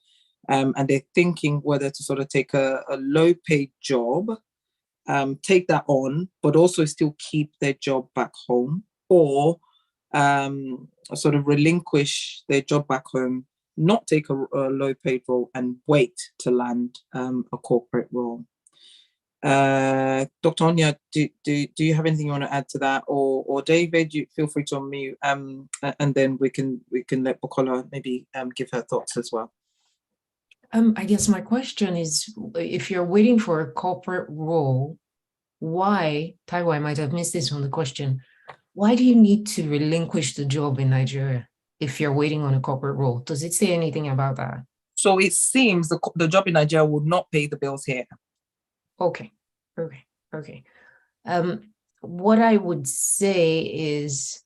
and they're thinking whether to sort of take a low-paid job, take that on, but also still keep their job back home, or sort of relinquish their job back home, not take a low-paid role, and wait to land a corporate role. Dr. Onya, do you have anything you want to add to that, or David? You feel free to unmute, and then we can let Bukola maybe give her thoughts as well. I guess my question is, if you're waiting for a corporate role, why, Taiwo, I might have missed this on the question, why do you need to relinquish the job in Nigeria if you're waiting on a corporate role? Does it say anything about that? So it seems the job in Nigeria would not pay the bills here. Okay. What I would say is,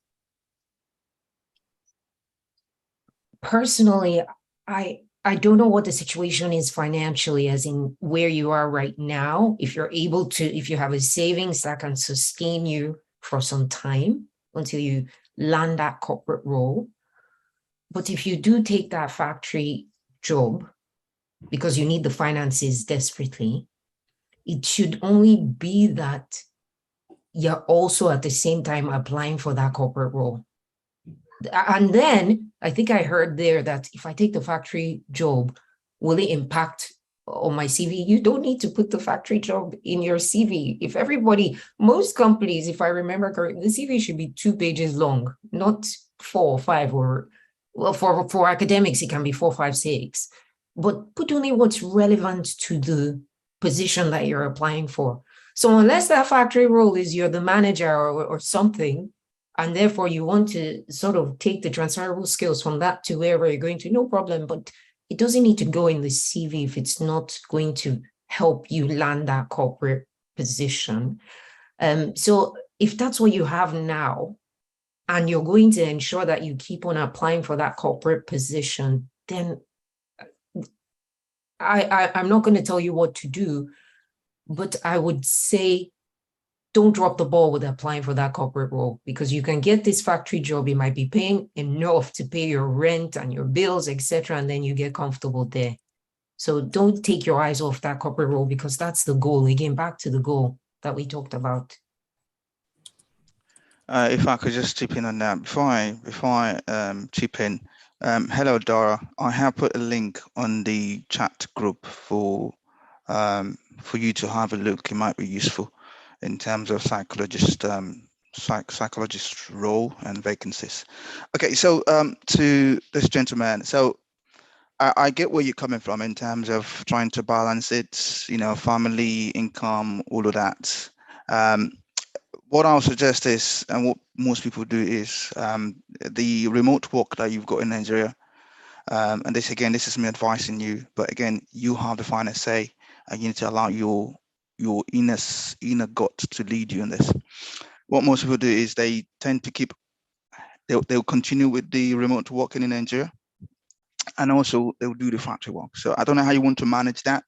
personally, I don't know what the situation is financially, as in where you are right now. If you have a savings that can sustain you for some time until you land that corporate role. But if you do take that factory job because you need the finances desperately, it should only be that you're also at the same time applying for that corporate role. And then I think I heard there that if I take the factory job, will it impact on my CV? You don't need to put the factory job in your CV. If most companies, if I remember correctly, the CV should be 2 pages long, not 4 or 5, or well, for academics, it can be 4, 5, 6. But put only what's relevant to the position that you're applying for. So unless that factory role is you're the manager or something, and therefore you want to sort of take the transferable skills from that to wherever you're going to, no problem. But it doesn't need to go in the CV if it's not going to help you land that corporate position. So if that's what you have now, and you're going to ensure that you keep on applying for that corporate position, then I'm not going to tell you what to do, but I would say don't drop the ball with applying for that corporate role, because you can get this factory job. It might be paying enough to pay your rent and your bills, etc., and then you get comfortable there. So don't take your eyes off that corporate role, because that's the goal. Again, back to the goal that we talked about. If I could just chip in on that before I chip in. Hello, Dora. I have put a link on the chat group for you to have a look. It might be useful in terms of psychologist role and vacancies. Okay, so to this gentleman, so I get where you're coming from in terms of trying to balance it, family, income, all of that. What I'll suggest is, and what most people do is, the remote work that you've got in Nigeria, and this is me advising you, but again, you have the final say, and you need to allow your inner gut to lead you in this. What most people do is they tend to they'll continue with the remote working in Nigeria, and also they'll do the factory work. So I don't know how you want to manage that.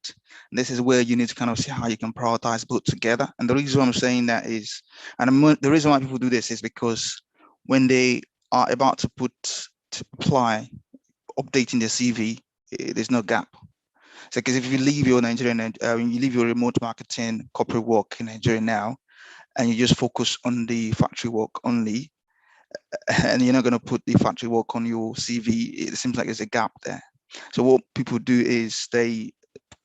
And this is where you need to kind of see how you can prioritize both together. And the reason I'm saying that is, the reason why people do this is because when they are about to apply, updating their CV, there's no gap. So because if you leave your you leave your remote marketing corporate work in Nigeria now, and you just focus on the factory work only, and you're not going to put the factory work on your CV, it seems like there's a gap there. So what people do is they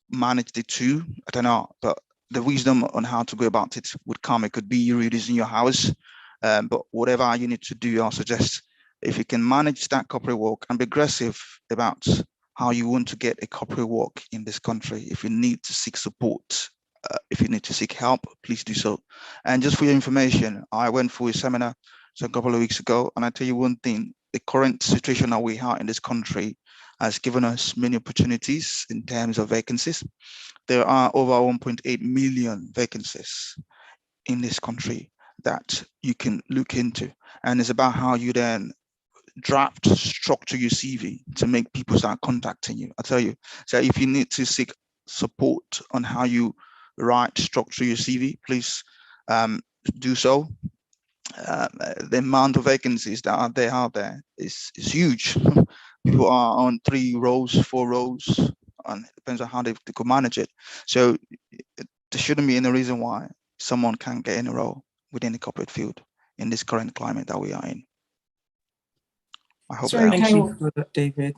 manage the two. I don't know, but the wisdom on how to go about it would come. It could be you reducing your hours, but whatever you need to do, I'll suggest if you can manage that corporate work and be aggressive about how you want to get a corporate work in this country. If you need to seek support, if you need to seek help, please do so. And just for your information, I went for a seminar a couple of weeks ago, and I tell you one thing: the current situation that we have in this country has given us many opportunities in terms of vacancies. There are over 1.8 million vacancies in this country that you can look into, and it's about how you then structure your CV to make people start contacting you. I tell you, so if you need to seek support on how you structure your CV, please do so. The amount of vacancies that are there is huge. People are on 3 roles, 4 roles, and it depends on how they could manage it. So there shouldn't be any reason why someone can't get in a role within the corporate field in this current climate that we are in. I hope Sorry, Thank you for that, David.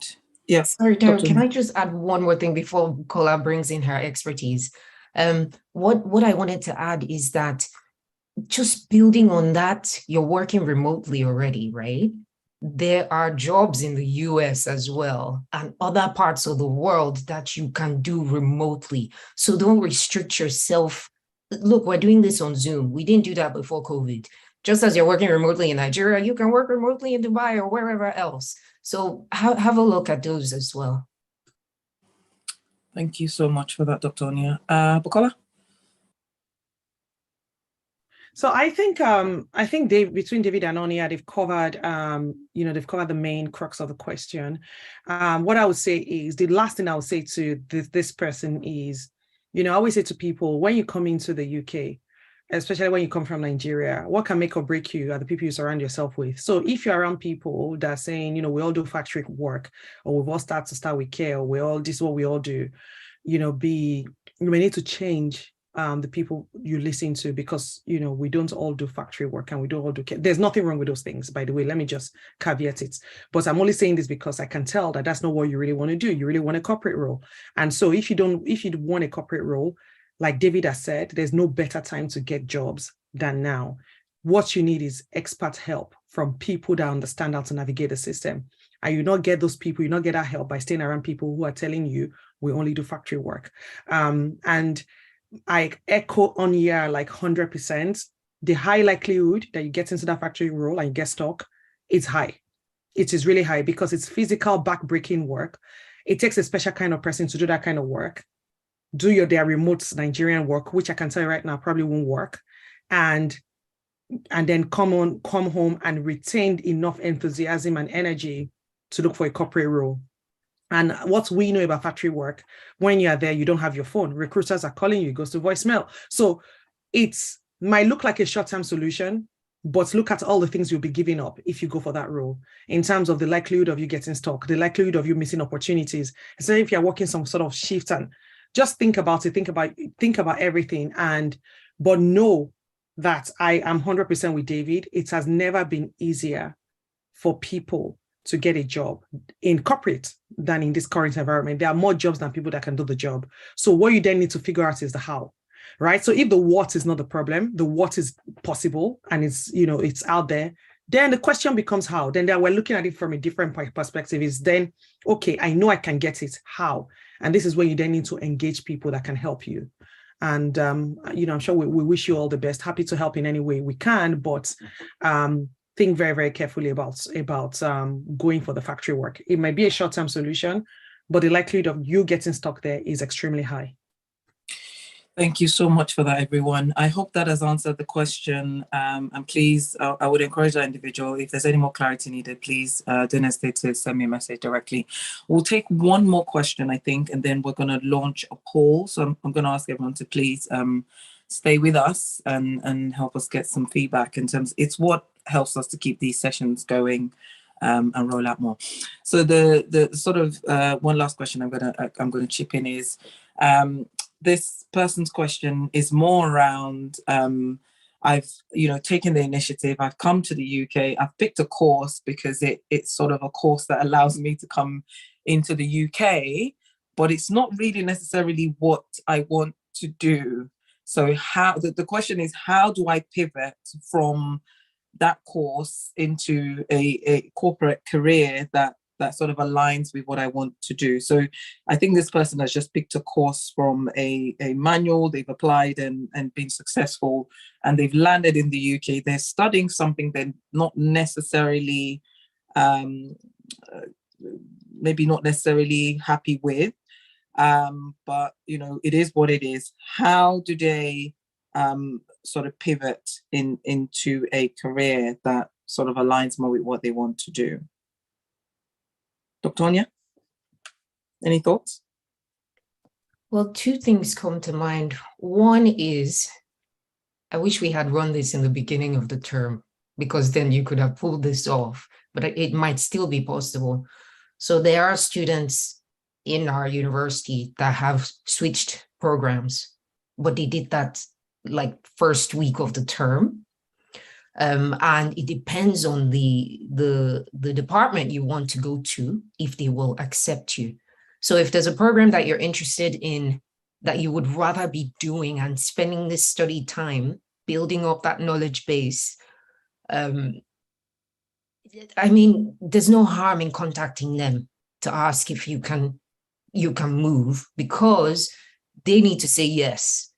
Yes. Sorry, Taiwo, can I just add one more thing before Kola brings in her expertise? What I wanted to add is that just building on that, you're working remotely already, right? There are jobs in the US as well and other parts of the world that you can do remotely. So don't restrict yourself. Look, we're doing this on Zoom. We didn't do that before COVID. Just as you're working remotely in Nigeria, you can work remotely in Dubai or wherever else. So have a look at those as well. Thank you so much for that, Dr. Onia. Bukola? So I think between David and Onia, they've covered they've covered the main crux of the question. What I would say is the last thing I would say to this person is, I always say to people, when you come into the UK, especially when you come from Nigeria, what can make or break you are the people you surround yourself with. So if you're around people that are saying, we all do factory work, or we've all start with care, or this is what we all do, we need to change the people you listen to, because we don't all do factory work and we don't all do care. There's nothing wrong with those things, by the way. Let me just caveat it. But I'm only saying this because I can tell that that's not what you really want to do. You really want a corporate role. And so if you want a corporate role, like David has said, there's no better time to get jobs than now. What you need is expert help from people that understand how to navigate the system. And you not get those people, you not get that help by staying around people who are telling you we only do factory work. And I echo on here like 100%. The high likelihood that you get into that factory role and you get stuck, it's high. It is really high because it's physical backbreaking work. It takes a special kind of person to do that kind of work. Do their remote Nigerian work, which I can tell you right now probably won't work, and then come home and retain enough enthusiasm and energy to look for a corporate role. And what we know about factory work, when you are there, you don't have your phone. Recruiters are calling you, it goes to voicemail. So it might look like a short-term solution, but look at all the things you'll be giving up if you go for that role, in terms of the likelihood of you getting stuck, the likelihood of you missing opportunities. So if you're working some sort of shift, and just think about it, think about everything, but know that I am 100% with David. It has never been easier for people to get a job in corporate than in this current environment. There are more jobs than people that can do the job. So what you then need to figure out is the how, right? So if the what is not the problem, the what is possible and it's out there, then the question becomes how. Then we're looking at it from a different perspective. Is then, okay, I know I can get it, how? And this is where you then need to engage people that can help you. And, I'm sure we wish you all the best. Happy to help in any way we can, but think very, very carefully about going for the factory work. It might be a short-term solution, but the likelihood of you getting stuck there is extremely high. Thank you so much for that, everyone. I hope that has answered the question. And please, I would encourage that individual, if there's any more clarity needed, please don't hesitate to send me a message directly. We'll take one more question, I think, and then we're going to launch a poll. So I'm going to ask everyone to please stay with us and help us get some feedback in terms, it's what helps us to keep these sessions going and roll out more. So the sort of one last question I'm going to chip in is, this person's question is more around, I've taken the initiative, I've come to the UK, I've picked a course because it's sort of a course that allows me to come into the UK, but it's not really necessarily what I want to do. So how the question is, how do I pivot from that course into a corporate career that sort of aligns with what I want to do? So I think this person has just picked a course from a manual, they've applied and been successful, and they've landed in the UK. They're studying something they're not necessarily, maybe not necessarily happy with, but it is what it is. How do they sort of pivot into a career that sort of aligns more with what they want to do? Dr. Onia, any thoughts? Well, two things come to mind. One is, I wish we had run this in the beginning of the term, because then you could have pulled this off, but it might still be possible. So there are students in our university that have switched programs, but they did that like first week of the term. And it depends on the department you want to go to, if they will accept you. So if there's a program that you're interested in, that you would rather be doing and spending this study time building up that knowledge base, there's no harm in contacting them to ask if you can move, because they need to say yes.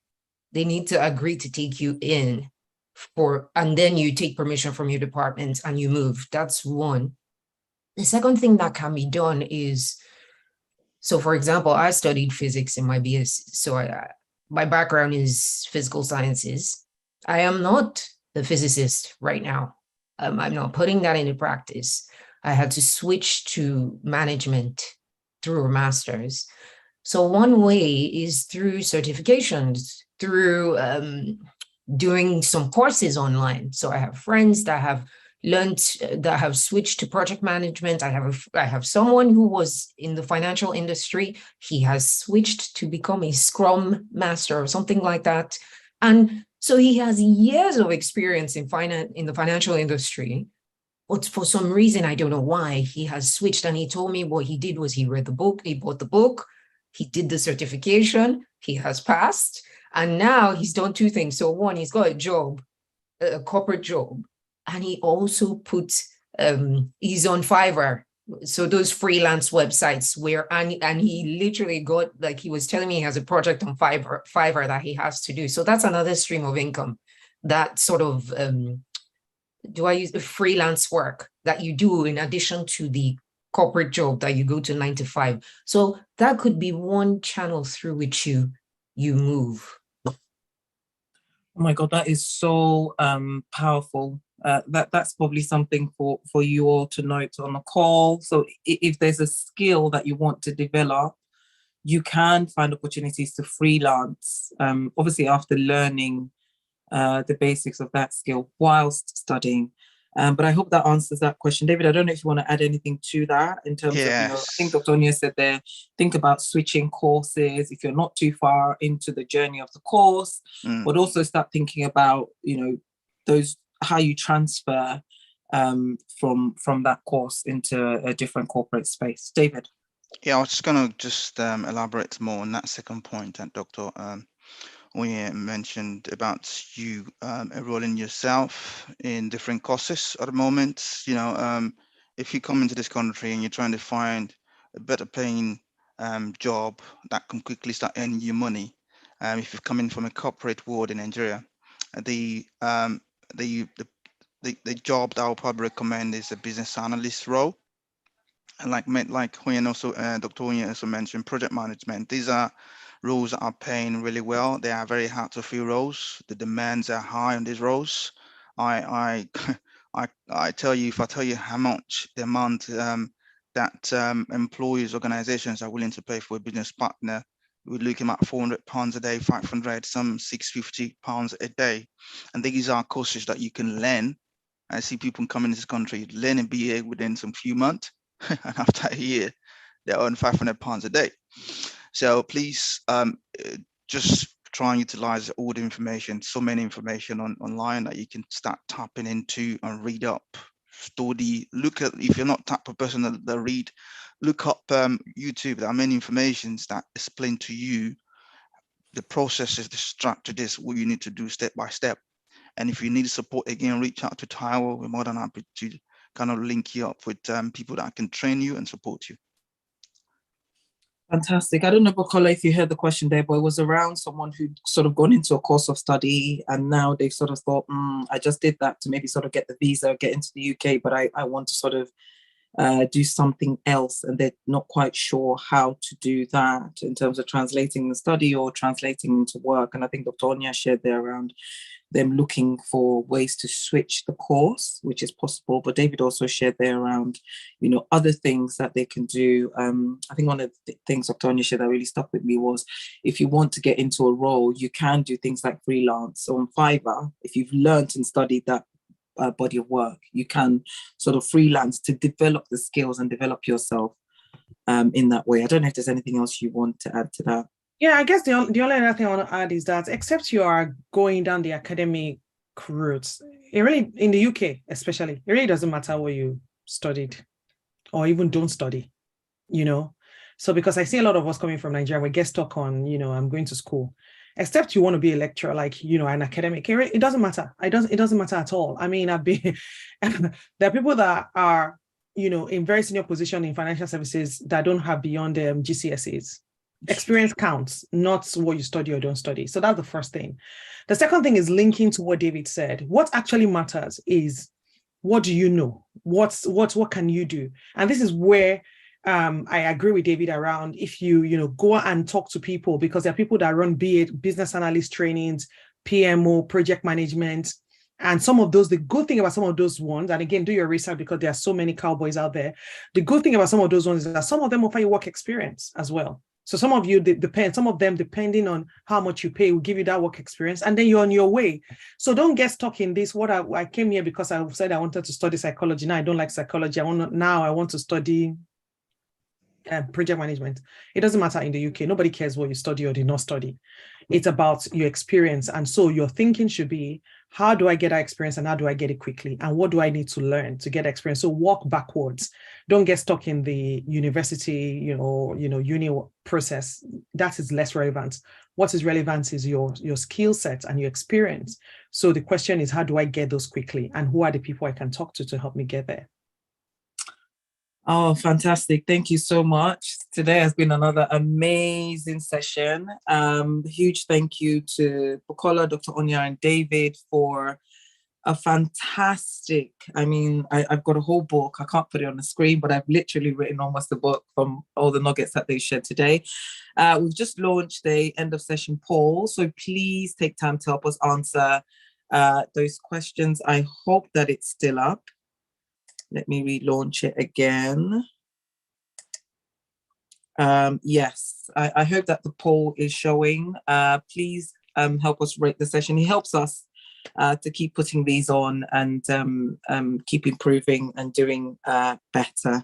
They need to agree to take you in. And then you take permission from your department and you move. That's one. The second thing that can be done is, So for example, I studied physics in my BS. So my background is physical sciences. I am not the physicist right now. I'm not putting that into practice. I had to switch to management through a master's. So one way is through certifications, through doing some courses online. So I have friends that have learned, that have switched to project management. I have someone who was in the financial industry. He has switched to become a Scrum Master or something like that. And so he has years of experience in the financial industry. But for some reason, I don't know why, he has switched. And he told me what he did was he read the book, he bought the book, he did the certification, he has passed. And now he's done two things. So one, he's got a job, a corporate job, and he also puts, he's on Fiverr. So those freelance websites where, and he literally got, like he was telling me he has a project on Fiverr that he has to do. So that's another stream of income, that sort of, do I use the freelance work that you do in addition to the corporate job that you go to 9 to 5. So that could be one channel through which you move. Oh my God, that is so powerful. That's probably something for you all to note on the call. So if there's a skill that you want to develop, you can find opportunities to freelance, obviously after learning the basics of that skill whilst studying. But I hope that answers that question. David, I don't know if you want to add anything to that in terms of, I think Dr. Onya said there, think about switching courses if you're not too far into the journey of the course, but also start thinking about, those, how you transfer from that course into a different corporate space. David? Yeah, I was just going to elaborate more on that second point that Dr. Onya mentioned about you enrolling yourself in different courses at the moment. If you come into this country and you're trying to find a better paying job that can quickly start earning you money, if you're coming from a corporate world in Nigeria, the job that I would probably recommend is a business analyst role. And like Onya also, Dr. Onya also mentioned, project management. These are roles that are paying really well. They are very hard to fill roles. The demands are high on these roles. I tell you, if I tell you how much the amount that employees, organizations are willing to pay for a business partner, we're looking at £400 a day, 500, some £650 a day. And these are courses that you can learn. I see people come into this country, learn a BA within some few months, and after a year, they earn £500 a day. So please just try and utilize all the information, so many information online that you can start tapping into and read up, study, look at, if you're not type of person that read, look up YouTube. There are many informations that explain to you the processes, the strategies, what you need to do step by step. And if you need support, again, reach out to Taiwo. We're more than happy to kind of link you up with people that can train you and support you. Fantastic. I don't know, Bukola, if you heard the question there, but it was around someone who'd sort of gone into a course of study and now they've sort of thought, I just did that to maybe sort of get the visa, get into the UK, but I want to sort of do something else, and they're not quite sure how to do that in terms of translating the study or translating into work. And I think Dr. Onya shared there around them looking for ways to switch the course, which is possible. But David also shared there around, other things that they can do. I think one of the things Dr. Onya shared that really stuck with me was, if you want to get into a role, you can do things like freelance. So on Fiverr, if you've learned and studied that body of work, you can sort of freelance to develop the skills and develop yourself in that way. I don't know if there's anything else you want to add to that. Yeah, I guess the only other thing I want to add is that, except you are going down the academic routes, it really, in the UK especially, it really doesn't matter what you studied or even don't study, So because I see a lot of us coming from Nigeria, we get stuck on, I'm going to school. Except you want to be a lecturer, like, an academic, it doesn't matter. It doesn't matter at all. I mean, there are people that are, in very senior position in financial services that don't have beyond GCSEs. Experience counts, not what you study or don't study. So that's the first thing. The second thing is linking to what David said. What actually matters is, what do you know? What can you do? And this is where I agree with David around if you go and talk to people, because there are people that run business analyst trainings, PMO, project management, and some of those, the good thing about some of those ones, and again, do your research because there are so many cowboys out there. The good thing about some of those ones is that some of them offer you work experience as well. So some of them, depending on how much you pay, will give you that work experience, and then you're on your way. So don't get stuck in this. I came here because I said I wanted to study psychology. Now I don't like psychology. I want to study project management. It doesn't matter in the UK. Nobody cares what you study or did not study. It's about your experience. And so your thinking should be, how do I get that experience and how do I get it quickly? And what do I need to learn to get experience? So walk backwards. Don't get stuck in the university, uni process. That is less relevant. What is relevant is your skill set and your experience. So the question is, how do I get those quickly? And who are the people I can talk to help me get there? Oh, fantastic. Thank you so much. Today has been another amazing session. Huge thank you to Bukola, Dr. Onya, and David for a fantastic, I've got a whole book. I can't put it on the screen, but I've literally written almost a book from all the nuggets that they shared today. We've just launched the end of session poll, so please take time to help us answer those questions. I hope that it's still up. Let me relaunch it again. Yes, I hope that the poll is showing. Please help us rate the session. It helps us to keep putting these on and keep improving and doing better.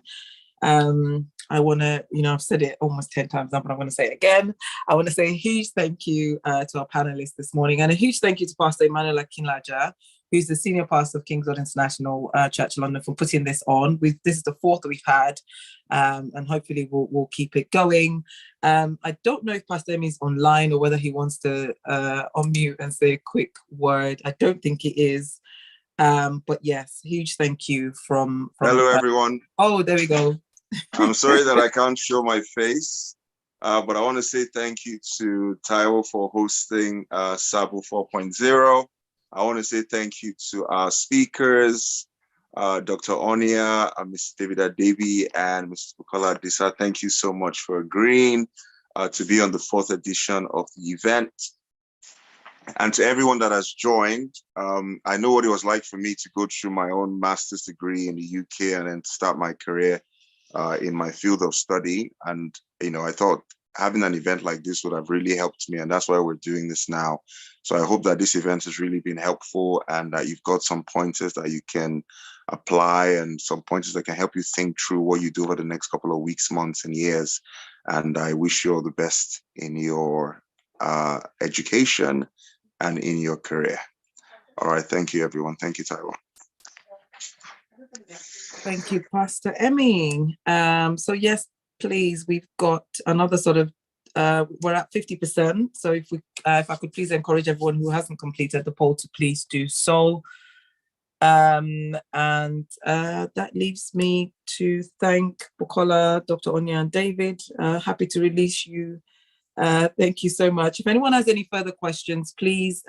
I want to, I've said it almost 10 times now, but I want to say it again. I want to say a huge thank you to our panelists this morning, and a huge thank you to Pastor Emmanuel Akinlaja, who's the senior pastor of Kingswood International Church London, for putting this on. This is the fourth that we've had, and hopefully we'll keep it going. I don't know if Pastor Emi is online or whether he wants to unmute and say a quick word. I don't think he is. But yes, huge thank you from Hello, everyone. Oh, there we go. I'm sorry that I can't show my face, but I want to say thank you to Taiwo for hosting SABO 4.0. I want to say thank you to our speakers, Dr. Onya, Mr. David Adebi, and Mr. Bukola Adisa. Thank you so much for agreeing to be on the fourth edition of the event. And to everyone that has joined, I know what it was like for me to go through my own master's degree in the UK and then start my career in my field of study. And, I thought having an event like this would have really helped me. And that's why we're doing this now. So I hope that this event has really been helpful and that you've got some pointers that you can apply and some pointers that can help you think through what you do over the next couple of weeks, months, and years. And I wish you all the best in your education and in your career. All right. Thank you, everyone. Thank you, Taiwo. Thank you, Pastor Emmy. So yes, please, we've got another sort of, we're at 50%. So if I could please encourage everyone who hasn't completed the poll to please do so. And that leaves me to thank Bukola, Dr. Onya, and David. Happy to release you. Thank you so much. If anyone has any further questions, please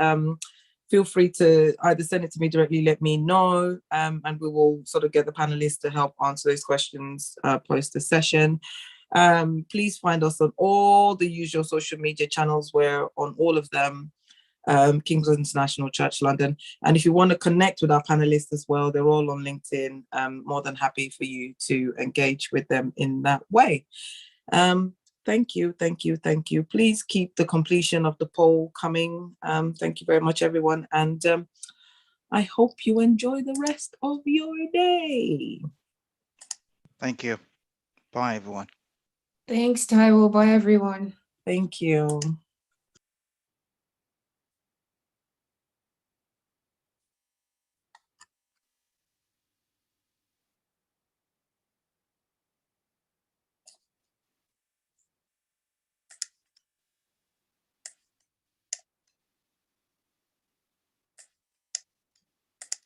feel free to either send it to me directly, let me know, and we will sort of get the panelists to help answer those questions post the session. Please find us on all the usual social media channels. We're on all of them, Kingswood International Church London. And if you want to connect with our panelists as well, they're all on LinkedIn. More than happy for you to engage with them in that way. Thank you, thank you, thank you. Please keep the completion of the poll coming. Thank you very much, everyone. And I hope you enjoy the rest of your day. Thank you. Bye, everyone. Thanks, Taiwo. Bye, everyone. Thank you.